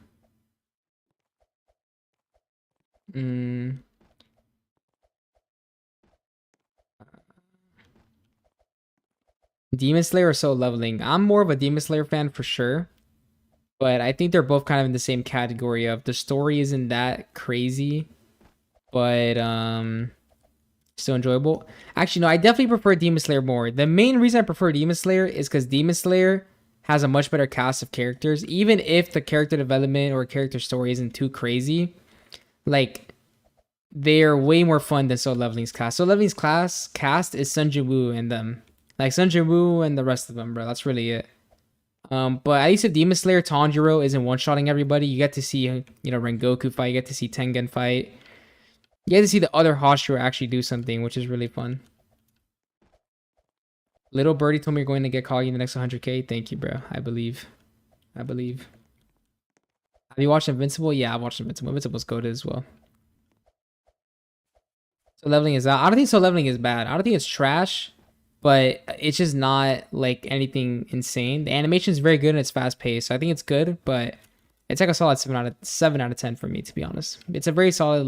Demon Slayer or Soul Leveling? I'm more of a Demon Slayer fan for sure. But I think they're both kind of in the same category of the story isn't that crazy, but still enjoyable. Actually, no, I definitely prefer Demon Slayer more. The main reason I prefer Demon Slayer is because Demon Slayer has a much better cast of characters. Even if the character development or character story isn't too crazy, like they're way more fun than Soul Leveling's cast. Soul Leveling's cast is Sun Jin-woo and them. Like Sun Jin-woo and the rest of them, bro. That's really it. But at least with Demon Slayer, Tanjiro isn't one-shotting everybody. You get to see, Rengoku fight. You get to see Tengen fight. You get to see the other Hashira actually do something, which is really fun. Little Birdie told me you're going to get Kagi in the next 100k. Thank you, bro. I believe. Have you watched Invincible? Yeah, I've watched Invincible. Invincible's goated as well. So leveling is out. I don't think so leveling is bad. I don't think it's trash, but it's just not like anything insane. The animation is very good and it's fast paced. So I think it's good, but it's like a solid 7 out of 10 for me, to be honest. It's a very solid,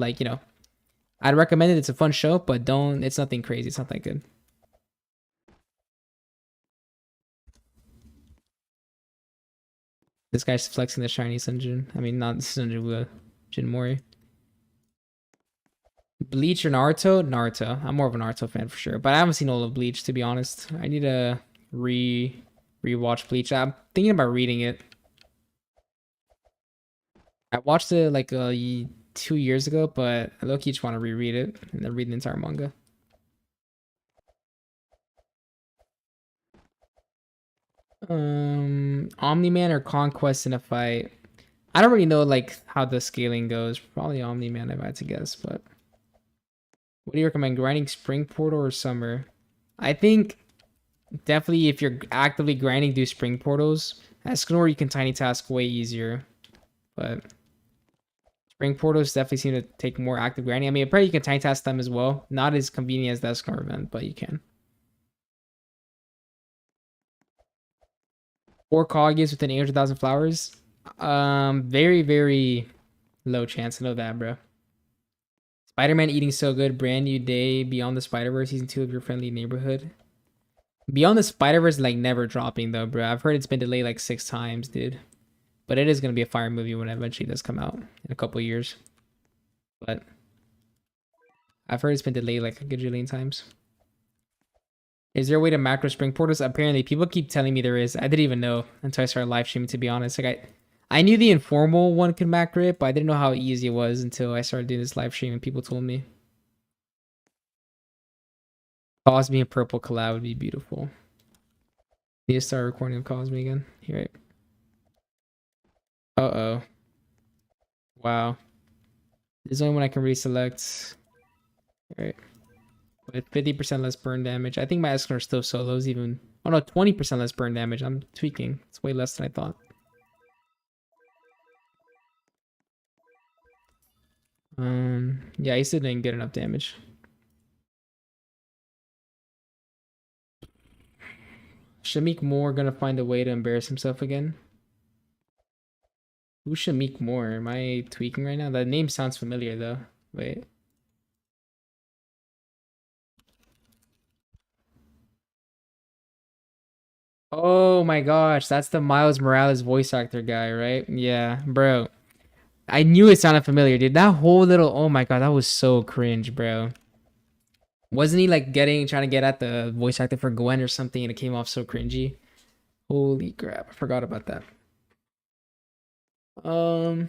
I'd recommend it. It's a fun show, but it's nothing crazy. It's not that good. This guy's flexing the shiny Sunjin. I mean, not Sunjin, Jinmori. Bleach or Naruto? Naruto. I'm more of a Naruto fan for sure, but I haven't seen all of Bleach, to be honest. I need to rewatch Bleach. I'm thinking about reading it. I watched it 2 years ago, but I low-key just want to reread it and then read the entire manga. Omni-Man or Conquest in a fight? I don't really know how the scaling goes. Probably Omni-Man if I had to guess, but what do you recommend? Grinding Spring Portal or Summer? I think definitely if you're actively grinding, do Spring Portals. At Sknor, you can Tiny Task way easier, but Spring Portals definitely seem to take more active grinding. I mean, probably you can Tiny Task them as well. Not as convenient as the Sknor event, but you can. 4 Kaguya's within 800,000 flowers. Very, very low chance. I know that, bro. Spider-Man eating so good. Brand new day. Beyond the Spider-Verse season 2 of Your Friendly Neighborhood. Beyond the Spider-Verse never dropping though, bro. I've heard it's been delayed 6 times, dude. But it is gonna be a fire movie when it eventually does come out in a couple years. But I've heard it's been delayed a gajillion times. Is there a way to macro Spring Portals? Apparently, people keep telling me there is. I didn't even know until I started live streaming, to be honest. I knew the informal one could macro it, but I didn't know how easy it was until I started doing this live stream and people told me. Cosme and Purple collab would be beautiful. Need to start recording of Cosme again. You're right. Uh-oh. Wow. This is the only one I can reselect. Alright. With 50% less burn damage. I think my Escalor still solos even. Oh no, 20% less burn damage. I'm tweaking. It's way less than I thought. Yeah, he still didn't get enough damage. Shamik Moore gonna find a way to embarrass himself again. Who's Shamik Moore? Am I tweaking right now? That name sounds familiar though. Wait. Oh my gosh, that's the Miles Morales voice actor guy, right? Yeah, bro. I knew it sounded familiar, dude. That whole little, oh my god, that was so cringe, bro. Wasn't he like trying to get at the voice actor for Gwen or something, and it came off so cringy? Holy crap, I forgot about that. Um,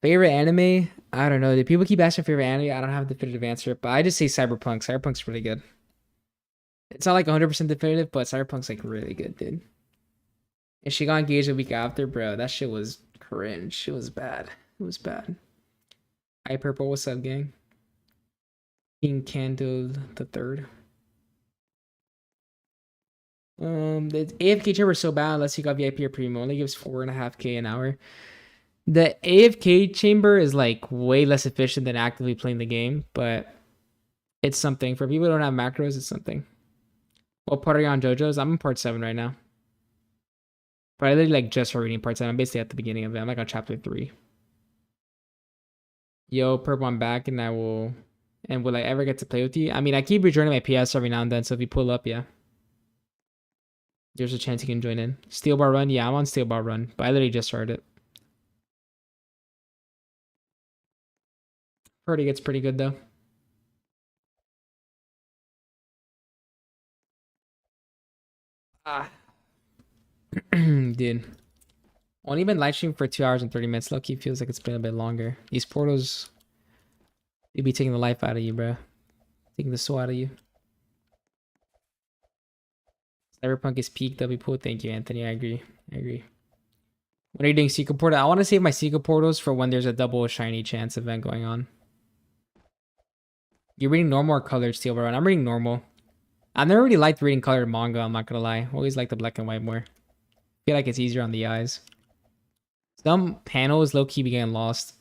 Favorite anime? I don't know. Do people keep asking favorite anime? I don't have a definitive answer, but I just say Cyberpunk. Cyberpunk's really good. It's not like 100% definitive, but Cyberpunk's like really good, dude. And she got engaged a week after, bro. That shit was cringe. It was bad. It was bad. Hi Purple, what's up, gang? King Candle the third. The AFK chamber is so bad unless you got VIP or premium. Only gives 4.5k an hour. The AFK chamber is like way less efficient than actively playing the game, but it's something. For people who don't have macros, it's something. What part are you on, JoJo's? I'm in part 7 right now. But I literally like just started reading part 7. I'm basically at the beginning of it. I'm like on chapter 3. Yo, Purple, I'm back and I will... And will I ever get to play with you? I mean, I keep rejoining my PS every now and then, so if you pull up, yeah. There's a chance you can join in. Steel Bar Run? Yeah, I'm on Steel Bar Run, but I literally just started it. Heard it gets pretty good, though. Ah. Dude. Only been live streaming for 2 hours and 30 minutes. Low-key feels like it's been a bit longer. These portals... They be taking the life out of you, bro. Taking the soul out of you. Cyberpunk is peak W pool. Thank you, Anthony. I agree. I agree. When are you doing secret portal? I want to save my secret portals for when there's a double shiny chance event going on. You're reading normal or colored, Steel Bar? I'm reading normal. I've never really liked reading colored manga, I'm not gonna lie. Always like the black and white more. Feel like it's easier on the eyes. Some panels low-key be getting lost.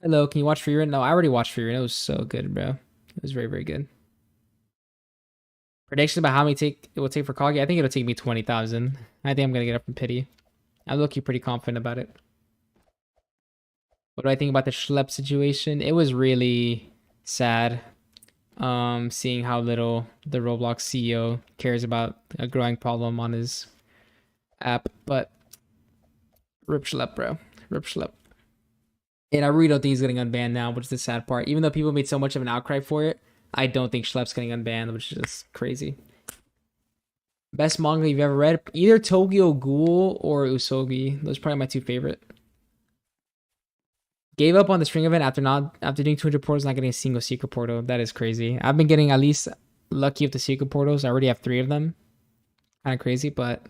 Hello, can you watch Free Run? No, I already watched Free Run. It was so good, bro. It was very, very good. Prediction about how many it will take for Kaguya? I think it'll take me 20,000. I think I'm gonna get up from pity. I'm looking pretty confident about it. What do I think about the Schlep situation? It was really sad. Seeing how little the Roblox CEO cares about a growing problem on his app, but rip Schlep, bro. Rip Schlep. And I really don't think he's getting unbanned now, which is the sad part. Even though people made so much of an outcry for it, I don't think Schlepp's getting unbanned, which is just crazy. Best manga you've ever read? Either Tokyo Ghoul or Usogi. Those are probably my two favorite. Gave up on the string event after doing 200 portals, not getting a single secret portal. That is crazy. I've been getting at least lucky with the secret portals. I already have 3 of them. Kind of crazy, but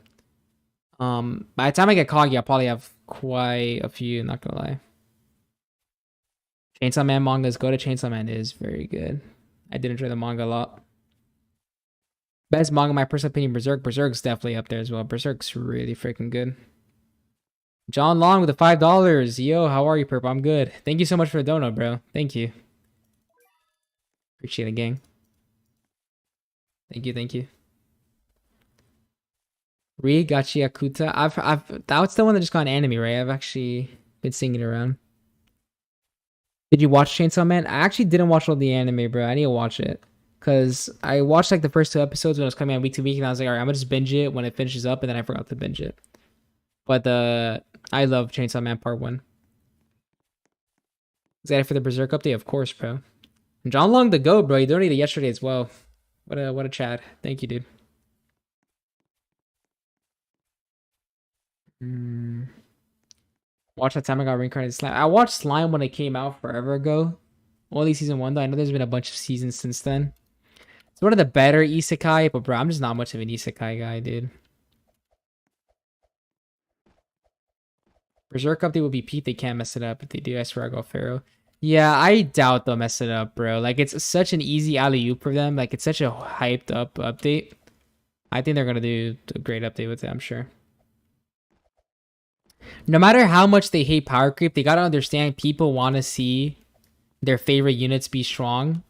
by the time I get Kaguya, I'll probably have quite a few, not gonna lie. Chainsaw Man mangas. Go to Chainsaw Man is very good. I did enjoy the manga a lot. Best manga, my personal opinion, Berserk. Berserk's definitely up there as well. Berserk's really freaking good. John Long with the $5. Yo, how are you, Perp? I'm good. Thank you so much for the donut, bro. Thank you. Appreciate it, gang. Thank you, thank you. Rigachi Akuta. That's the one that just got an anime, right? I've actually been seeing it around. Did you watch Chainsaw Man? I actually didn't watch all the anime, bro. I need to watch it. Because I watched like the first 2 episodes when it was coming out week to week, and I was like, alright, I'm going to just binge it when it finishes up, and then I forgot to binge it. But I love Chainsaw Man Part 1. Excited for the Berserk update? Of course, bro. And John Long the GOAT, bro. You donated yesterday as well. What a Chad. Thank you, dude. Watch that time I got reincarnated Slime. I watched Slime when it came out forever ago. Only season 1 though. I know there's been a bunch of seasons since then. It's one of the better isekai, but bro, I'm just not much of an isekai guy, dude. Berserk update will be Pete. They can't mess it up. If they do, I swear I'll go Pharaoh. Yeah, I doubt they'll mess it up, bro. Like, it's such an easy alley-oop for them. Like, it's such a hyped up update. I think they're going to do a great update with it, I'm sure. No matter how much they hate power creep, they got to understand people want to see their favorite units be strong.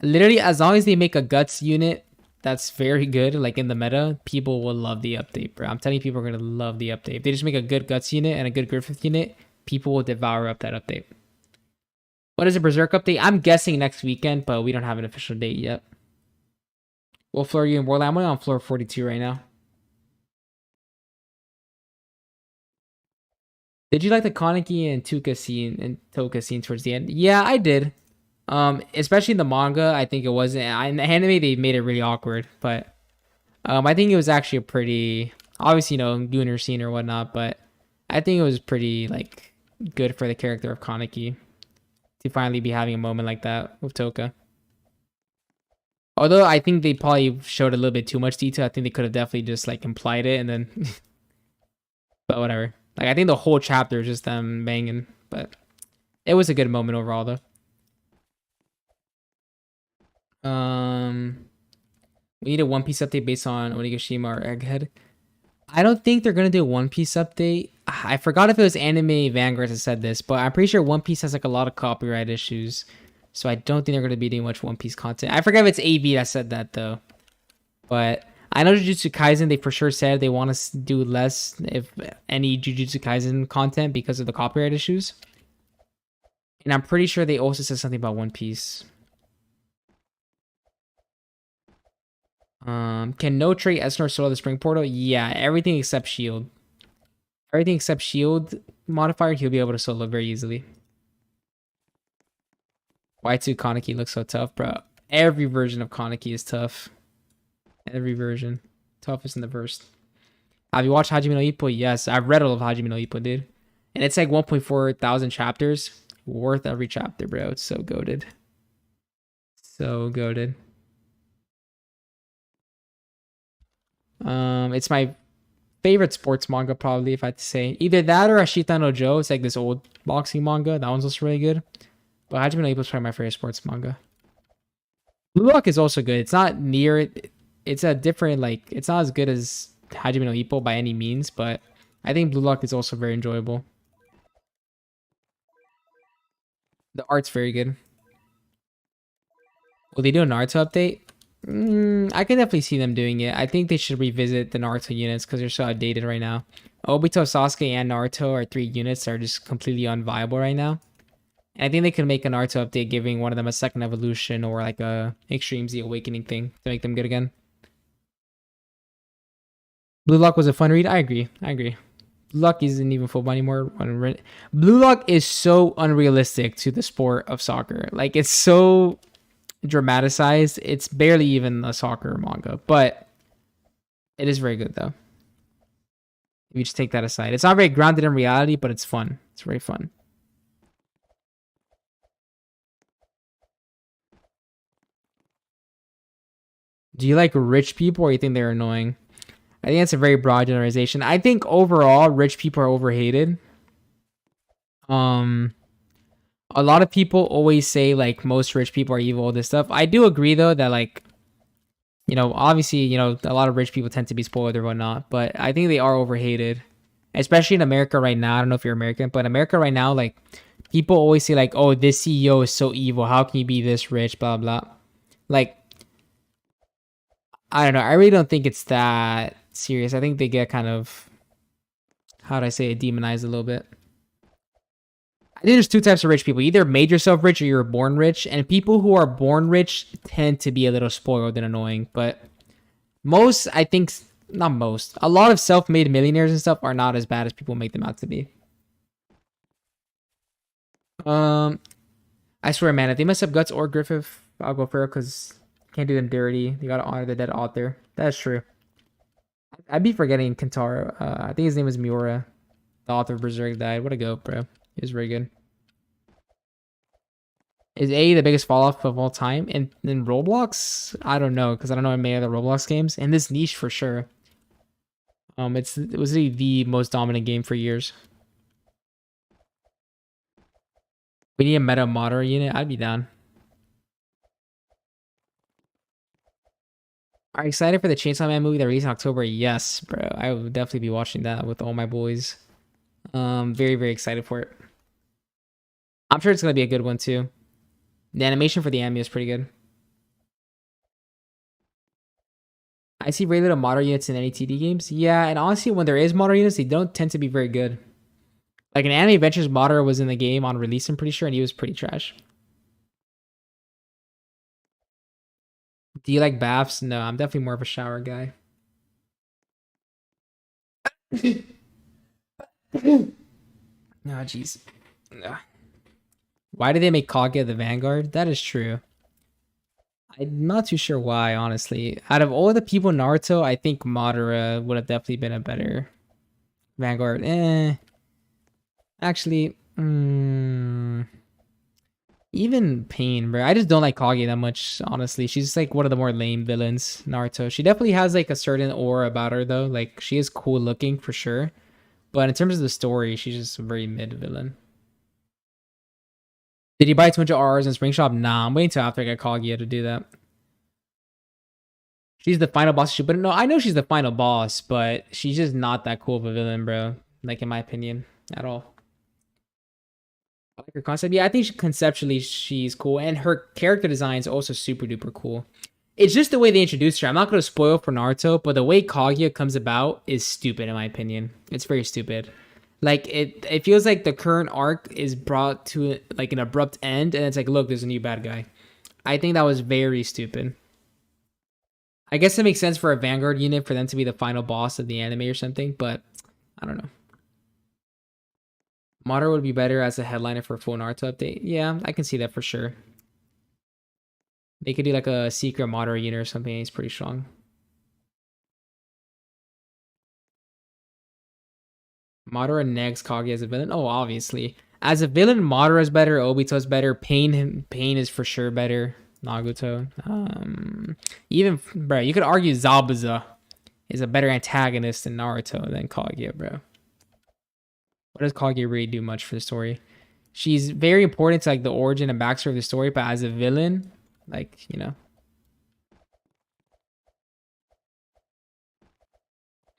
Literally, as long as they make a guts unit that's very good, like in the meta, people will love the update, bro. I'm telling you, people are gonna love the update. If they just make a good guts unit and a good Griffith unit, people will devour up that update. What is a Berserk update? I'm guessing next weekend, but we don't have an official date yet. What floor are you in World? I'm on floor 42 right now. Did you like the Kaneki and Tuka scene and Toka scene towards the end? Yeah, I did. Especially in the manga, I think it wasn't. In the anime, they made it really awkward, but I think it was actually a pretty, obviously, Gunner scene or whatnot, but I think it was pretty like good for the character of Kaneki to finally be having a moment like that with Toka. Although I think they probably showed a little bit too much detail. I think they could have definitely just like implied it and then, but whatever. Like I think the whole chapter is just them banging, but it was a good moment overall though. We need a One Piece update based on Onigashima or Egghead. I don't think they're gonna do a One Piece update. I forgot if it was Anime Vanguards that said this, but I'm pretty sure One Piece has like a lot of copyright issues, so I don't think they're gonna be doing much One Piece content. I forget if it's AV that said that though, but I know Jujutsu Kaisen. They for sure said they want to do less, if any, Jujutsu Kaisen content because of the copyright issues, and I'm pretty sure they also said something about One Piece. Can no trait Esnor solo the spring portal? Yeah, everything except shield. Everything except shield modifier, he'll be able to solo very easily. Y2 Kaneki looks so tough, bro. Every version of Kaneki is tough. Every version. Toughest in the verse. Have you watched Hajime no Ippo? Yes, I've read all of Hajime no Ippo, dude. And it's like 1.4 thousand chapters. Worth every chapter, bro. It's so goated. So goated. It's my favorite sports manga probably, if I had to say. Either that or Ashita no Joe. It's like this old boxing manga. That one's also really good. But Hajime no Ippo is probably my favorite sports manga. Blue Lock is also good. It's not near it. It's a different, like, it's not as good as Hajime no Ippo by any means, but I think Blue Lock is also very enjoyable. The art's very good. Will they do a Naruto update? I can definitely see them doing it. I think they should revisit the Naruto units because they're so outdated right now. Obito, Sasuke, and Naruto are 3 units that are just completely unviable right now. And I think they could make a Naruto update giving one of them a second evolution or like a Extreme Z Awakening thing to make them good again. Blue Lock was a fun read. I agree. Blue Lock isn't even football anymore. Blue Lock is so unrealistic to the sport of soccer. Like, it's so dramatized. It's barely even a soccer manga, but it is very good though. If you just take that aside, it's not very grounded in reality, but it's fun. It's very fun. Do you like rich people or you think they're annoying? I think that's a very broad generalization. I think overall rich people are overhated. A lot of people always say like most rich people are evil, all this stuff. I do agree though that like, obviously, a lot of rich people tend to be spoiled or whatnot, but I think they are overhated, especially in America right now. I don't know if you're American, but in America right now, like people always say like, oh, this CEO is so evil. How can you be this rich? Blah, blah. Like, I don't know. I really don't think it's that serious. I think they get kind of, how do I say it, demonized a little bit. I think there's 2 types of rich people. You either made yourself rich or you're born rich. And people who are born rich tend to be a little spoiled and annoying. But most, I think, not most, a lot of self-made millionaires and stuff are not as bad as people make them out to be. I swear, man, if they mess up Guts or Griffith, I'll go for it because can't do them dirty. You gotta honor the dead author. That's true. I'd be forgetting Kentaro. I think his name was Miura. The author of Berserk died. What a goat, bro. He was very good. Is A the biggest fall off of all time? In Roblox? I don't know, because I don't know many other Roblox games. In this niche for sure. It was the most dominant game for years. We need a meta modder unit. I'd be down. Are you excited for the Chainsaw Man movie that released in October? Yes, bro. I would definitely be watching that with all my boys. Very, very excited for it. I'm sure it's gonna be a good one too. The animation for the anime is pretty good. I see very little modern units in any TD games. Yeah, and honestly, when there is modern units, they don't tend to be very good. Like an Anime Adventures modder was in the game on release, I'm pretty sure, and he was pretty trash. Do you like baths? No, I'm definitely more of a shower guy. Oh, jeez. Why did they make Kaguya the Vanguard? That is true. I'm not too sure why, honestly. Out of all the people in Naruto, I think Madara would have definitely been a better Vanguard. Actually, even Pain, bro. I just don't like Kaguya that much, honestly. She's like one of the more lame villains, Naruto. She definitely has like a certain aura about her, though. Like, she is cool looking for sure. But in terms of the story, she's just a very mid villain. Did you buy 200 Rs in Spring Shop? Nah, I'm waiting till after I get Kaguya to do that. She's the final boss. But no, I know she's the final boss, but she's just not that cool of a villain, bro. Like, in my opinion, at all. I like her concept. Yeah, I think conceptually she's cool. And her character design is also super duper cool. It's just the way they introduced her. I'm not going to spoil for Naruto, but the way Kaguya comes about is stupid, in my opinion. It's very stupid. Like, it feels like the current arc is brought to like an abrupt end, and it's like, look, there's a new bad guy. I think that was very stupid. I guess it makes sense for a Vanguard unit for them to be the final boss of the anime or something, but I don't know. Madara would be better as a headliner for a full Naruto update. Yeah, I can see that for sure. They could do like a secret Madara unit or something. He's pretty strong. Madara next Kage as a villain. Oh, obviously. As a villain, Madara is better. Obito's better. Pain is for sure better. Naruto. Even bro, you could argue Zabuza is a better antagonist than Naruto than Kaguya, bro. What does Kaguya really do much for the story? She's very important to like the origin and backstory of the story, but as a villain, like, you know.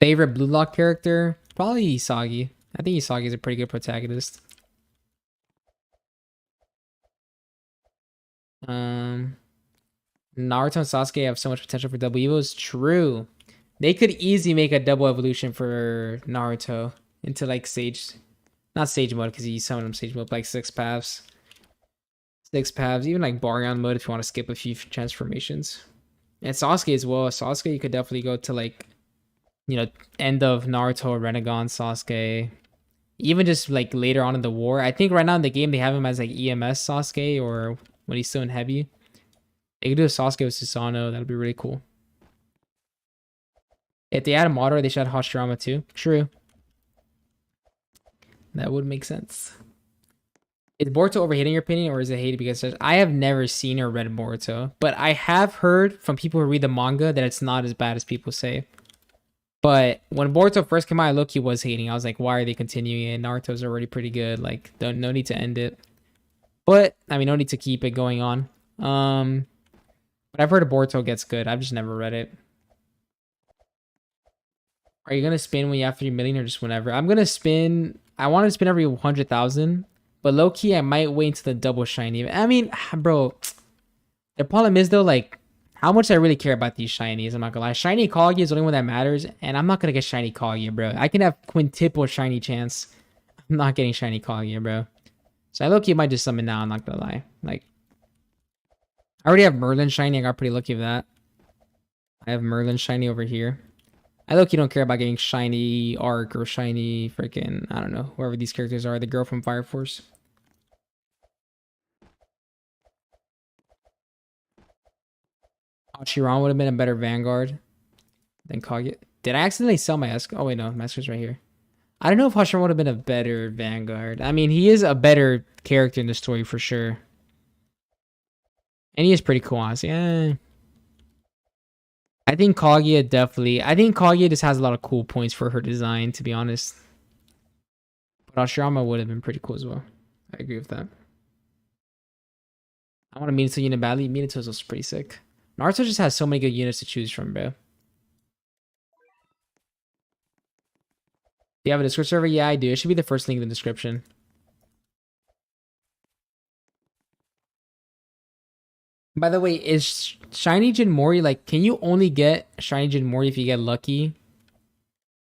Favorite Blue Lock character? Probably Isagi. I think Isagi is a pretty good protagonist. Um, Naruto and Sasuke have so much potential for double evos. True. They could easily make a double evolution for Naruto into like Sage, not Sage mode because you summon him Sage mode, but like six paths. Six paths, even like Baryon mode if you want to skip a few transformations. And Sasuke as well. Sasuke, you could definitely go to like, you know, end of Naruto, Renegon, Sasuke. Even just like later on in the war. I think right now in the game they have him as like EMS Sasuke or when he's still in heavy. They could do a Sasuke with Susanoo. That'd be really cool. If they add a Madara, they should add Hashirama too. True. That would make sense. Is Boruto overhating your opinion, or is it hated because I have never seen or read Boruto, but I have heard from people who read the manga that it's not as bad as people say. But when Boruto first came out, I low-key was hating. I was like, why are they continuing it? Naruto's already pretty good. Like, no need to end it. But I mean, no need to keep it going on. But I've heard Boruto gets good. I've just never read it. Are you gonna spin when you have 3 million or just whenever? I'm gonna spin. I want to spin every 100,000, but low key I might wait until the double shiny. I mean, bro, the problem is though, like, how much I really care about these shinies. I'm not gonna lie. Shiny Kaguya is the only one that matters, and I'm not gonna get shiny Kaguya, bro. I can have quintuple shiny chance. I'm not getting shiny Kaguya, bro. So I low key might just summon now. I'm not gonna lie. Like, I already have Merlin shiny. I got pretty lucky with that. I have Merlin shiny over here. I look, you don't care about getting shiny Arc or shiny freaking, I don't know, whoever these characters are. The girl from Fire Force. Chiron would have been a better Vanguard than Kaguya. Did I accidentally sell my Esco? Oh, wait, no. My Esco's right here. I don't know if Hashiran would have been a better Vanguard. I mean, he is a better character in the story for sure. And he is pretty cool, honestly. I think Kaguya definitely... I think Kaguya just has a lot of cool points for her design, to be honest. But Ashirama would have been pretty cool as well. I agree with that. I want a Minato unit badly. Minato's also pretty sick. Naruto just has so many good units to choose from, bro. Do you have a Discord server? Yeah, I do. It should be the first link in the description. By the way, is Shiny Jinmori like? Can you only get Shiny Jinmori if you get lucky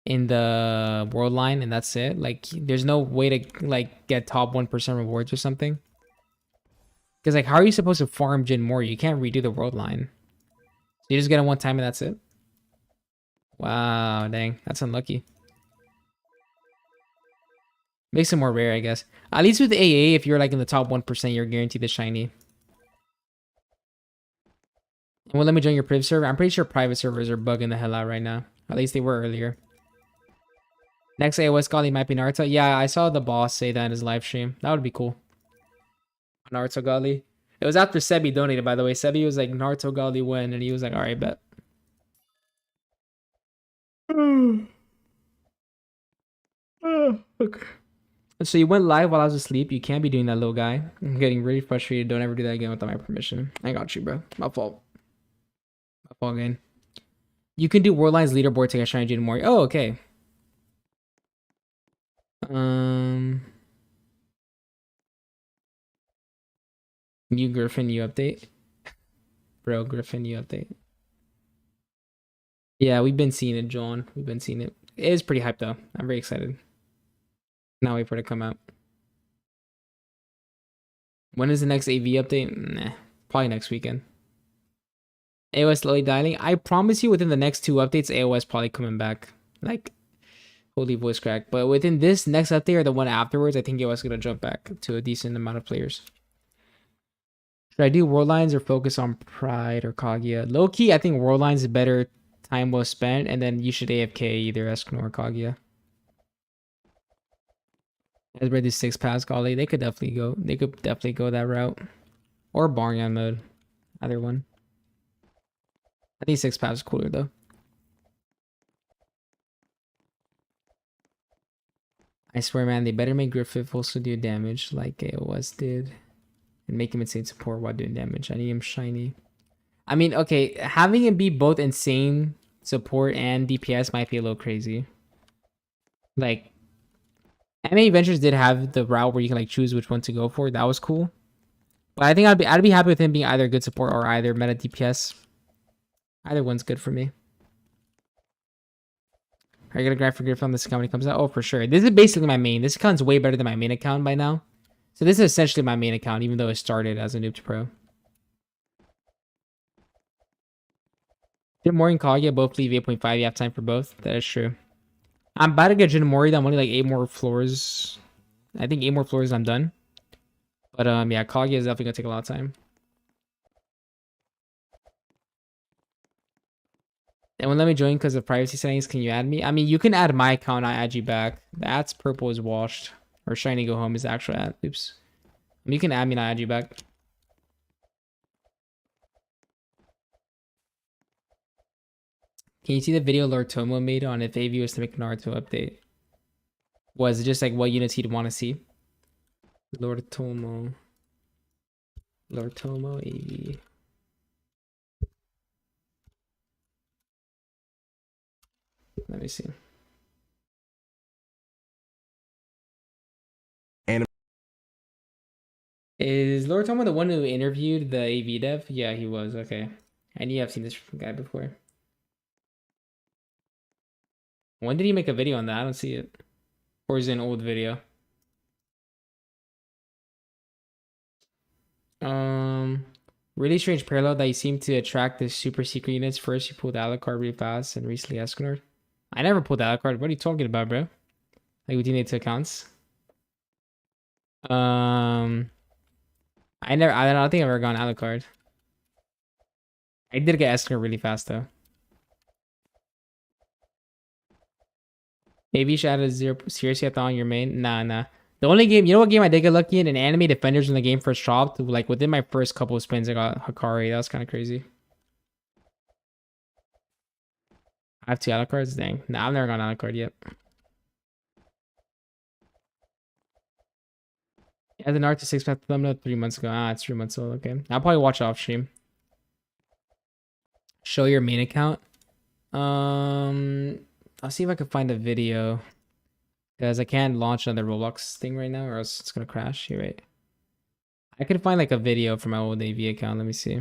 in the world line, and that's it? Like, there's no way to like get top 1% rewards or something. Because like, how are you supposed to farm Jinmori? You can't redo the world line. So you just get it one time and that's it. Wow, dang, that's unlucky. Makes it more rare, I guess. At least with AA, if you're like in the top 1%, you're guaranteed the shiny. And well, let me join your private server. I'm pretty sure private servers are bugging the hell out right now. At least they were earlier. Next AOS Golly might be Naruto. Yeah, I saw the boss say that in his live stream. That would be cool. Naruto Golly. It was after Sebi donated, by the way. Sebi was like, Naruto Golly win, and he was like, alright, bet. Okay. So you went live while I was asleep. You can't be doing that, little guy. I'm getting really frustrated. Don't ever do that again without my permission. I got you, bro. My fault. My fault again. You can do World Lines leaderboard to get Shiny Jade Mori. Oh, okay. New Griffin, new update. Bro, Griffin, new update. Yeah, we've been seeing it, John. We've been seeing it. It is pretty hyped, though. I'm very excited. Now wait for it to come out. When is the next AV update? Nah, probably next weekend. AOS slowly dialing. I promise you, within the next 2 updates, AOS probably coming back. Like, holy voice crack. But within this next update or the one afterwards, I think AOS is gonna jump back to a decent amount of players. Should I do World Lines or focus on Pride or Kaguya? Low key, I think World Lines is better time well spent, and then you should AFK either Escanor or Kaguya. As read the 6 pass Golly, they could definitely go that route. Or Barnyard mode. Either one. I think 6 pass is cooler though. I swear, man, they better make Griffith also do damage like AOS did. And make him insane support while doing damage. I need him shiny. I mean, okay, having him be both insane support and DPS might be a little crazy. Like, Anime Adventures did have the route where you can like choose which one to go for. That was cool. But I think I'd be happy with him being either good support or either meta DPS. Either one's good for me. Are you gonna grind for Griffin when this account when it comes out? Oh, for sure. This is basically my main. This account's way better than my main account by now. So this is essentially my main account, even though it started as a noob to pro. Jinmori and Kaguya both leave 8.5. You have time for both. That is true. I'm about to get Jinmori. I'm only like 8 more floors. I think 8 more floors I'm done. But yeah, Kaguya is definitely gonna take a lot of time. And when let me join because of privacy settings, can you add me? I mean, you can add my account. I add you back. That's purple is washed. Or shiny go home is the actual ad. Oops. I mean, you can add me and I add you back. Can you see the video Lord Tomo made on if AV was to make a Naruto update? Was it just like what units he'd want to see? Lord Tomo. Lord Tomo AV. Let me see. Is Lord Tomo the one who interviewed the AV dev? Yeah, he was. Okay. I knew I've seen this guy before. When did he make a video on that? I don't see it. Or is it an old video? Really strange parallel that you seem to attract the super secret units. First, you pulled Alucard really fast, and recently Escanor. I never pulled Alucard. What are you talking about, bro? Like, we do need 2 accounts. I don't think I've ever gone Alucard. I did get Escanor really fast, though. Maybe you should add a 0. Seriously, I thought on your main? Nah. The only game, you know what game I did get lucky in? An anime defenders when the game first dropped. Like within my first couple of spins, I got Hakari. That was kind of crazy. I have 2 Alucards? Dang. Nah, I've never gone Alucard yet. Yeah, the Naruto 6 pack thumbnail 3 months ago. Ah, it's 3 months old. Okay. I'll probably watch it off stream. Show your main account. I'll see if I can find a video. Because I can't launch another Roblox thing right now or else it's gonna crash. You're right. I could find like a video from my old AV account. Let me see.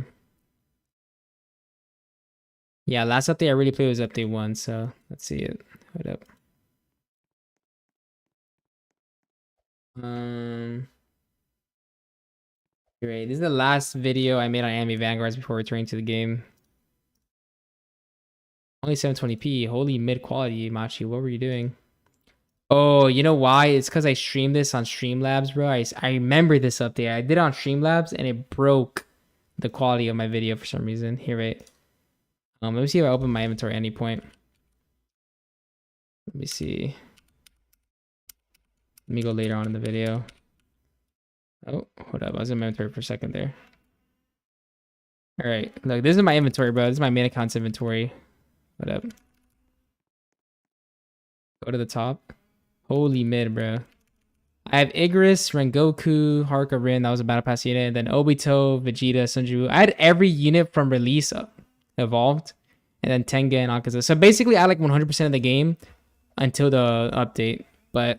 Yeah, last update I really played was update 1, so let's see it. Hold up. Great. This is the last video I made on anime Vanguards before returning to the game. Only 720p. Holy mid quality, Machi. What were you doing? Oh, you know why? It's because I streamed this on Streamlabs, bro. I remember this update. I did it on Streamlabs and it broke the quality of my video for some reason. Here, right. Let me see if I open my inventory at any point. Let me see. Let me go later on in the video. Oh, hold up. I was in my inventory for a second there. All right. Look, this is my inventory, bro. This is my main account's inventory. What up? Go to the top. Holy mid, bro. I have Igris, Rengoku, Haruka Rin. That was a battle pass unit. And then Obito, Vegeta, Sunju. I had every unit from release evolved. And then Tengen and Akaza. So basically, I had like 100% of the game until the update. But,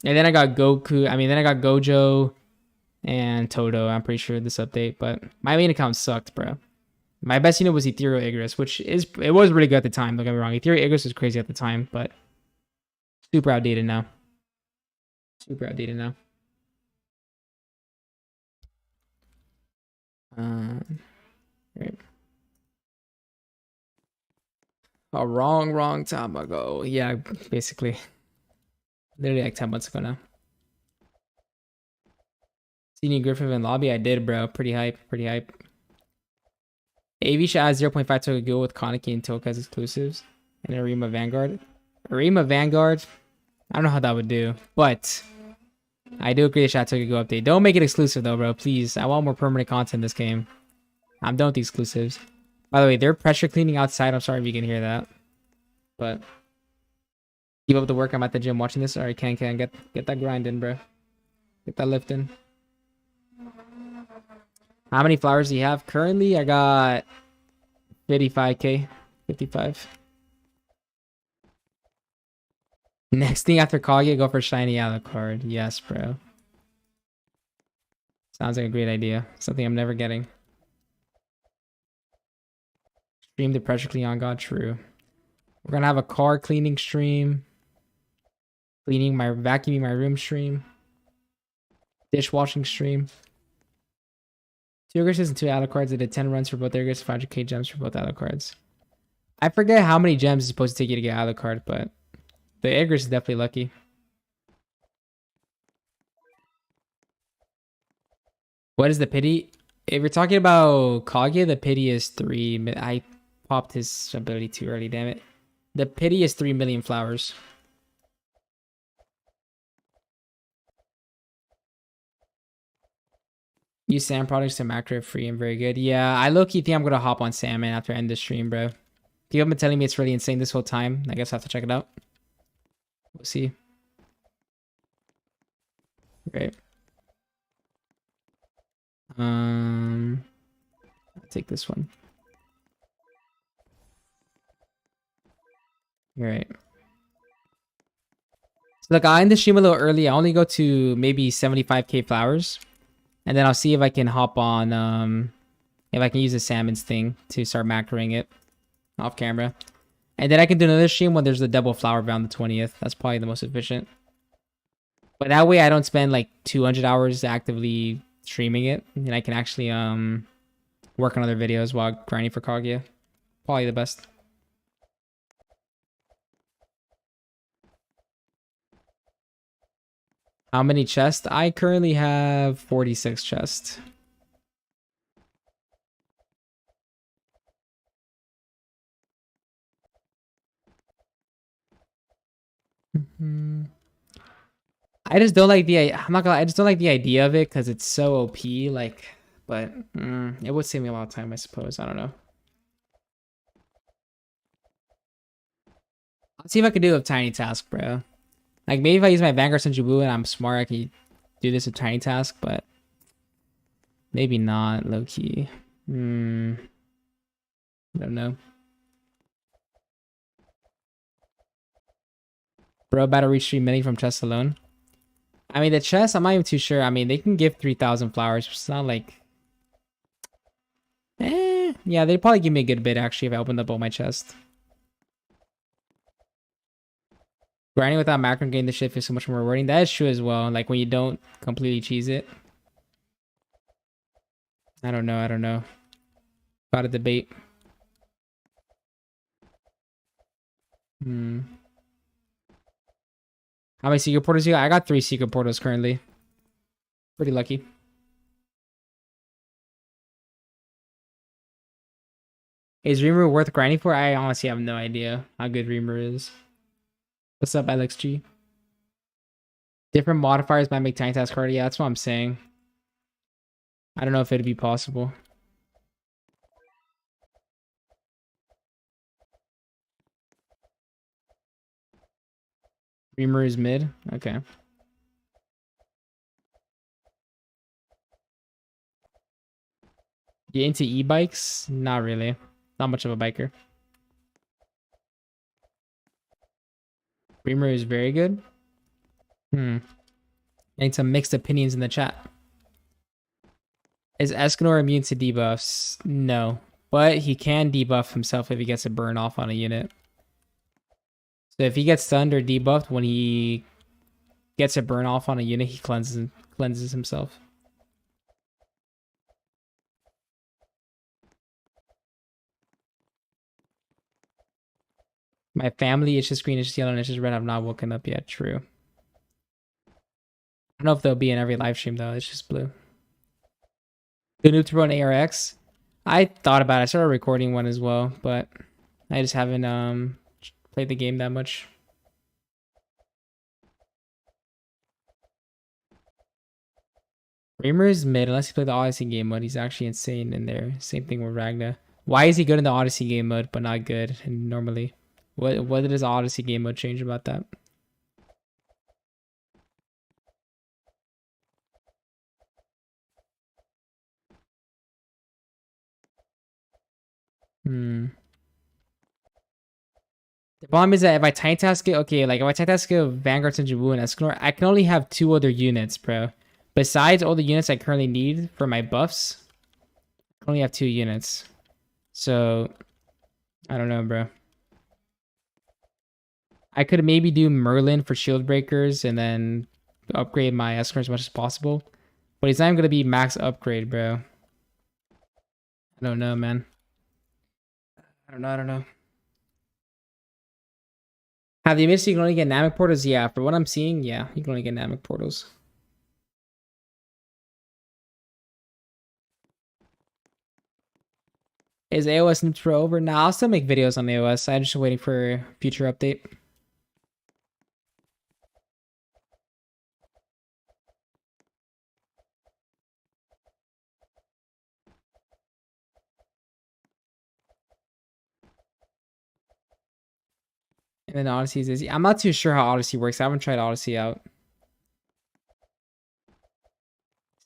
and then I got Goku. I mean, then I got Gojo and Todo. I'm pretty sure this update. But my main account sucked, bro. My best unit was Ethereal Igris, which it was really good at the time. Don't get me wrong. Ethereal Igris was crazy at the time, but super outdated now. Super outdated now. Right. A wrong time ago. Yeah, basically. Literally like 10 months ago now. Senior Griffith in lobby? I did, bro. Pretty hype. Pretty hype. AV should add 0.5 Kaguya with Kaneki and Toka as exclusives. And Arima Vanguard. Arima Vanguard. I don't know how that would do. But I do agree that Kaguya update. Don't make it exclusive though, bro. Please. I want more permanent content in this game. I'm done with the exclusives. By the way, they're pressure cleaning outside. I'm sorry if you can hear that. But keep up the work. I'm at the gym watching this. Alright, can get that grind in, bro. Get that lift in. How many flowers do you have? Currently, I got 55k. 55. Next thing after Kaguya, go for shiny Alucard. Yes, bro. Sounds like a great idea. Something I'm never getting. Stream the pressure clean on God. True. We're gonna have a car cleaning stream. Vacuuming my room stream. Dishwashing stream. 2 Igrises and 2 Alucards. I did 10 runs for both Igris, 500k gems for both Alucards. I forget how many gems it's supposed to take you to get Alucard, but the Igris is definitely lucky. What is the pity? If you're talking about Kaguya, the pity is 3. I popped his ability too early, damn it. The pity is 3 million flowers. Use Sam products to macro free and very good. Yeah, I low-key think I'm gonna hop on Salmon after I end the stream, bro. People have been telling me it's really insane this whole time. I guess I have to check it out. We'll see. Great. I'll take this one. All right. So look, I end the stream a little early. I only go to maybe 75k flowers. And then I'll see if I can hop on, if I can use the salmon's thing to start macroing it off camera. And then I can do another stream when there's the double flower bound the 20th. That's probably the most efficient. But that way I don't spend like 200 hours actively streaming it. And I can actually work on other videos while grinding for Kaguya. Probably the best. How many chests? I currently have 46 chests. I just don't like I just don't like the idea of it because it's so OP, like, but it would save me a lot of time, I suppose. I don't know. I'll see if I can do a tiny task, bro. Like, maybe if I use my Vanguard Senjubu and I'm smart, I can do this with tiny task, but maybe not, low-key. I don't know. Bro, about to reach 3 million from chest alone. I mean, the chest, I'm not even too sure. I mean, they can give 3,000 flowers. It's not like... yeah, they'd probably give me a good bit, actually, if I opened up all my chests. Grinding without macro getting the shit is so much more rewarding. That is true as well. Like, when you don't completely cheese it. I don't know. Got a debate. How many secret portals you got? I got 3 secret portals currently. Pretty lucky. Is Reamer worth grinding for? I honestly have no idea how good Reamer is. What's up, LXG? Different modifiers might make Tiny Task harder. Yeah, that's what I'm saying. I don't know if it'd be possible. Reamer is mid. Okay. You into e-bikes? Not really. Not much of a biker. Reamer is very good. Need some mixed opinions in the chat. Is Escanor immune to debuffs? No. But he can debuff himself if he gets a burn off on a unit. So if he gets stunned or debuffed when he gets a burn off on a unit, he cleanses himself. My family is just green, it's just yellow, and it's just red. I've not woken up yet. True. I don't know if they'll be in every live stream though. It's just blue. The noob to run ARX. I thought about it. I started recording one as well, but I just haven't played the game that much. Reamer is mid unless you play the Odyssey game mode. He's actually insane in there. Same thing with Ragna. Why is he good in the Odyssey game mode but not good normally? What does Odyssey game mode change about that? The problem is that if I tiny task it, okay, like if I tiny task it Vanguards and Jabu and Escanor, I can only have 2 other units, bro. Besides all the units I currently need for my buffs, I only have 2 units. So, I don't know, bro. I could maybe do Merlin for shield breakers and then upgrade my Escanor as much as possible. But he's not even going to be max upgrade, bro. I don't know, man. I don't know. Have they missed you can only get Namek portals? Yeah, for what I'm seeing, yeah, you can only get Namek portals. Is AOS Noob Pro over? Nah, I'll still make videos on AOS. I'm just waiting for a future update. And then Odyssey is easy. I'm not too sure how Odyssey works. I haven't tried Odyssey out.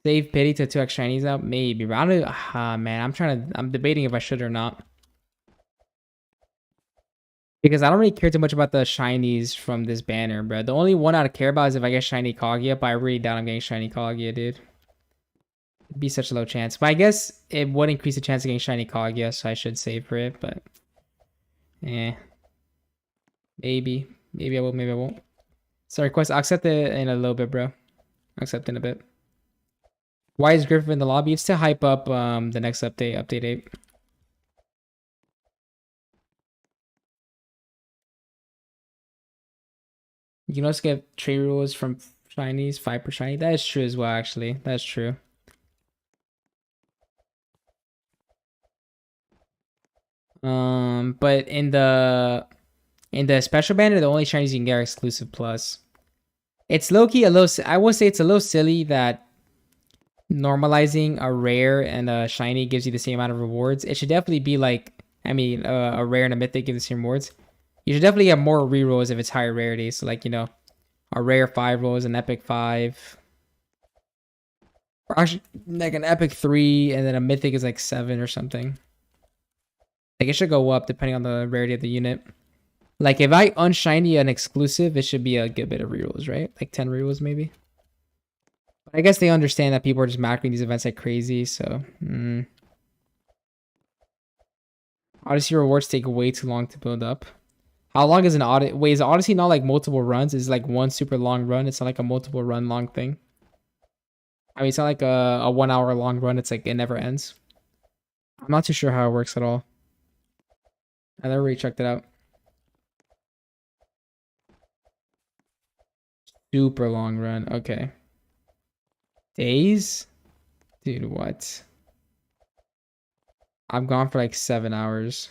Save pity to 2x shinies out? Maybe. But I don't man, I'm debating if I should or not. Because I don't really care too much about the shinies from this banner, bro. The only one I care about is if I get shiny Kaguya, but I really doubt I'm getting shiny Kaguya, dude. It'd be such a low chance. But I guess it would increase the chance of getting shiny Kaguya, so I should save for it, but maybe. Maybe I will, maybe I won't. Sorry, request. I'll accept it in a little bit, bro. I'll accept in a bit. Why is Griffin in the lobby? It's to hype up the next update, update 8. You can also get trade rules from shinies, 5 per shiny. That is true as well, actually. That's true. But in the special banner, the only shinies you can get are exclusive plus. It's low-key a little, I will say it's a little silly that normalizing a rare and a shiny gives you the same amount of rewards. It should definitely be like, I mean, a rare and a mythic give the same rewards. You should definitely have more rerolls if it's higher rarity. So like, you know, a rare 5 rolls, an epic 5. Or actually, like an epic 3, and then a mythic is like 7 or something. Like it should go up depending on the rarity of the unit. Like if I unshiny an exclusive, it should be a good bit of rerolls, right? Like 10 rerolls maybe. But I guess they understand that people are just macroing these events like crazy, so... Odyssey rewards take way too long to build up. How long is an Odyssey? Wait, is Odyssey not like multiple runs? Is like one super long run? It's not like a multiple run long thing. I mean, it's not like a 1 hour long run. It's like it never ends. I'm not too sure how it works at all. I never really checked it out. Super long run. Okay. Days? Dude, what? I'm gone for like 7 hours.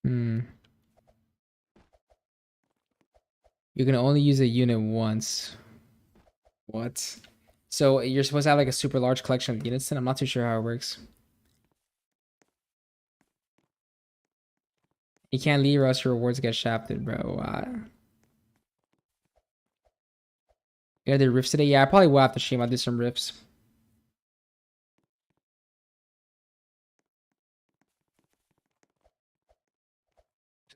You can only use a unit once. What? So you're supposed to have like a super large collection of units, and I'm not too sure how it works. You can't leave or else your rewards get shafted, bro. You did riffs today? Yeah, I probably will have to stream. I'll do some riffs.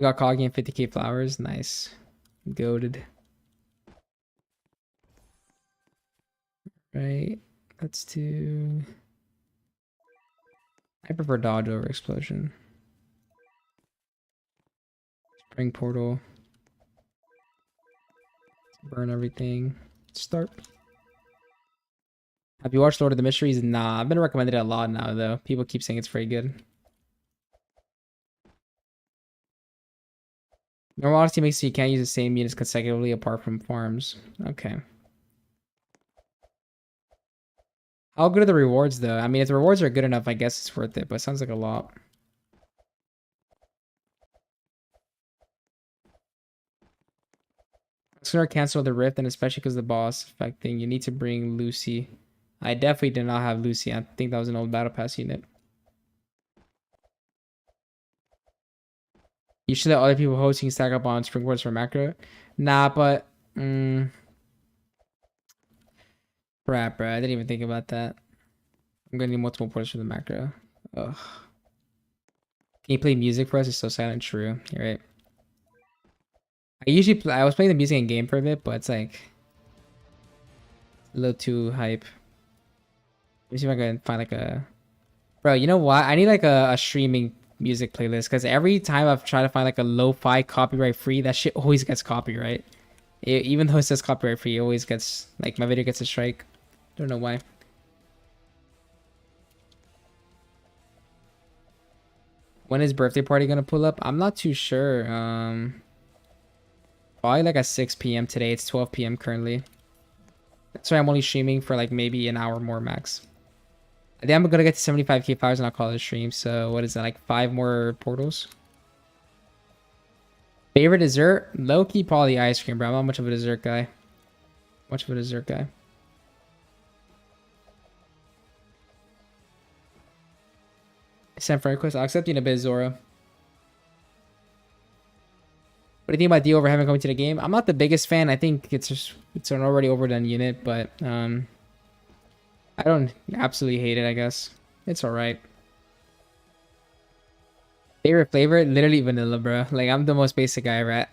We got Kaguya and 50k flowers. Nice. Goated. Right. Let's do... I prefer dodge over explosion. Spring portal. Burn everything. Start. Have you watched Lord of the Mysteries? Nah, I've been recommended it a lot now though. People keep saying it's very good. Normal Odyssey makes so you can't use the same units consecutively apart from farms. Okay. How good are the rewards though? I mean, if the rewards are good enough, I guess it's worth it, but it sounds like a lot. Sooner cancel the rift, and especially because the boss affecting, you need to bring Lucy. I definitely did not have Lucy. I think that was an old battle pass unit. You should let other people host. You can stack up on springboards for macro. Nah, but crap, bro. I didn't even think about that. I'm gonna need multiple ports for the macro. Ugh. Can you play music for us? It's so silent. True. You're right. I was playing the music in game for a bit, but it's like a little too hype. Let me see if I can find like a... Bro, you know what? I need like a streaming music playlist, because every time I've tried to find like a lo-fi copyright free, that shit always gets copyright. Even though it says copyright free, it always gets, like, my video gets a strike. Don't know why. When is birthday party gonna pull up? I'm not too sure. Probably like at 6 p.m. today. It's 12 p.m. currently. That's why I'm only streaming for like maybe an hour more max. I think I'm gonna get to 75k followers and I'll call it a stream. So what is that, like 5 more portals? Favorite dessert? Low-key probably ice cream, bro. I'm not much of a dessert guy. Send friend request. I'll accept you in a bit, Zora. What do you think about the Overheaven coming to the game? I'm not the biggest fan. I think it's an already overdone unit, but I don't absolutely hate it, I guess. It's alright. Favorite flavor? Literally vanilla, bro. Like, I'm the most basic guy ever.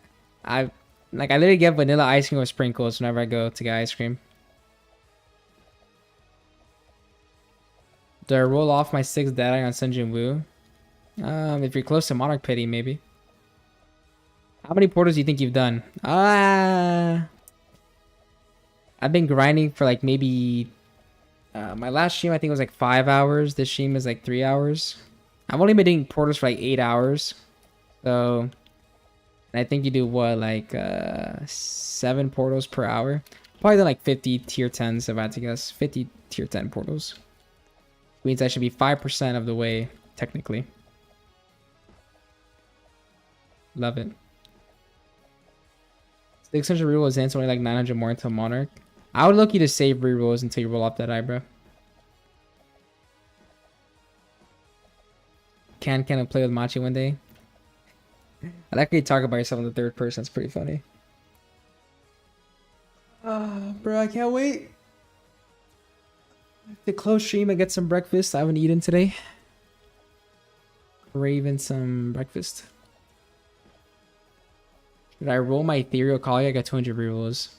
I literally get vanilla ice cream with sprinkles whenever I go to get ice cream. Do I roll off my 6 dead eye on Sunjin Woo? If you're close to Monarch Pity, maybe. How many portals do you think you've done? I've been grinding for like maybe... my last stream I think was like 5 hours. This stream is like 3 hours. I've only been doing portals for like 8 hours. So... And I think you do what, like 7 portals per hour? Probably done like 50 tier 10s if I had to guess. 50 tier 10 portals. Means I should be 5% of the way, technically. Love it. 600 rerolls and it's only like 900 more until Monarch. I would look you to save rerolls until you roll off that eyebrow. Can I play with Machi one day? I like how you talk about yourself in the third person. It's pretty funny. Bro, I can't wait to close stream and get some breakfast. I haven't eaten today. Craving some breakfast. Did I roll my ethereal Kaguya? I got 200 rerolls.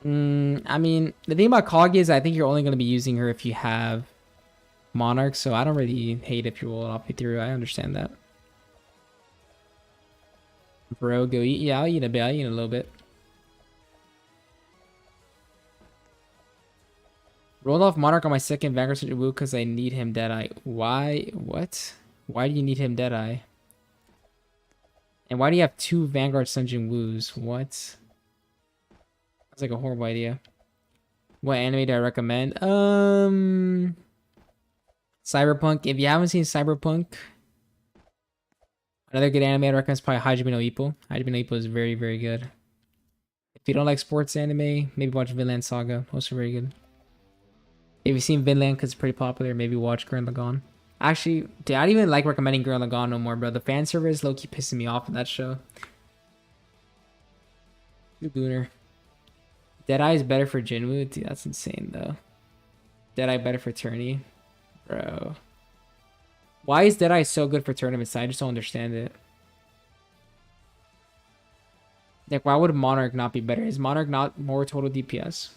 I mean, the thing about Kaguya is I think you're only going to be using her if you have Monarch, so I don't really hate if you roll it off ethereal. I understand that. Bro, go eat. Yeah, I'll eat a bit. I'll eat a little bit. Rolled off Monarch on my second Vanguard Surgeon Woo because I need him Deadeye. Why? What? Why do you need him Deadeye? And why do you have 2 Vanguard Sunjin Woos? What? That's like a horrible idea. What anime do I recommend? Cyberpunk. If you haven't seen Cyberpunk, another good anime I recommend is probably Hajime no Ippo. Hajime no Ippo is very, very good. If you don't like sports anime, maybe watch Vinland Saga. Also very good. If you've seen Vinland because it's pretty popular, maybe watch Gurren Lagann. Actually, dude, I don't even like recommending Gurren Lagann no more, bro. The fan service low-key pissing me off of that show. Good Booner. Deadeye is better for Jinwoo? Dude, that's insane, though. Deadeye better for tourney? Bro. Why is Deadeye so good for tournaments? I just don't understand it. Like, why would Monarch not be better? Is Monarch not more total DPS?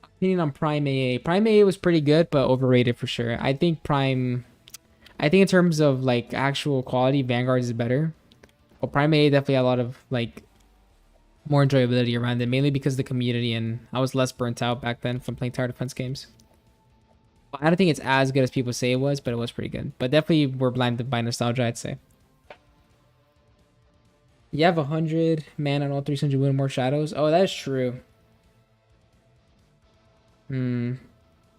Opinion on Prime AA. Prime AA was pretty good, but overrated for sure. I think in terms of like actual quality, Vanguards is better. But Prime AA definitely had a lot of like more enjoyability around it, mainly because of the community, and I was less burnt out back then from playing tower defense games. But I don't think it's as good as people say it was, but it was pretty good. But definitely we're blinded by nostalgia, I'd say. You have 100 man on all 300 win more shadows. Oh, that's true. The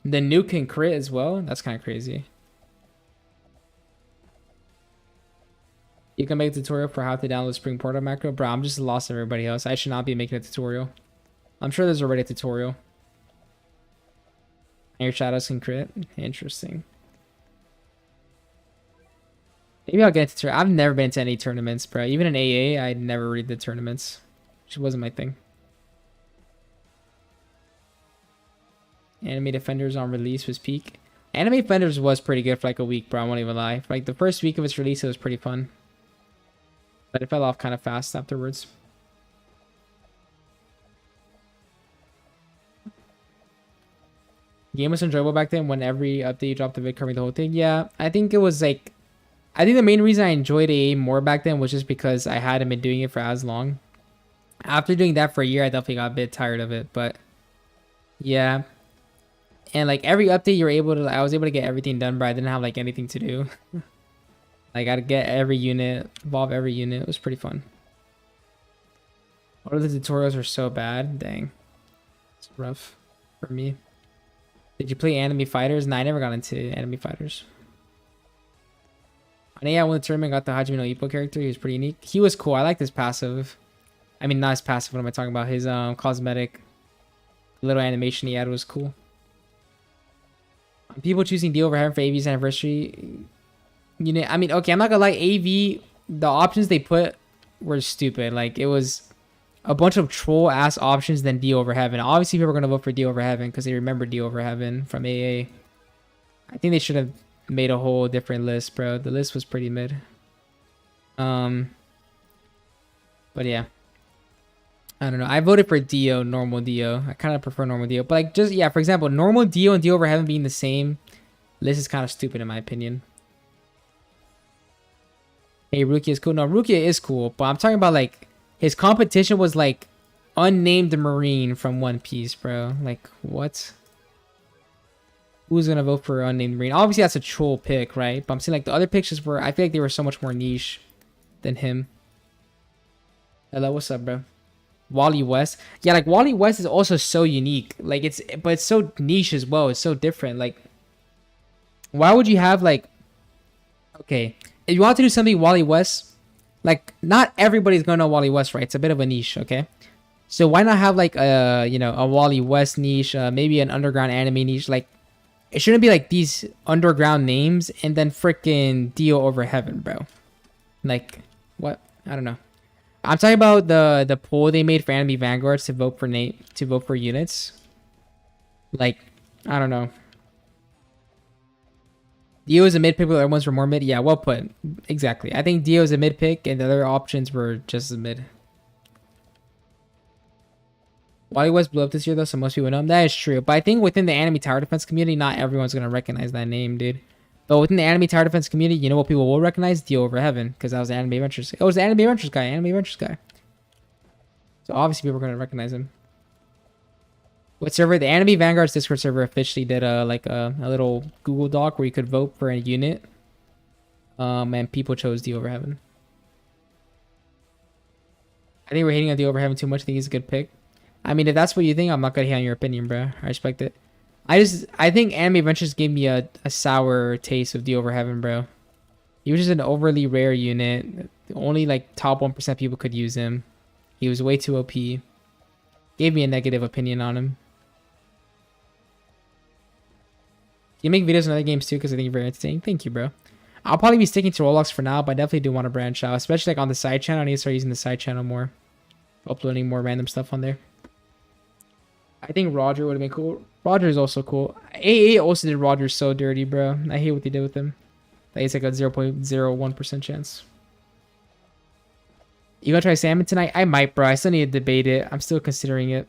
nuke can crit as well. That's kind of crazy. You can make a tutorial for how to download Spring Portal macro. Bro, I'm just lost everybody else. I should not be making a tutorial. I'm sure there's already a tutorial. And your shadows can crit. Interesting. Maybe I'll get into. I've never been to any tournaments, bro. Even in AA, I never read the tournaments. Which wasn't my thing. Anime Defenders on release was peak. Anime Defenders was pretty good for like a week, bro. I won't even lie. For like the first week of its release, it was pretty fun. But it fell off kind of fast afterwards. Game was enjoyable back then when every update you dropped the vid covering the whole thing. Yeah, I think it was like... I think the main reason I enjoyed AA more back then was just because I hadn't been doing it for as long. After doing that for a year, I definitely got a bit tired of it. But yeah... And like every update I was able to get everything done, but I didn't have like anything to do. Like I'd get every unit, evolve every unit. It was pretty fun. All of the tutorials are so bad. Dang. It's rough for me. Did you play Enemy Fighters? Nah, I never got into Enemy Fighters. And yeah, I won the tournament, got the Hajime no Ippo character. He was pretty unique. He was cool. I liked his passive. I mean, not his passive. What am I talking about? His cosmetic little animation he had was cool. People choosing D over heaven for AV's anniversary. You know, I mean, okay, I'm not gonna lie, AV, the options they put were stupid. Like, it was a bunch of troll ass options than D over heaven. Obviously, people are gonna vote for D over heaven because they remember D over heaven from AA. I think they should have made a whole different list, bro. The list was pretty mid. But yeah. I don't know. I voted for Dio, normal Dio. I kind of prefer normal Dio. But like, just, yeah, for example, normal Dio and Dio over heaven being the same list is kind of stupid in my opinion. Hey, Rukia is cool. No, Rukia is cool. But I'm talking about like, his competition was like unnamed Marine from One Piece, bro. Like, what? Who's going to vote for unnamed Marine? Obviously, that's a troll pick, right? But I'm saying like the other pictures were, I feel like they were so much more niche than him. Hello, what's up, bro? Wally West. Yeah, like Wally West is also so unique. Like but it's so niche as well. It's so different. Like, why would you have like, okay, if you want to do something Wally West, like not everybody's gonna know Wally West, right? It's a bit of a niche, okay? So why not have like a, you know, a Wally West niche, maybe an underground anime niche? Like, it shouldn't be like these underground names and then freaking Dio over heaven, bro. Like, what? I don't know. I'm talking about the poll they made for Anime Vanguards to vote for units. Like, I don't know. Dio is a mid pick, but the other ones were more mid. Yeah, well put. Exactly. I think Dio is a mid pick, and the other options were just as mid. Wally West blew up this year, though, so most people know him. That is true. But I think within the anime tower defense community, not everyone's going to recognize that name, dude. But within the anime tower defense community, you know what people will recognize? Dio Over Heaven, because that was the Anime Adventures. Oh, it was the Anime Adventures guy. Anime Adventures guy. So obviously people are going to recognize him. What server? The Anime Vanguards Discord server officially did a little Google Doc where you could vote for a unit. And people chose Dio Over Heaven. I think we're hating on Dio Over Heaven too much. I think he's a good pick. I mean, if that's what you think, I'm not gonna hate on your opinion, bro. I respect it. I think Anime Adventures gave me a sour taste of Dio Over Heaven, bro. He was just an overly rare unit. Only like top 1% people could use him. He was way too OP. Gave me a negative opinion on him. You make videos on other games too, because I think you're very entertaining. Thank you, bro. I'll probably be sticking to Roblox for now, but I definitely do want to branch out, especially like on the side channel. I need to start using the side channel more, uploading more random stuff on there. I think Roger would have been cool. Roger is also cool. AA also did Roger so dirty, bro. I hate what they did with him. Like it's like a 0.01% chance. You gonna try salmon tonight? I might, bro. I still need to debate it. I'm still considering it.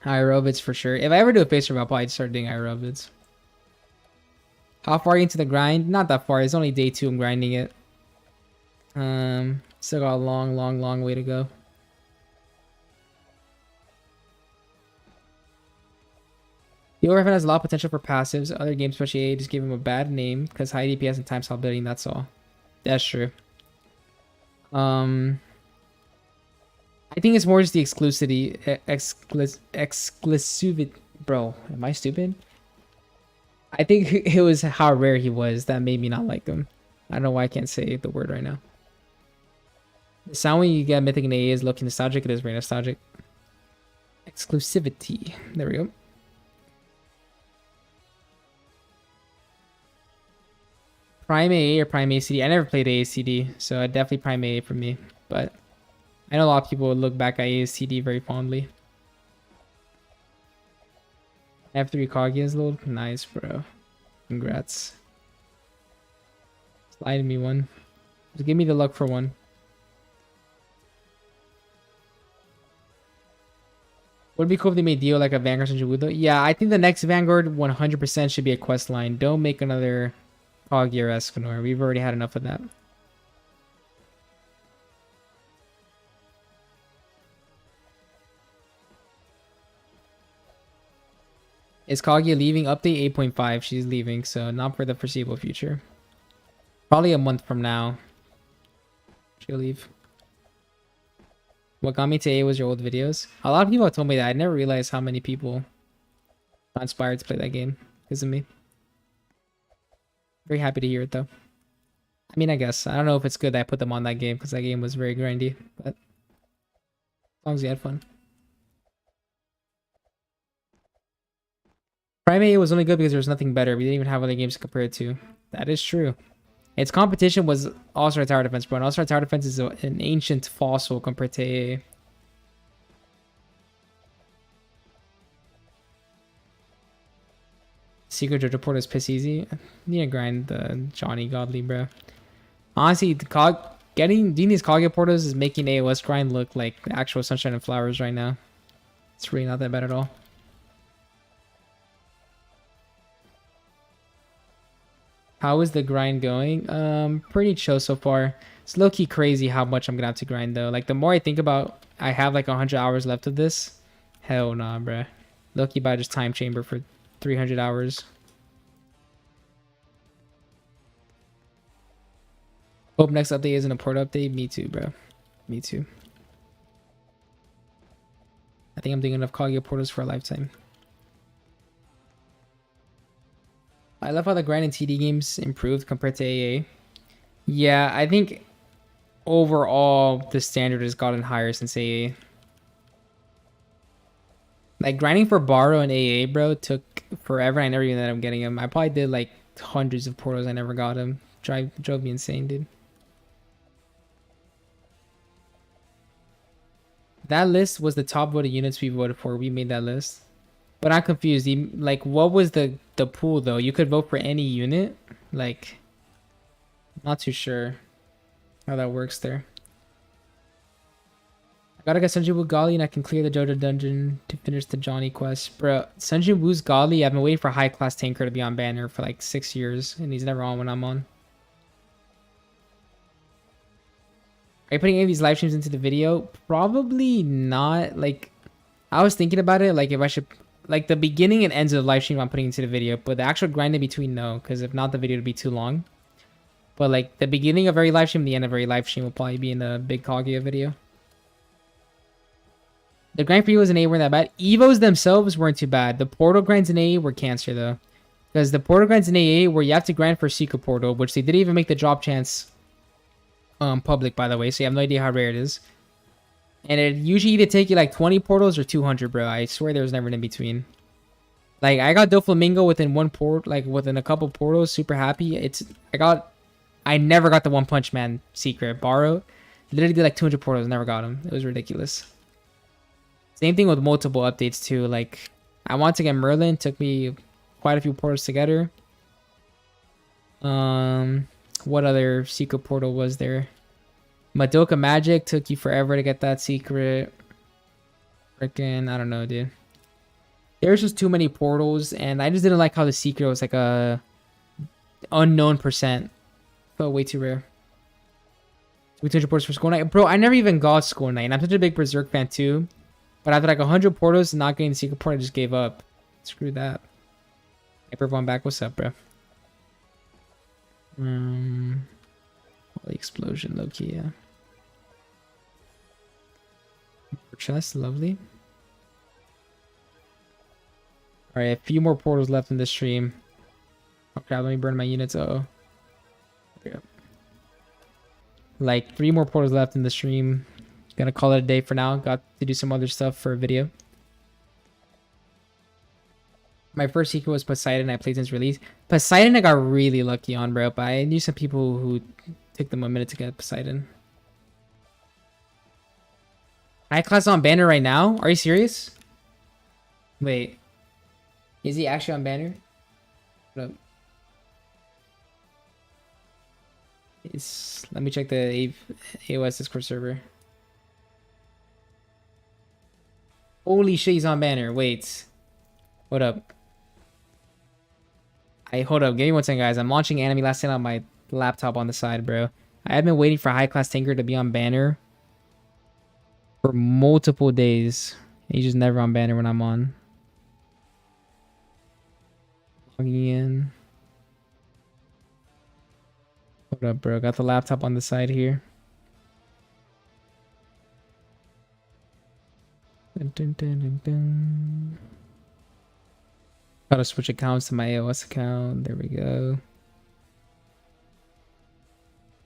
Aerobics for sure. If I ever do a face review, I'll probably start doing aerobics. How far are you into the grind? Not that far. It's only day 2 I'm grinding it. Still got a long way to go. The Overhead has a lot of potential for passives. Other games, especially AA, just give him a bad name because high DPS and time stop building. That's all. That's true. I think it's more just the exclusivity. Bro, am I stupid? I think it was how rare he was that made me not like him. I don't know why I can't say the word right now. The sound when you get Mythic and AA is looking nostalgic. It is very nostalgic. Exclusivity. There we go. Prime AA or Prime ACD? I never played ACD, so definitely Prime AA for me. But I know a lot of people would look back at ACD very fondly. F3 Kaguya is load. Nice, bro. Congrats. Slide me one. Just give me the luck for one. Would it be cool if they made Dio like a Vanguard and Jabudo? Yeah, I think the next Vanguard 100% should be a quest line. Don't make another Kaguya or Escanor. We've already had enough of that. Is Kaguya leaving? Update 8.5. She's leaving, so not for the foreseeable future. Probably a month from now. She'll leave. What got me to A was your old videos. A lot of people have told me that. I never realized how many people got inspired to play that game because of me. Very happy to hear it though. I mean, I guess. I don't know if it's good that I put them on that game because that game was very grindy, but as long as you had fun. Prime A was only good because there was nothing better. We didn't even have other games to compare it to. That is true. Its competition was All-Star Tower Defense, bro. And All-Star Tower Defense is an ancient fossil compared to AA. Secret JoJo Portal is piss easy. Need to grind the Johnny Godly, bro. Honestly, doing these Kaguya portals is making AOS grind look like the actual Sunshine and Flowers right now. It's really not that bad at all. How is the grind going? Pretty chill so far. It's low-key crazy how much I'm gonna have to grind though. Like the more I think about, I have like 100 hours left of this. Hell nah, bruh. Low-key by just time chamber for 300 hours. Hope next update isn't a port update. Me too, bro. Me too. I think I'm doing enough Kaguya portals for a lifetime. I love how the grind and TD games improved compared to AA. Yeah, I think overall the standard has gotten higher since AA. Like grinding for Borrow and AA, bro, took forever. I never even ended up getting him. I probably did like hundreds of portals. I never got him. Drove me insane, dude. That list was the top voted units we voted for. We made that list. But I'm confused. Like, what was the the pool though. You could vote for any unit. Like, not too sure how that works there. I gotta get Sunjin Woo Gali and I can clear the Jojo dungeon to finish the Johnny quest. Bro, Sunjin Woo's Gali, I've been waiting for high class tanker to be on banner for like 6 years and he's never on when I'm on. Are you putting any of these live streams into the video? Probably not. Like, I was thinking about it, like if I should, like the beginning and ends of the live stream I'm putting into the video, but the actual grind in between, no, because if not, the video would be too long. But like the beginning of every live stream, the end of every live stream will probably be in the big Kaguya video. The grind for Evos and A weren't that bad. Evos themselves weren't too bad. The portal grinds in A were cancer though. Because the portal grinds in AA where you have to grind for secret portal, which they didn't even make the drop chance public, by the way, so you have no idea how rare it is. And it usually either take you like 20 portals or 200, bro. I swear there was never an in between. Like I got Doflamingo within one port, like within a couple portals, super happy. I never got the One Punch Man secret. Borrow literally did like 200 portals, never got him. It was ridiculous. Same thing with multiple updates too. Like I wanted to get Merlin, took me quite a few portals to get her. What other secret portal was there? Madoka Magic took you forever to get that secret. Freaking, I don't know, dude. There's just too many portals, and I just didn't like how the secret was like a unknown percent. Felt way too rare. 200 portals for School Night. Bro, I never even got School Night, and I'm such a big Berserk fan too. But after like 100 portals and not getting the secret port, I just gave up. Screw that. Hypervon back, what's up, bro? Holy explosion, low-key, yeah. Chest, lovely. Alright, a few more portals left in this stream. Oh crap, let me burn my units. Uh-oh. There we go. Like 3 more portals left in the stream. Gonna call it a day for now. Got to do some other stuff for a video. My first secret was Poseidon. I played since release. Poseidon I got really lucky on, bro. But I knew some people who took them a minute to get Poseidon. High class on banner right now? Are you serious? Wait. Is he actually on banner? Hold up. Let me check the AOS Discord server. Holy shit, he's on banner. Wait. Hold up. Hold up. Give me one second, guys. I'm launching Anime Last Night on my laptop on the side, bro. I have been waiting for High Class Tanker to be on banner for multiple days. He's just never on banner when I'm on. Logging in. Hold up, bro. Got the laptop on the side here. Dun, dun, dun, dun, dun. Gotta switch accounts to my AOS account. There we go.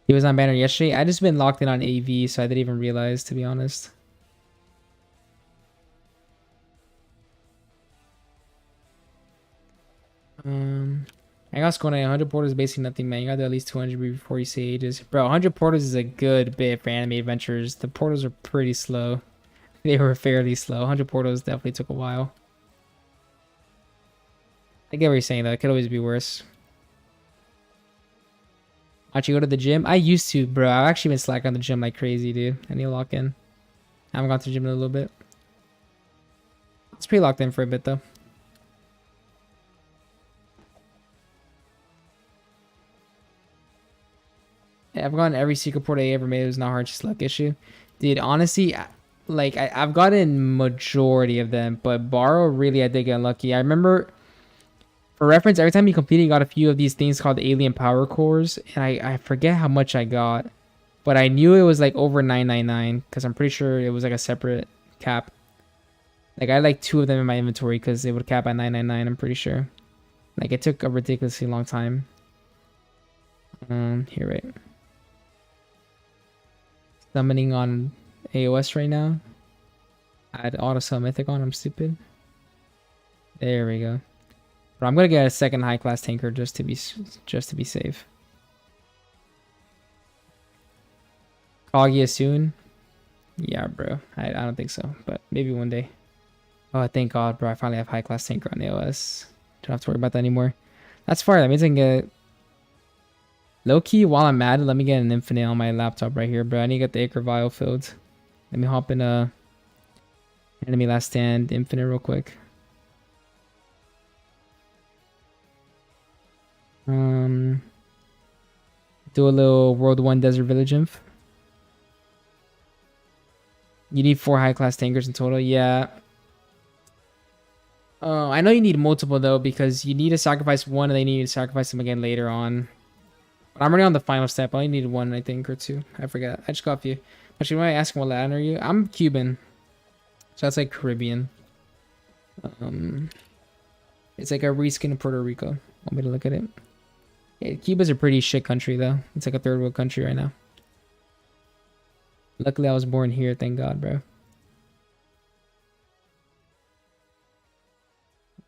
He was on banner yesterday. I just been locked in on AV, so I didn't even realize, to be honest. I got scored at 100 portals, basically nothing, man. You got to at least 200 before you say ages. Bro, 100 portals is a good bit for anime adventures. The portals are pretty slow. They were fairly slow. 100 portals definitely took a while. I get what you're saying, though. It could always be worse. Watch you go to the gym? I used to, bro. I've actually been slacking on the gym like crazy, dude. I need to lock in. I haven't gone to the gym in a little bit. It's pretty locked in for a bit, though. Yeah, I've gotten every secret port I ever made. It was not hard, just luck issue. Dude, honestly, like, I've gotten majority of them, but borrow, really, I did get lucky. I remember, for reference, every time you completed, you got a few of these things called alien power cores, and I forget how much I got, but I knew it was like over 999, because I'm pretty sure it was like a separate cap. Like, I had like 2 of them in my inventory, because they would cap at 999, I'm pretty sure. Like, it took a ridiculously long time. Here, right. Summoning on AOS right now. I had auto summon mythic on. I'm stupid. There we go. But I'm gonna get a second high class tanker just to be safe. Kaguya soon. Yeah, bro. I don't think so, but maybe one day. Oh, thank God, bro. I finally have high class tanker on AOS. Don't have to worry about that anymore. That's far. That means I can get low key while I'm at it. Let me get an infinite on my laptop right here, bro. I need to get the acre vial filled. Let me hop in a enemy last stand infinite real quick. Do a little World 1 Desert Village inf. You need 4 high class tankers in total. Yeah. I know you need multiple though, because you need to sacrifice one and then you need to sacrifice them again later on. But I'm already on the final step. I only need 1, I think, or 2. I forgot. I just got a few. Actually, when I ask what Latin are you? I'm Cuban. So that's like Caribbean. It's like a reskin of Puerto Rico. Want me to look at it? Yeah, Cuba's a pretty shit country though. It's like a third world country right now. Luckily I was born here, thank God, bro.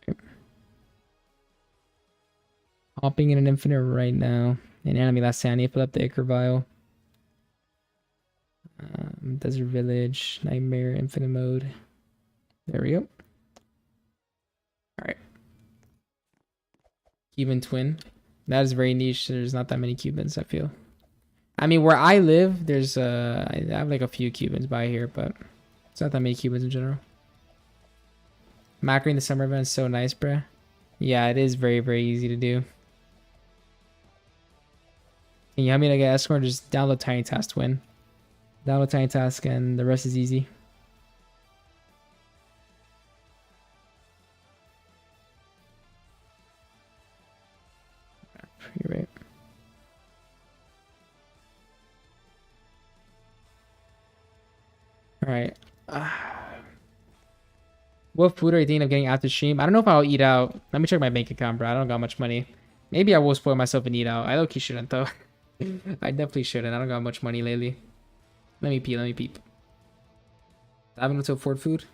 Okay. Hopping in an infinite right now. An enemy last stand. I need to fill up the acre vial. Desert Village, Nightmare, Infinite Mode. There we go. Alright. Cuban twin. That is very niche. There's not that many Cubans, I feel. I mean, where I live, there's I have like a few Cubans by here, but it's not that many Cubans in general. Macroing the summer event is so nice, bruh. Yeah, it is very, very easy to do. Can you help me to get escort? Just download Tiny Task Twin. Download Tiny Task and the rest is easy. You're right. Alright. What food are you thinking of getting after stream? I don't know if I'll eat out. Let me check my bank account, bro. I don't got much money. Maybe I will spoil myself and eat out. I low-key shouldn't, though. I definitely shouldn't. I don't got much money lately. Let me peep. Let me peep. I haven't to afford food.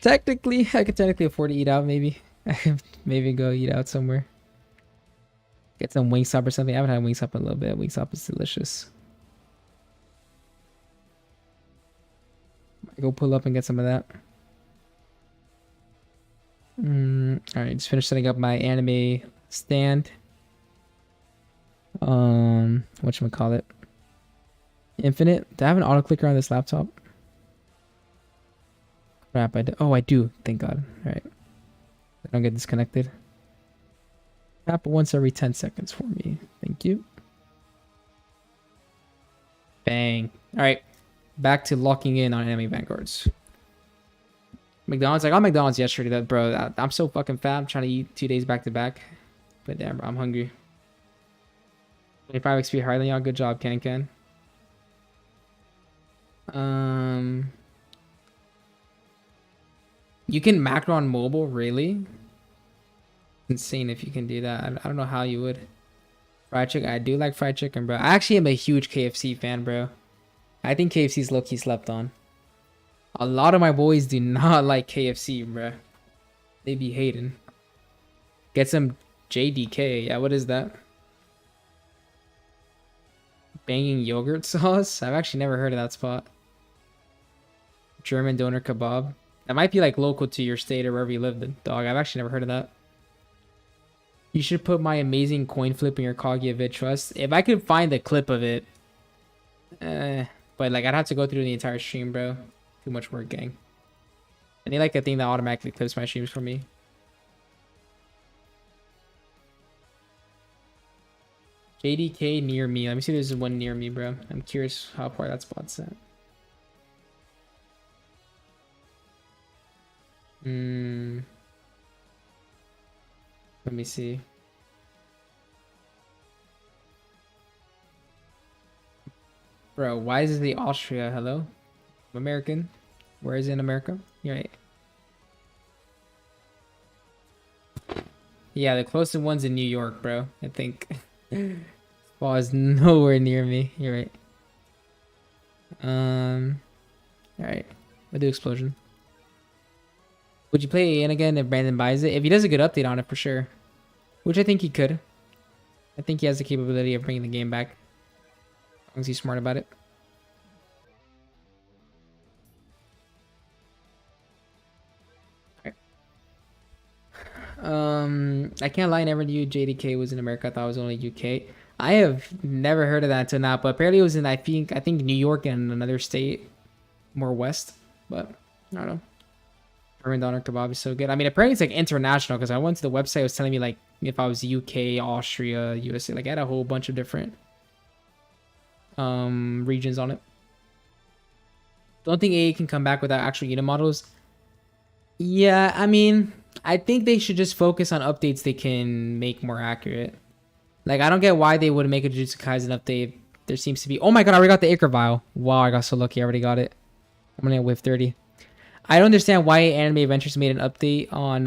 Technically, I could technically afford to eat out. Maybe I could maybe go eat out somewhere. Get some Wingstop or something. I haven't had Wingstop in a little bit. Wingstop is delicious. I go pull up and get some of that. Alright, just finished setting up my anime stand. Whatchamacallit? Infinite. Do I have an auto clicker on this laptop? Crap, I do. Oh, I do. Thank God. Alright. I don't get disconnected. Tap once every 10 seconds for me. Thank you. Bang. Alright. Back to locking in on enemy Vanguards. McDonald's. I got McDonald's yesterday, bro. I'm so fucking fat. I'm trying to eat 2 days back to back. But damn, bro, I'm hungry. 25 XP higher than y'all. Good job, Ken. You can macro on mobile, really? Insane if you can do that. I don't know how you would. Fried chicken. I do like fried chicken, bro. I actually am a huge KFC fan, bro. I think KFC's low-key slept on. A lot of my boys do not like KFC, bro. They be hating. Get some JDK. Yeah, what is that? Banging yogurt sauce? I've actually never heard of that spot. German doner kebab. That might be like local to your state or wherever you live, dog. I've actually never heard of that. You should put my amazing coin flip in your Kaguya vid trust. If I could find the clip of it. But like I'd have to go through the entire stream, bro. Too much work, gang. I need like a thing that automatically clips my streams for me. JDK near me. Let me see if there's one near me, bro. I'm curious how far that spot's at. Let me see. Bro, why is it Austria? Hello? American? Where is it in America? You're right. Yeah, the closest one's in New York, bro. I think. Ball is nowhere near me. You're right. Alright. We'll do explosion. Would you play AN again if Brandon buys it? If he does a good update on it, for sure. Which I think he could. I think he has the capability of bringing the game back. As long as he's smart about it. I can't lie, I never knew JDK was in America. I thought it was only UK. I have never heard of that until now, but apparently it was in I think New York and another state more west. But I don't know. Korean doner kebab is so good. I mean, apparently it's like international because I went to the website. It was telling me like if I was UK, Austria, USA, like I had a whole bunch of different regions on it. Don't think AA can come back without actual unit models. Yeah, I mean, I think they should just focus on updates they can make more accurate. Like, I don't get why they would make a Jujutsu Kaisen update. There seems to be... Oh my god, I already got the Icar Vial. Wow, I got so lucky. I already got it. I'm gonna whiff 30. I don't understand why Anime Adventures made an update on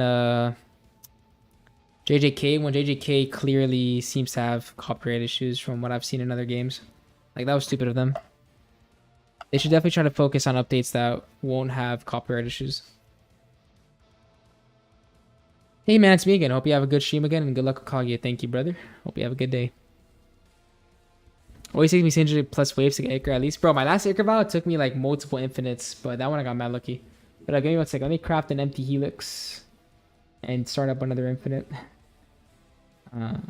JJK when JJK clearly seems to have copyright issues from what I've seen in other games. Like, that was stupid of them. They should definitely try to focus on updates that won't have copyright issues. Hey man, it's me again. Hope you have a good stream again and good luck with Kaguya. Thank you, brother. Hope you have a good day. Always takes me 600 plus waves to get Icar at least. Bro, my last Icar Vial took me like multiple infinites, but that one I got mad lucky. But give me 1 second. Let me craft an empty helix and start up another infinite. 1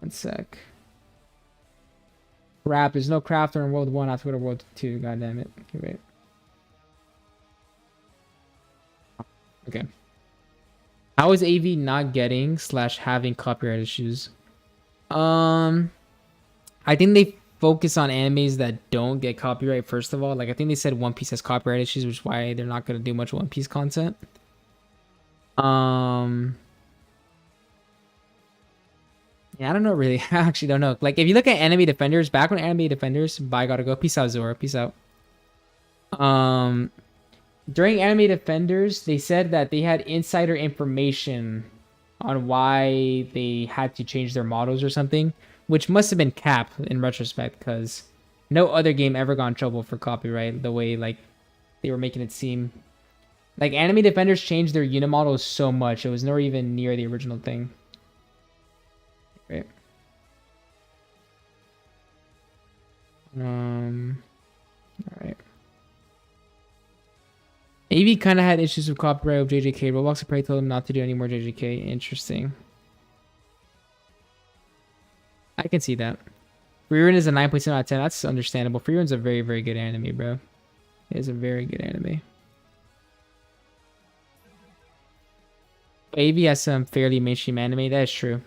sec. Crap, there's no crafter in World 1. I have to go to World 2. God damn it. Okay, wait. Okay. How is AV not getting / having copyright issues? I think they focus on animes that don't get copyright first of all. Like I think they said One Piece has copyright issues, which is why they're not gonna do much One Piece content. Yeah, I don't know really. I actually don't know. Like if you look at Anime Defenders, back when Anime Defenders, bye, gotta go. Peace out, Zora. Peace out. During Anime Defenders, they said that they had insider information on why they had to change their models or something, which must have been cap in retrospect because no other game ever got in trouble for copyright the way like they were making it seem. Like Anime Defenders changed their unit models so much, it was never even near the original thing. Right. Alright. AV kind of had issues with copyright with JJK. Roblox probably told him not to do any more JJK. Interesting. I can see that. Freerun is a 9.7 out of 10. That's understandable. Freerun's a very, very good anime, bro. It is a very good anime. AV has some fairly mainstream anime. That is true.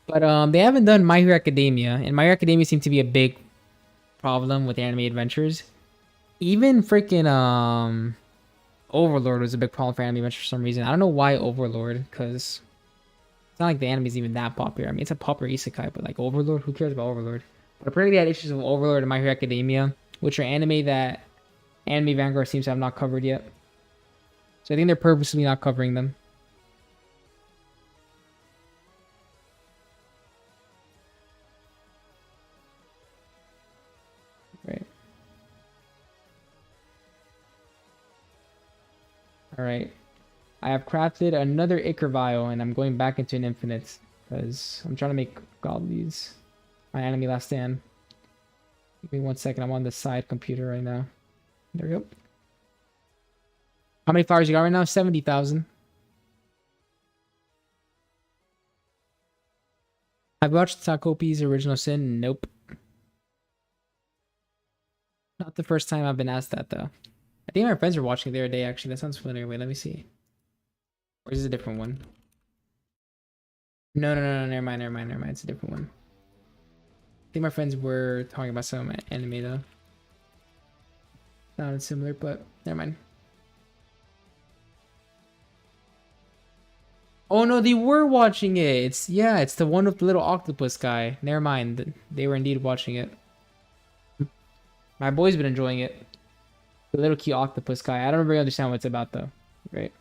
But they haven't done My Hero Academia. And My Hero Academia seemed to be a big problem with anime adventures. Even freaking Overlord was a big problem for anime adventures for some reason. I don't know why Overlord, because it's not like the anime is even that popular. I mean, it's a popular isekai, but like Overlord, who cares about Overlord? But apparently they had issues with Overlord and My Hero Academia, which are anime that Anime Vanguard seems to have not covered yet. So I think they're purposely not covering them. Right. Alright. I have crafted another Icar Vial and I'm going back into an infinite because I'm trying to make goblins. My enemy last stand. Give me 1 second. I'm on the side computer right now. There we go. How many flowers you got right now? 70,000. I've watched Takopi's Original Sin. Nope. Not the first time I've been asked that though. I think my friends were watching the other day actually. That sounds familiar. Wait, let me see. Or is this a different one? No, never mind. It's a different one. I think my friends were talking about some anime though. Sounded similar, but never mind. Oh no, they were watching it. It's the one with the little octopus guy. Never mind. They were indeed watching it. My boy's been enjoying it. The little cute octopus guy. I don't really understand what it's about though. Right.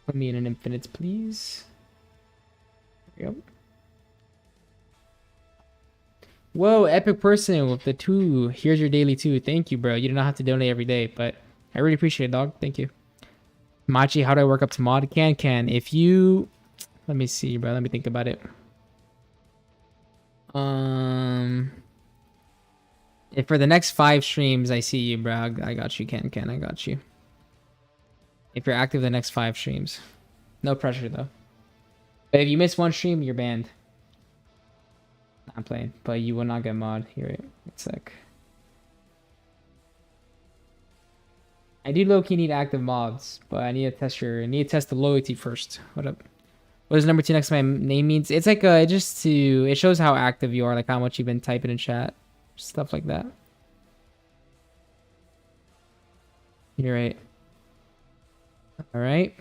Put me in an infinite, please. There we go. Whoa, epic person with the 2. Here's your daily 2. Thank you, bro. You do not have to donate every day, but I really appreciate it, dog. Thank you. Machi, how do I work up to mod? Can. If you... Let me see, bro. Let me think about it. If for the next 5 streams I see you, bro, I got you, Ken, I got you. If you're active the next 5 streams. No pressure though. But if you miss 1 stream, you're banned. I'm playing, but you will not get mod. Here, it's like I do low-key need active mods, but I need to test the loyalty first. What up? What does number 2 next to my name means? It's like it shows how active you are, like how much you've been typing in chat, stuff like that. You're right. All right.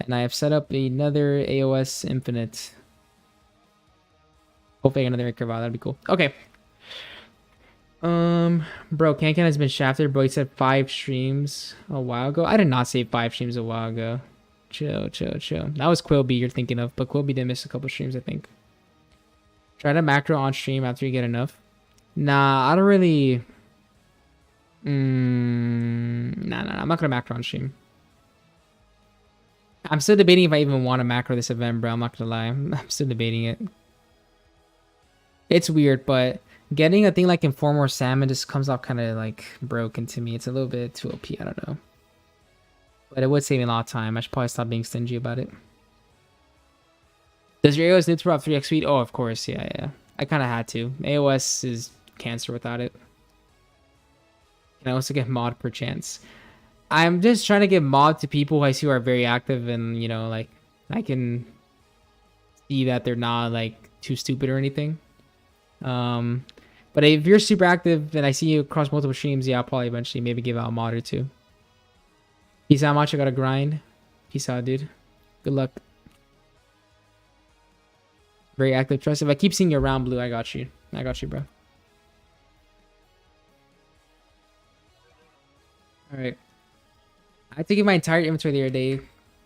And I have set up another AOS Infinite. Hopefully another Curvile, that'd be cool. Okay. Bro, Can has been shafted. Bro, he said 5 streams a while ago. I did not say 5 streams a while ago. Chill. That was Quilby you're thinking of, but Quilby did miss a couple streams, I think. Try to macro on stream after you get enough. Nah, I don't really... Nah, I'm not gonna macro on stream. I'm still debating if I even want to macro this event, bro. I'm not gonna lie. I'm still debating it. It's weird, but getting a thing like Inform or Salmon just comes off kind of like broken to me. It's a little bit too OP, I don't know. But it would save me a lot of time. I should probably stop being stingy about it. Does your AOS neutral have 3x speed? Oh, of course. Yeah. I kind of had to. AOS is cancer without it. Can I also get mod per chance? I'm just trying to get mod to people who I see who are very active and, you know, like, I can see that they're not, like, too stupid or anything. But if you're super active and I see you across multiple streams, yeah, I'll probably eventually maybe give out a mod or 2. Peace out, much. I gotta grind. Peace out, dude. Good luck. Very active trust. If I keep seeing you around, Blue, I got you. I got you, bro. Alright. I had to give my entire inventory the other day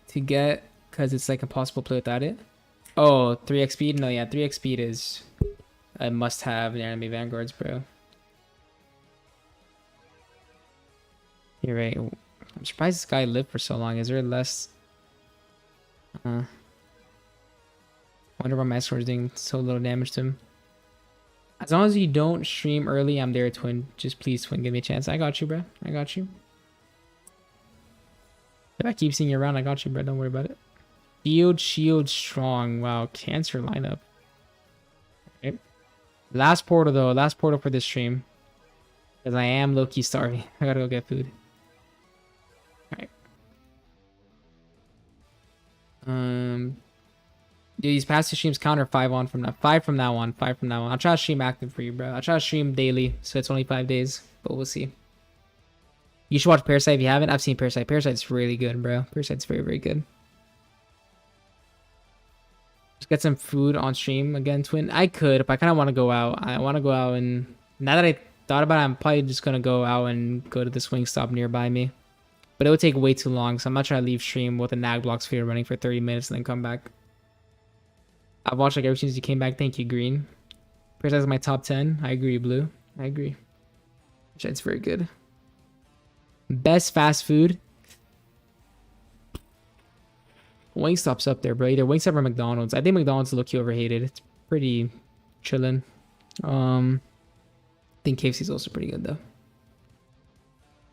to get, because it's like impossible to play without it. Oh, 3x speed? No, yeah, 3x speed is a must-have in anime Vanguards, bro. You're right. I'm surprised this guy lived for so long. Is there less... wonder why my score is doing so little damage to him. As long as you don't stream early, I'm there, Twin. Just please, Twin, give me a chance. I got you, bro. I got you. If I keep seeing you around, I got you, bro. Don't worry about it. Shield, strong. Wow, cancer lineup. Okay. Last portal, though. Last portal for this stream. Because I am low-key starving. I gotta go get food. Alright. These past 2 streams counter 5 on from now. 5 from now on. 5 from now on. I'll try to stream active for you, bro. I'll try to stream daily, so it's only 5 days. But we'll see. You should watch Parasite if you haven't. I've seen Parasite. Parasite's really good, bro. Parasite's very, very good. Just get some food on stream again, Twin. I could, but I kind of want to go out. I want to go out and... Now that I thought about it, I'm probably just going to go out and go to the swing stop nearby me. But it would take way too long, so I'm not trying to leave stream with a nag block sphere running for 30 minutes and then come back. I've watched like every since you came back. Thank you, Green. Parasite's my top 10. I agree, Blue. I agree. It's very good. Best fast food. Wingstop's up there, bro. Either Wingstop or McDonald's. I think McDonald's low-key overhated. It's pretty chillin'. I think KFC's also pretty good though.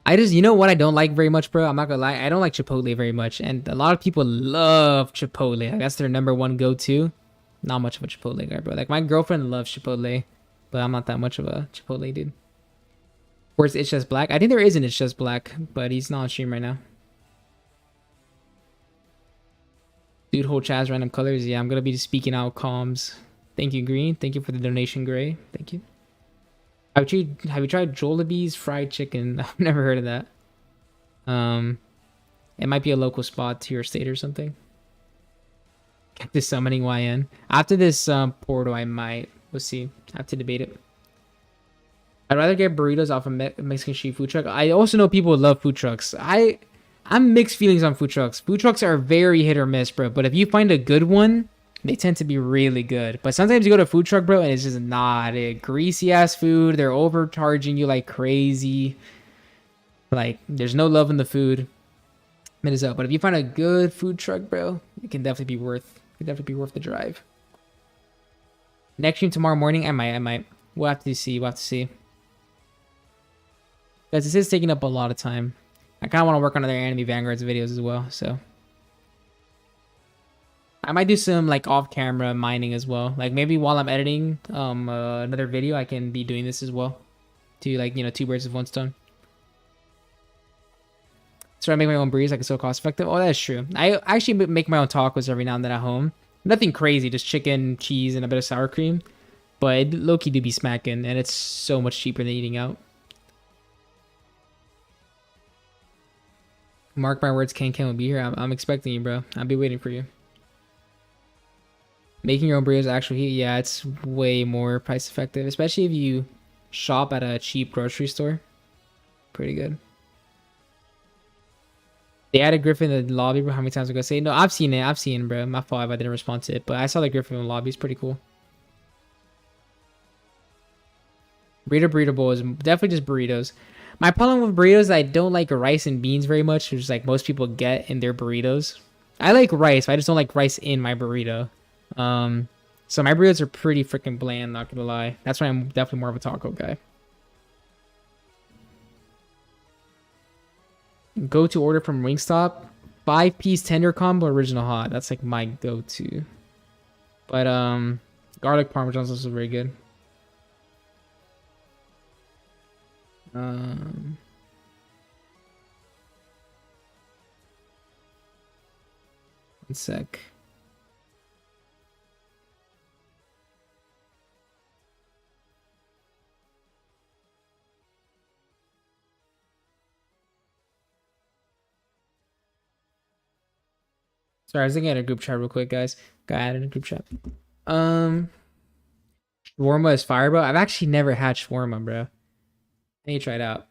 You know what I don't like very much, bro? I'm not gonna lie. I don't like Chipotle very much. And a lot of people love Chipotle. Like, that's their number 1 go-to. Not much of a Chipotle guy, bro. Like, my girlfriend loves Chipotle, but I'm not that much of a Chipotle dude. Where's It's Just Black? I think there is an It's Just Black, but he's not on stream right now. Dude, whole Chaz random colors. Yeah, I'm gonna be speaking out comms. Thank you, Green. Thank you for the donation, Gray. Thank you. Have you tried Jollibee's fried chicken? I've never heard of that. It might be a local spot to your state or something. This summoning YN. After this portal, I might. We'll see. I have to debate it. I'd rather get burritos off a Mexican street food truck. I also know people love food trucks. I'm mixed feelings on food trucks. Food trucks are very hit or miss, bro. But if you find a good one, they tend to be really good. But sometimes you go to a food truck, bro, and it's just not it. Greasy ass food. They're overcharging you like crazy. Like, there's no love in the food. It is up. But if you find a good food truck, bro, it can definitely be worth the drive. Next stream tomorrow morning, I might. We'll have to see. We'll have to see. Because this is taking up a lot of time. I kind of want to work on other anime Vanguards videos as well, so. I might do some like off-camera mining as well. Like maybe while I'm editing another video, I can be doing this as well. To like, you know, two birds with one stone. So I make my own burritos, like it's so cost effective. Oh, that's true. I actually make my own tacos every now and then at home. Nothing crazy, just chicken, cheese, and a bit of sour cream. But it low-key do be smacking, and it's so much cheaper than eating out. Mark my words, Ken will be here. I'm expecting you, bro. I'll be waiting for you. Making your own burritos actually, yeah, it's way more price effective, especially if you shop at a cheap grocery store. Pretty good. They added Griffin in the lobby, bro. How many times am I gonna say? No, I've seen it, bro. My fault if I didn't respond to it, but I saw the Griffin in the lobby. It's pretty cool. Burrito bowl is definitely just burritos. My problem with burritos is I don't like rice and beans very much, which is like most people get in their burritos. I like rice, but I just don't like rice in my burrito. So my burritos are pretty freaking bland, not gonna lie. That's why I'm definitely more of a taco guy. Go to order from Wingstop. 5-piece tender combo, original hot. That's like my go-to. But garlic parmesan is also very good. One sec. Sorry, I was looking at a group chat real quick, guys. Got added in a group chat. Shawarma is fire, bro. I've actually never had shawarma, bro. I need to try it out.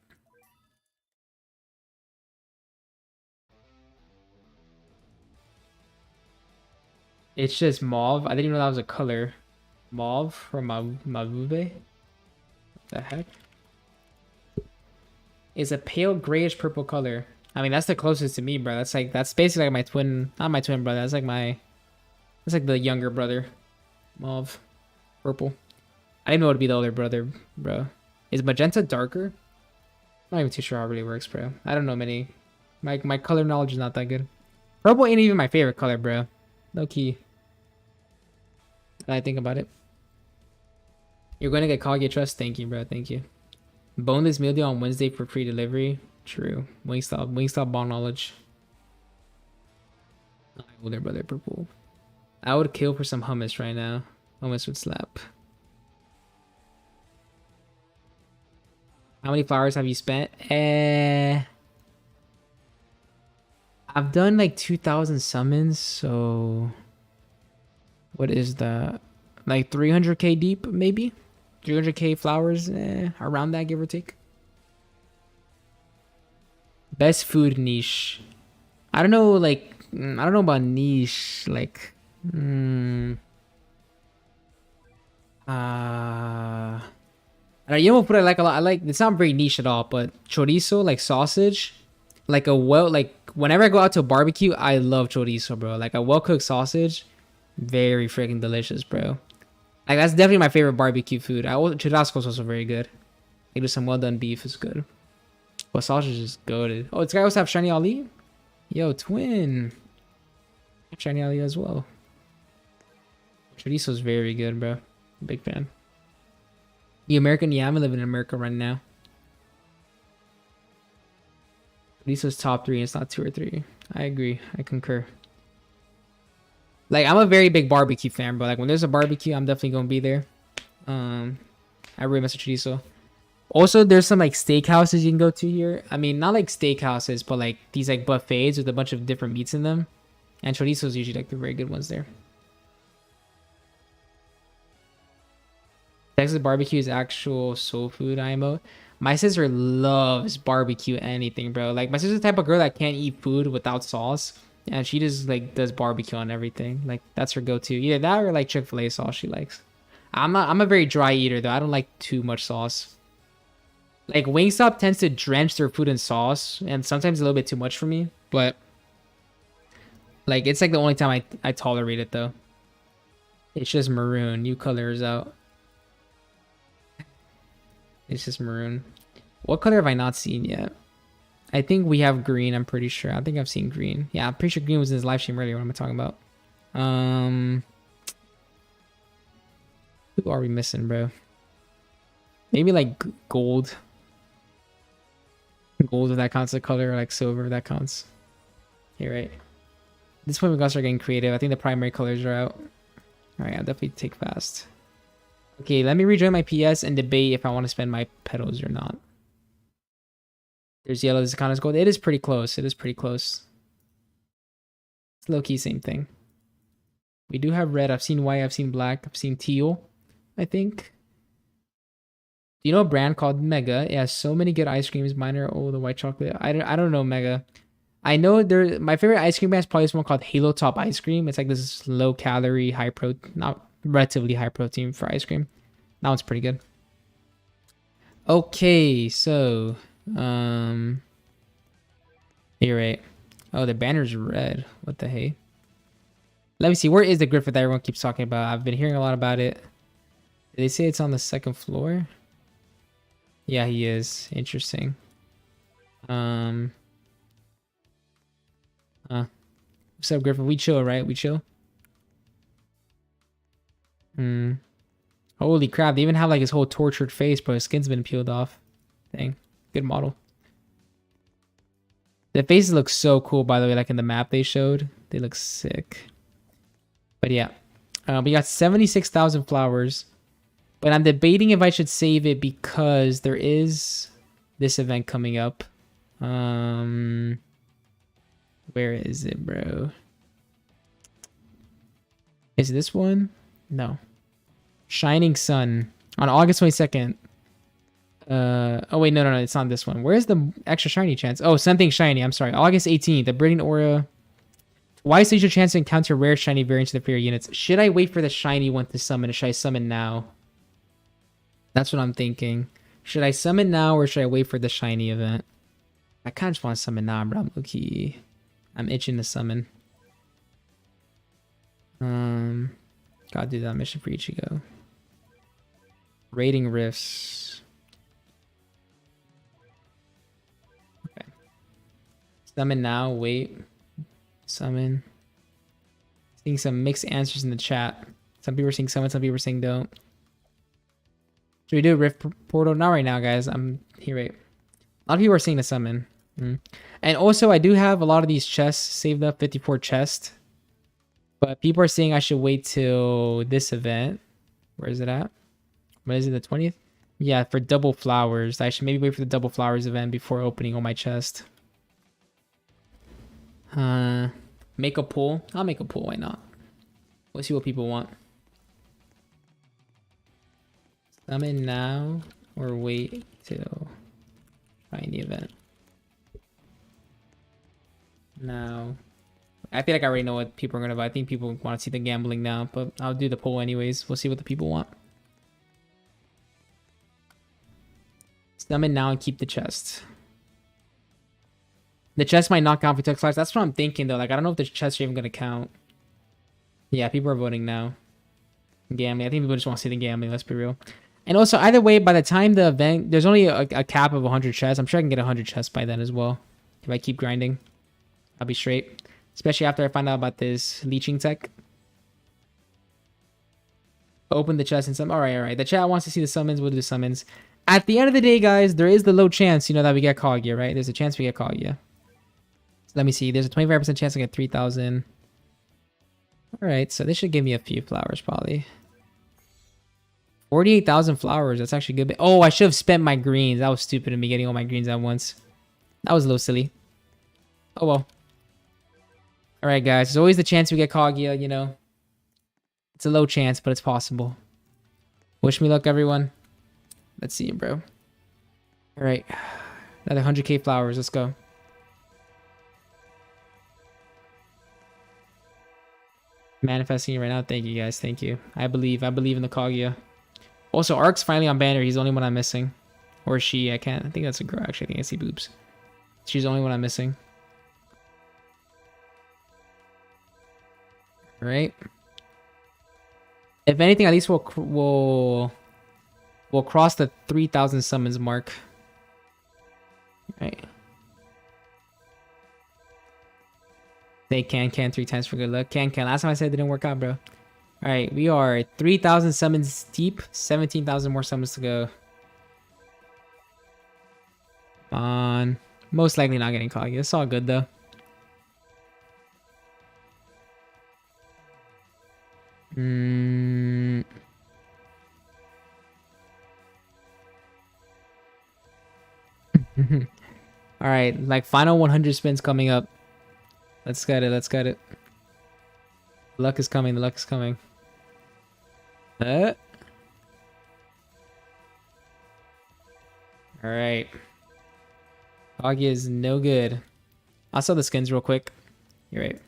It's just mauve. I didn't even know that was a color. Mauve from Mavube. What the heck? It's a pale grayish purple color. I mean, that's the closest to me, bro. That's basically like my twin, not my twin brother. That's like the younger brother. Mauve. Purple. I didn't know it would be the older brother, bro. Is magenta darker? I'm not even too sure how it really works, bro. I don't know many. My color knowledge is not that good. Purple ain't even my favorite color, bro. No key. I think about it. You're going to get Kaguya Trust? Thank you, bro. Thank you. Boneless meal deal on Wednesday for free delivery. True. Wingstop ball knowledge. Older brother purple. I would kill for some hummus right now. Hummus would slap. How many flowers have you spent? I've done like 2,000 summons, so what is that? Like 300k deep, maybe? 300k flowers, around that, give or take. Best food niche. I don't know, like, I don't know about niche. Like, you know, put it like a lot. I like, it's not very niche at all, but chorizo, like sausage, like whenever I go out to a barbecue, I love chorizo, bro. Like a well-cooked sausage, very freaking delicious, bro. Like that's definitely my favorite barbecue food. Churrasco is also very good. Like do some well-done beef is good. But sausage is goated. Oh, this guy also have Shiny Ali? Yo, twin. Shiny Ali as well. Chorizo is very good, bro. Big fan. You American? Yeah, I'm living in America right now. Chorizo's top 3, it's not 2 or 3. I agree. I concur. Like, I'm a very big barbecue fan, bro. Like, when there's a barbecue, I'm definitely gonna be there. I really miss a chorizo. Also, there's some like steakhouses you can go to here. I mean, not like steakhouses, but like these like buffets with a bunch of different meats in them. And chorizo is usually like the very good ones there. Texas barbecue is actual soul food IMO. My sister loves barbecue anything, bro. Like my sister's the type of girl that can't eat food without sauce. And she just like does barbecue on everything. Like that's her go-to. Either that or like Chick-fil-A sauce she likes. I'm a very dry eater though. I don't like too much sauce. Like Wingstop tends to drench their food in sauce, and sometimes a little bit too much for me. But like it's like the only time I tolerate it though. It's just maroon. New color is out. It's just maroon. What color have I not seen yet? I think we have green. I'm pretty sure. I think I've seen green. Yeah, I'm pretty sure green was in his live stream earlier. What am I talking about? Who are we missing, bro? Maybe like gold. Gold if that counts a color, or like silver if that counts. Here, right? At this point we gotta start getting creative. I think the primary colors are out. Alright, I'll definitely take fast. Okay, let me rejoin my PS and debate if I want to spend my petals or not. There's yellow, there's kind of gold. It is pretty close. It is pretty close. It's low-key same thing. We do have red. I've seen white. I've seen black. I've seen teal, I think. Do you know a brand called Mega? It has so many good ice creams. Mine are, oh, the white chocolate. I don't know Mega. I know my favorite ice cream brand is probably this one called Halo Top Ice Cream. It's like this low calorie, high protein, not relatively high protein for ice cream. That one's pretty good. Okay, so you're right. Oh, the banner's red. What the hey? Let me see. Where is the Griffith that everyone keeps talking about? I've been hearing a lot about it. Did they say it's on the second floor? Yeah, he is. Interesting. What's up, Griffith? We chill, right? We chill. Holy crap! They even have like his whole tortured face, bro. His skin's been peeled off. Dang, good model. The faces look so cool, by the way. Like in the map they showed, they look sick. But yeah, we got 76,000 flowers. But I'm debating if I should save it because there is this event coming up. Where is it, bro? Is it this one? No. Shining Sun on August 22nd. Oh wait, no, it's not this one. Where's the extra shiny chance? Oh, something shiny. I'm sorry. August 18th. The Brilliant Aura. Twice is your chance to encounter rare shiny variants of the player units. Should I wait for the shiny one to summon, or should I summon now? That's what I'm thinking. Should I summon now, or should I wait for the shiny event? I kind of just want to summon now, but I'm itching to summon. Gotta do that mission for Ichigo. Raiding rifts. Okay. Summon now. Wait. Summon. Seeing some mixed answers in the chat. Some people are saying summon. Some people are saying don't. Should we do a rift portal? Not right now, guys. I'm here. Right. A lot of people are saying to summon. And also, I do have a lot of these chests saved up. 54 chests. But people are saying I should wait till this event. Where is it at? What is it, the 20th? Yeah, for double flowers. I should maybe wait for the double flowers event before opening all my chest. Make a poll. I'll make a poll. Why not? Let's see what people want. Summon now or wait till find the event. Now. I feel like I already know what people are going to buy. I think people want to see the gambling now, but I'll do the poll anyways. We'll see what the people want. Summon now and keep the chest. The chest might not count for text slides. That's what I'm thinking, though. Like, I don't know if the chests are even going to count. Yeah, people are voting now. Gambling. I think people just want to see the gambling. Let's be real. And also, either way, by the time the event, there's only a cap of 100 chests. I'm sure I can get 100 chests by then as well. If I keep grinding, I'll be straight. Especially after I find out about this leeching tech. Open the chest and some. Alright. The chat wants to see the summons. We'll do the summons. At the end of the day, guys, there is the low chance, that we get Kaguya, right? There's a chance we get Kaguya. So let me see. There's a 25% chance I get 3,000. Alright, so this should give me a few flowers, probably. 48,000 flowers. That's actually good. Oh, I should have spent my greens. That was stupid of me getting all my greens at once. That was a little silly. Oh, well. Alright, guys. There's always the chance we get Kaguya, It's a low chance, but it's possible. Wish me luck, everyone. Let's see him, bro. Alright. Another 100k flowers. Let's go. Manifesting it right now. Thank you, guys. Thank you. I believe in the Kaguya. Also, Ark's finally on banner. He's the only one I'm missing. Or she. I can't. I think that's a girl, actually. I think I see boobs. She's the only one I'm missing. Alright. If anything, at least we'll cross the 3,000 summons mark. Right. They can 3 times for good luck. Can. Last time I said it didn't work out, bro. All right, we are 3,000 summons deep. 17,000 more summons to go. Come on. Most likely not getting Kaguya. It's all good though. All right, like final 100 spins coming up. Let's get it. Let's get it. The luck is coming. The luck is coming. All right. Kaguya is no good. I'll sell the skins real quick. You're right.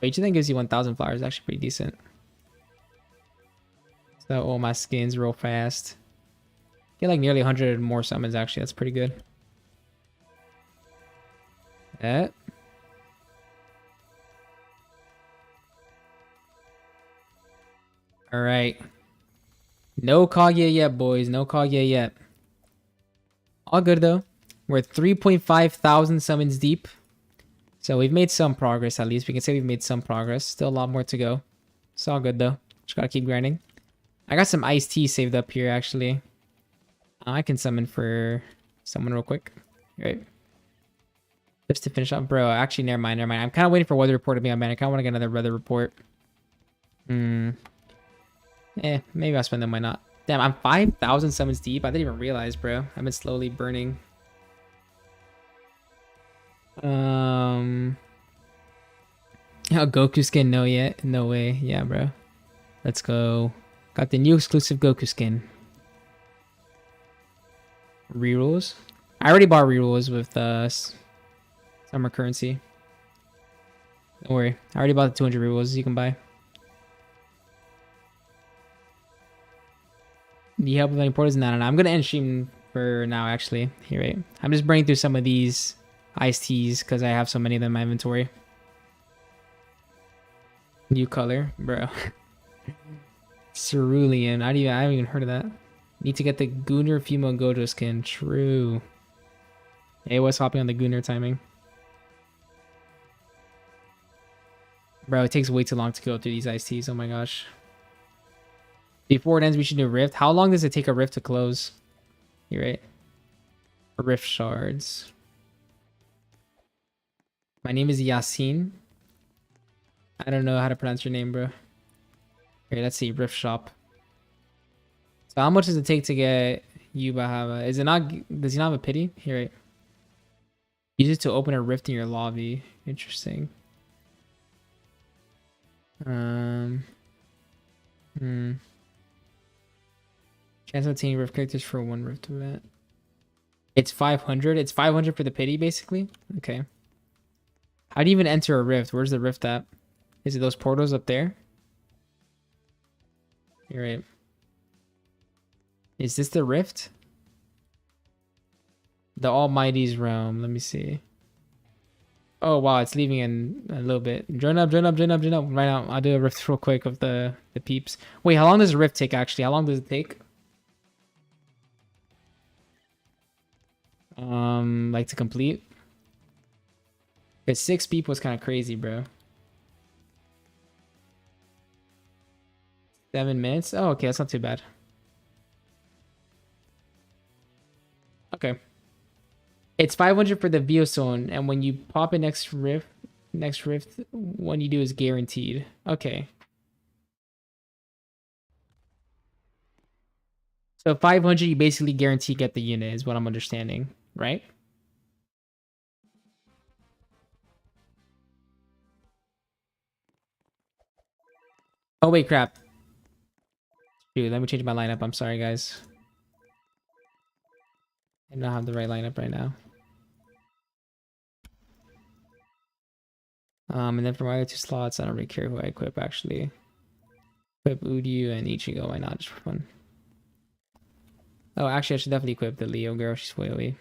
Each of them gives you 1,000 flowers. Actually pretty decent. So all my skins real fast. Get like nearly 100 more summons actually. That's pretty good. All right. No Kaguya yet, boys. No Kaguya yet. All good though. We're 3.5 thousand summons deep. So we've made some progress at least. We can say we've made some progress. Still a lot more to go. It's all good though. Just gotta keep grinding. I got some iced tea saved up here actually. I can summon for someone real quick. Right. Just to finish up. Bro, actually never mind. I'm kind of waiting for weather report to be on, man. I kind of want to get another weather report. Maybe I'll spend them, why not? Damn, I'm 5,000 summons deep. I didn't even realize, bro. I've been slowly burning. Oh, Goku skin? No yet. No way. Yeah, bro. Let's go. Got the new exclusive Goku skin. Rerolls. I already bought rerolls with summer currency. Don't worry. I already bought the 200 rerolls you can buy. Need help with any portals? No. I'm gonna end stream for now actually. Here, right. I'm just burning through some of these iced teas because I have so many of them in my inventory. New color, bro. Cerulean. I haven't even heard of that. Need to get the Gunner female Gojo skin. True. Hey, what's hopping on the Gunner timing? Bro, it takes way too long to go through these iced teas. Oh my gosh. Before it ends, we should do a rift. How long does it take a rift to close? You're right. Rift shards. My name is Yasin. I don't know how to pronounce your name, bro. Okay, let's see. Rift shop. So how much does it take to get Yubahava? Is it not? Does he not have a pity? Here, right. Use it to open a rift in your lobby. Interesting. Chance of obtaining rift characters for one rift event. It's 500. It's 500 for the pity, basically. Okay. How do you even enter a rift? Where's the rift at? Is it those portals up there? You're right. Is this the rift? The Almighty's realm. Let me see. Oh wow, it's leaving in a little bit. Join up. Right now, I'll do a rift real quick of the peeps. Wait, how long does a rift take actually? How long does it take? Like to complete? Because 6 people was kind of crazy, bro. 7 minutes? Oh, okay, that's not too bad. Okay. It's 500 for the Viozone, and when you pop it next rift, one you do is guaranteed. Okay. So 500, you basically guarantee get the unit, is what I'm understanding, right? Oh wait, crap. Dude, let me change my lineup. I'm sorry, guys. I don't have the right lineup right now. And then for my other 2 slots, I don't really care who I equip, actually. Equip Udyu and Ichigo, why not? Just for fun. Oh, actually, I should definitely equip the Leo girl. She's foily.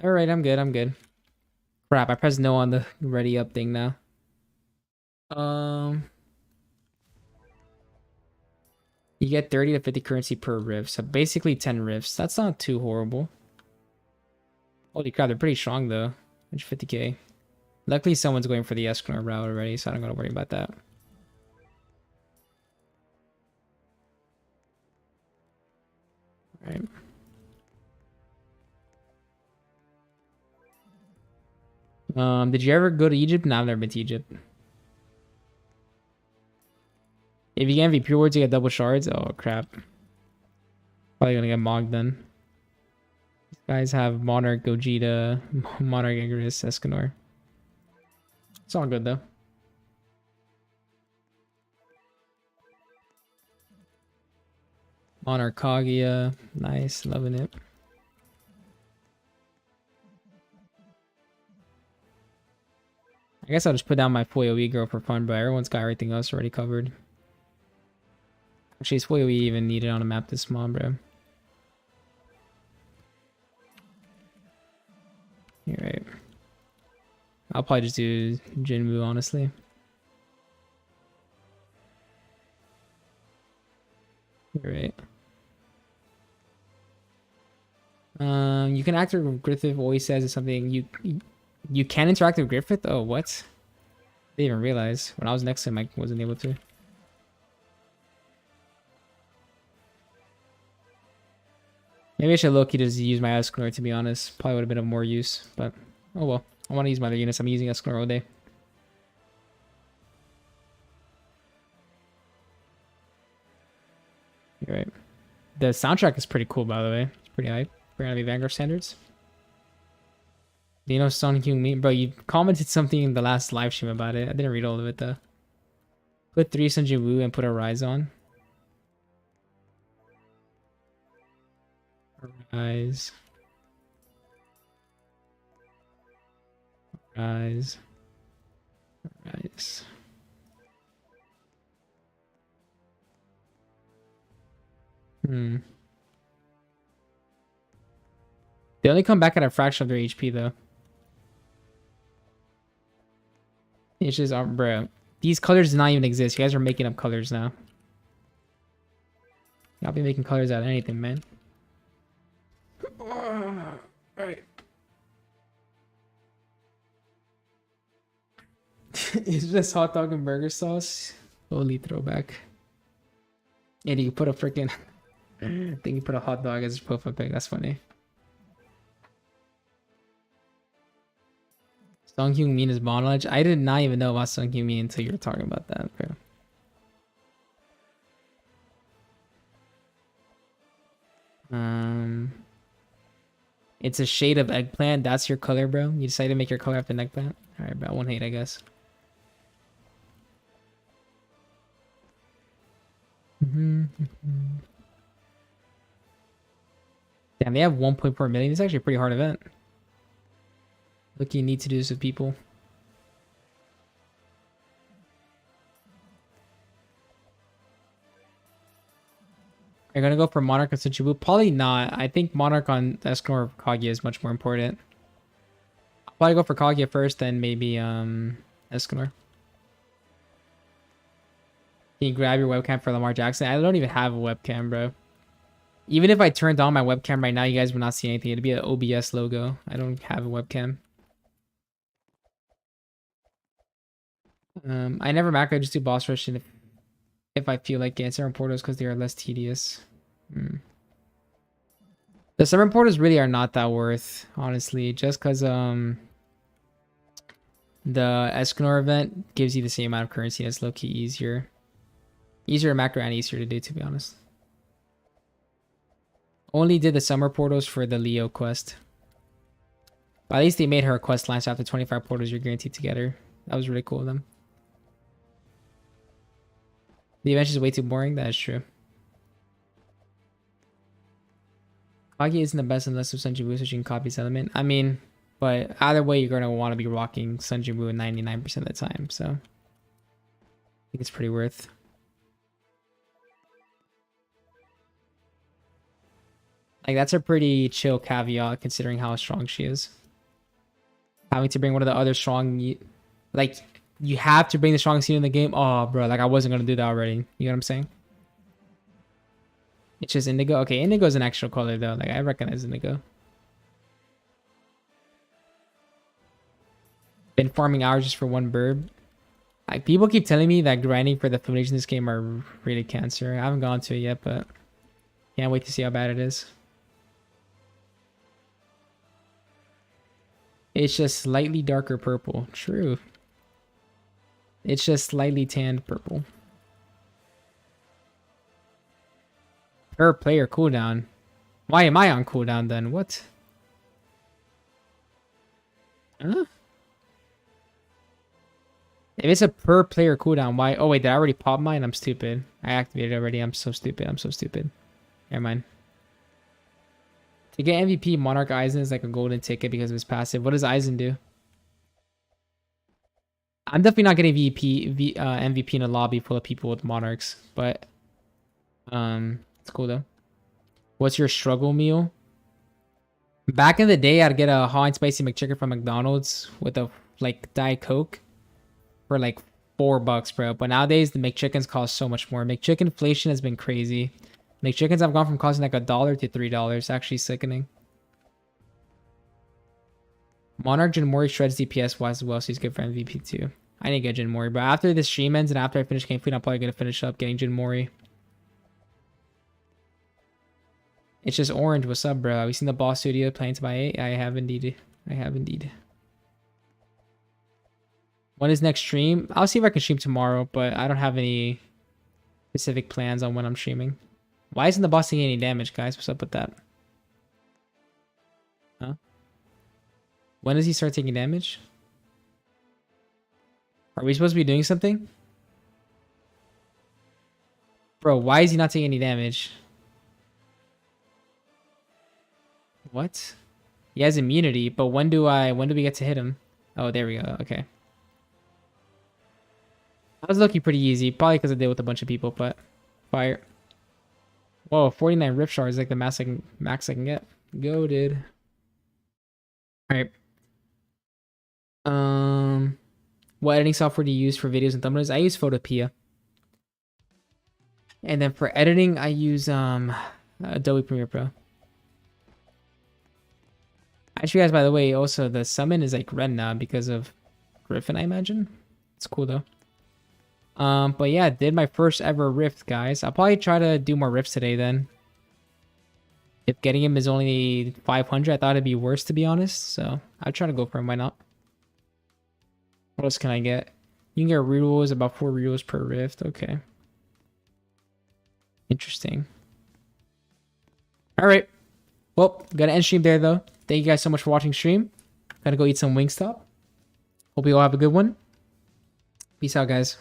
Alright, I'm good. Crap, I pressed no on the ready up thing now. Um, you get 30 to 50 currency per rift, so basically 10 rifts. That's not too horrible. Holy crap, they're pretty strong though. 150k. Luckily, someone's going for the Escanor route already, so I don't gotta worry about that. All right. Did you ever go to Egypt? No, I've never been to Egypt. If you get MVP rewards, you get double shards. Oh crap. Probably gonna get mogged then. These guys have Monarch, Gogeta, Monarch, Icarus, Escanor. It's all good though. Monarch, Kaguya. Nice, loving it. I guess I'll just put down my full AoE girl for fun, but everyone's got everything else already covered. Actually, is full AoE even needed on a map this small, bro? You're right. I'll probably just do Jinwoo, honestly. You're right. You can interact with Griffith. Always says it's something you can interact with Griffith. Oh, what? I didn't even realize. When I was next to him, I wasn't able to. Maybe I should low-key just use my Escanor, to be honest. Probably would have been of more use, but oh well. I want to use my other units. I'm using Escanor all day. You're right. The soundtrack is pretty cool, by the way. It's pretty hype. We're gonna be Vanguard standards. Do you know Sonic Me? Bro, you commented something in the last live stream about it. I didn't read all of it though. Put 3 Sun Jin Woo and put a Rise on. Rise. Rise. Rise. They only come back at a fraction of their HP though. It's just, bro. These colors do not even exist. You guys are making up colors now. Y'all be making colors out of anything, man. Alright. It's just hot dog and burger sauce. Holy throwback. And you put a freaking... I think you put a hot dog as a profile pic. That's funny. Sung Hyun Min is Monolodge. I did not even know about Sung Hyun Min until you were talking about that, bro. It's a shade of eggplant. That's your color, bro. You decided to make your color after an eggplant. All right, bro. I won't hate, I guess. Damn, they have 1.4 million. It's actually a pretty hard event. Look, you need to do this with people. Are you gonna go for Monarch on Sunchibu? Probably not. I think Monarch on Escanor or Kaguya is much more important. I'll probably go for Kaguya first, then maybe Escanor. Can you grab your webcam for Lamar Jackson? I don't even have a webcam, bro. Even if I turned on my webcam right now, you guys would not see anything. It'd be an OBS logo. I don't have a webcam. I never macro, I just do boss rush if I feel like it. Summer portals because they are less tedious. The summer portals really are not that worth, honestly, just because the Escanor event gives you the same amount of currency. That's low-key easier to macro and easier to do, to be honest. Only did the summer portals for the Leo quest, but at least they made her a quest line, so after 25 portals you're guaranteed to get her. That was really cool of them. The event is way too boring. That is true. Kaguya isn't the best unless with Sun Jin Woo, so you can copy his element. I mean, but either way, you're going to want to be rocking Sun Jin Woo 99% of the time, so I think it's pretty worth. Like, that's a pretty chill caveat considering how strong she is. Having to bring one of the other strong... Like, you have to bring the strongest team in the game. Oh, bro, like I wasn't gonna do that already. You know what I'm saying? It's just indigo. Okay, indigo is an actual color though. Like I recognize indigo. Been farming hours just for one bird. Like people keep telling me that grinding for the foundation in this game are really cancer. I haven't gone to it yet, but can't wait to see how bad it is. It's just slightly darker purple. True. It's just slightly tanned purple. Per player cooldown. Why am I on cooldown then? What? Huh? If it's a per player cooldown, why? Oh wait, did I already pop mine? I'm stupid. I activated it already. I'm so stupid. I'm so stupid. Never mind. To get MVP, Monarch Eisen is like a golden ticket because of his passive. What does Eisen do? I'm definitely not getting MVP in a lobby full of people with Monarchs, but it's cool though. What's your struggle meal? Back in the day, I'd get a hot and spicy McChicken from McDonald's with a like Diet Coke for like $4, bro. But nowadays, the McChickens cost so much more. McChicken inflation has been crazy. McChickens have gone from costing like $1 to $3. Actually sickening. Monarch Jinmori shreds DPS wise as well, so he's good for MVP too. I need to get Jinmori, but after this stream ends and after I finish Game Fleet, I'm probably gonna finish up getting Jinmori. It's just orange. What's up, bro? Have you seen the boss studio playing to my 8? I have indeed. I have indeed. When is next stream? I'll see if I can stream tomorrow, but I don't have any specific plans on when I'm streaming. Why isn't the boss taking any damage, guys? What's up with that? Huh? When does he start taking damage? Are we supposed to be doing something? Bro, why is he not taking any damage? What? He has immunity, but when do we get to hit him? Oh, there we go. Okay. That was looking pretty easy. Probably because I did with a bunch of people, but fire. Whoa, 49 Rift Shards is like the max I can get. Goated. Alright. What editing software do you use for videos and thumbnails? I use Photopea. And then for editing, I use Adobe Premiere Pro. Actually, guys, by the way, also the summon is like red now because of Griffin, I imagine. It's cool though. But yeah, did my first ever rift, guys. I'll probably try to do more rifts today then. If getting him is only 500, I thought it'd be worse, to be honest. So I'll try to go for him. Why not? What else can I get? You can get rerolls, about 4 rerolls per rift. Okay. Interesting. All right. Well, gotta end stream there though. Thank you guys so much for watching stream. Gotta go eat some Wingstop. Hope you all have a good one. Peace out, guys.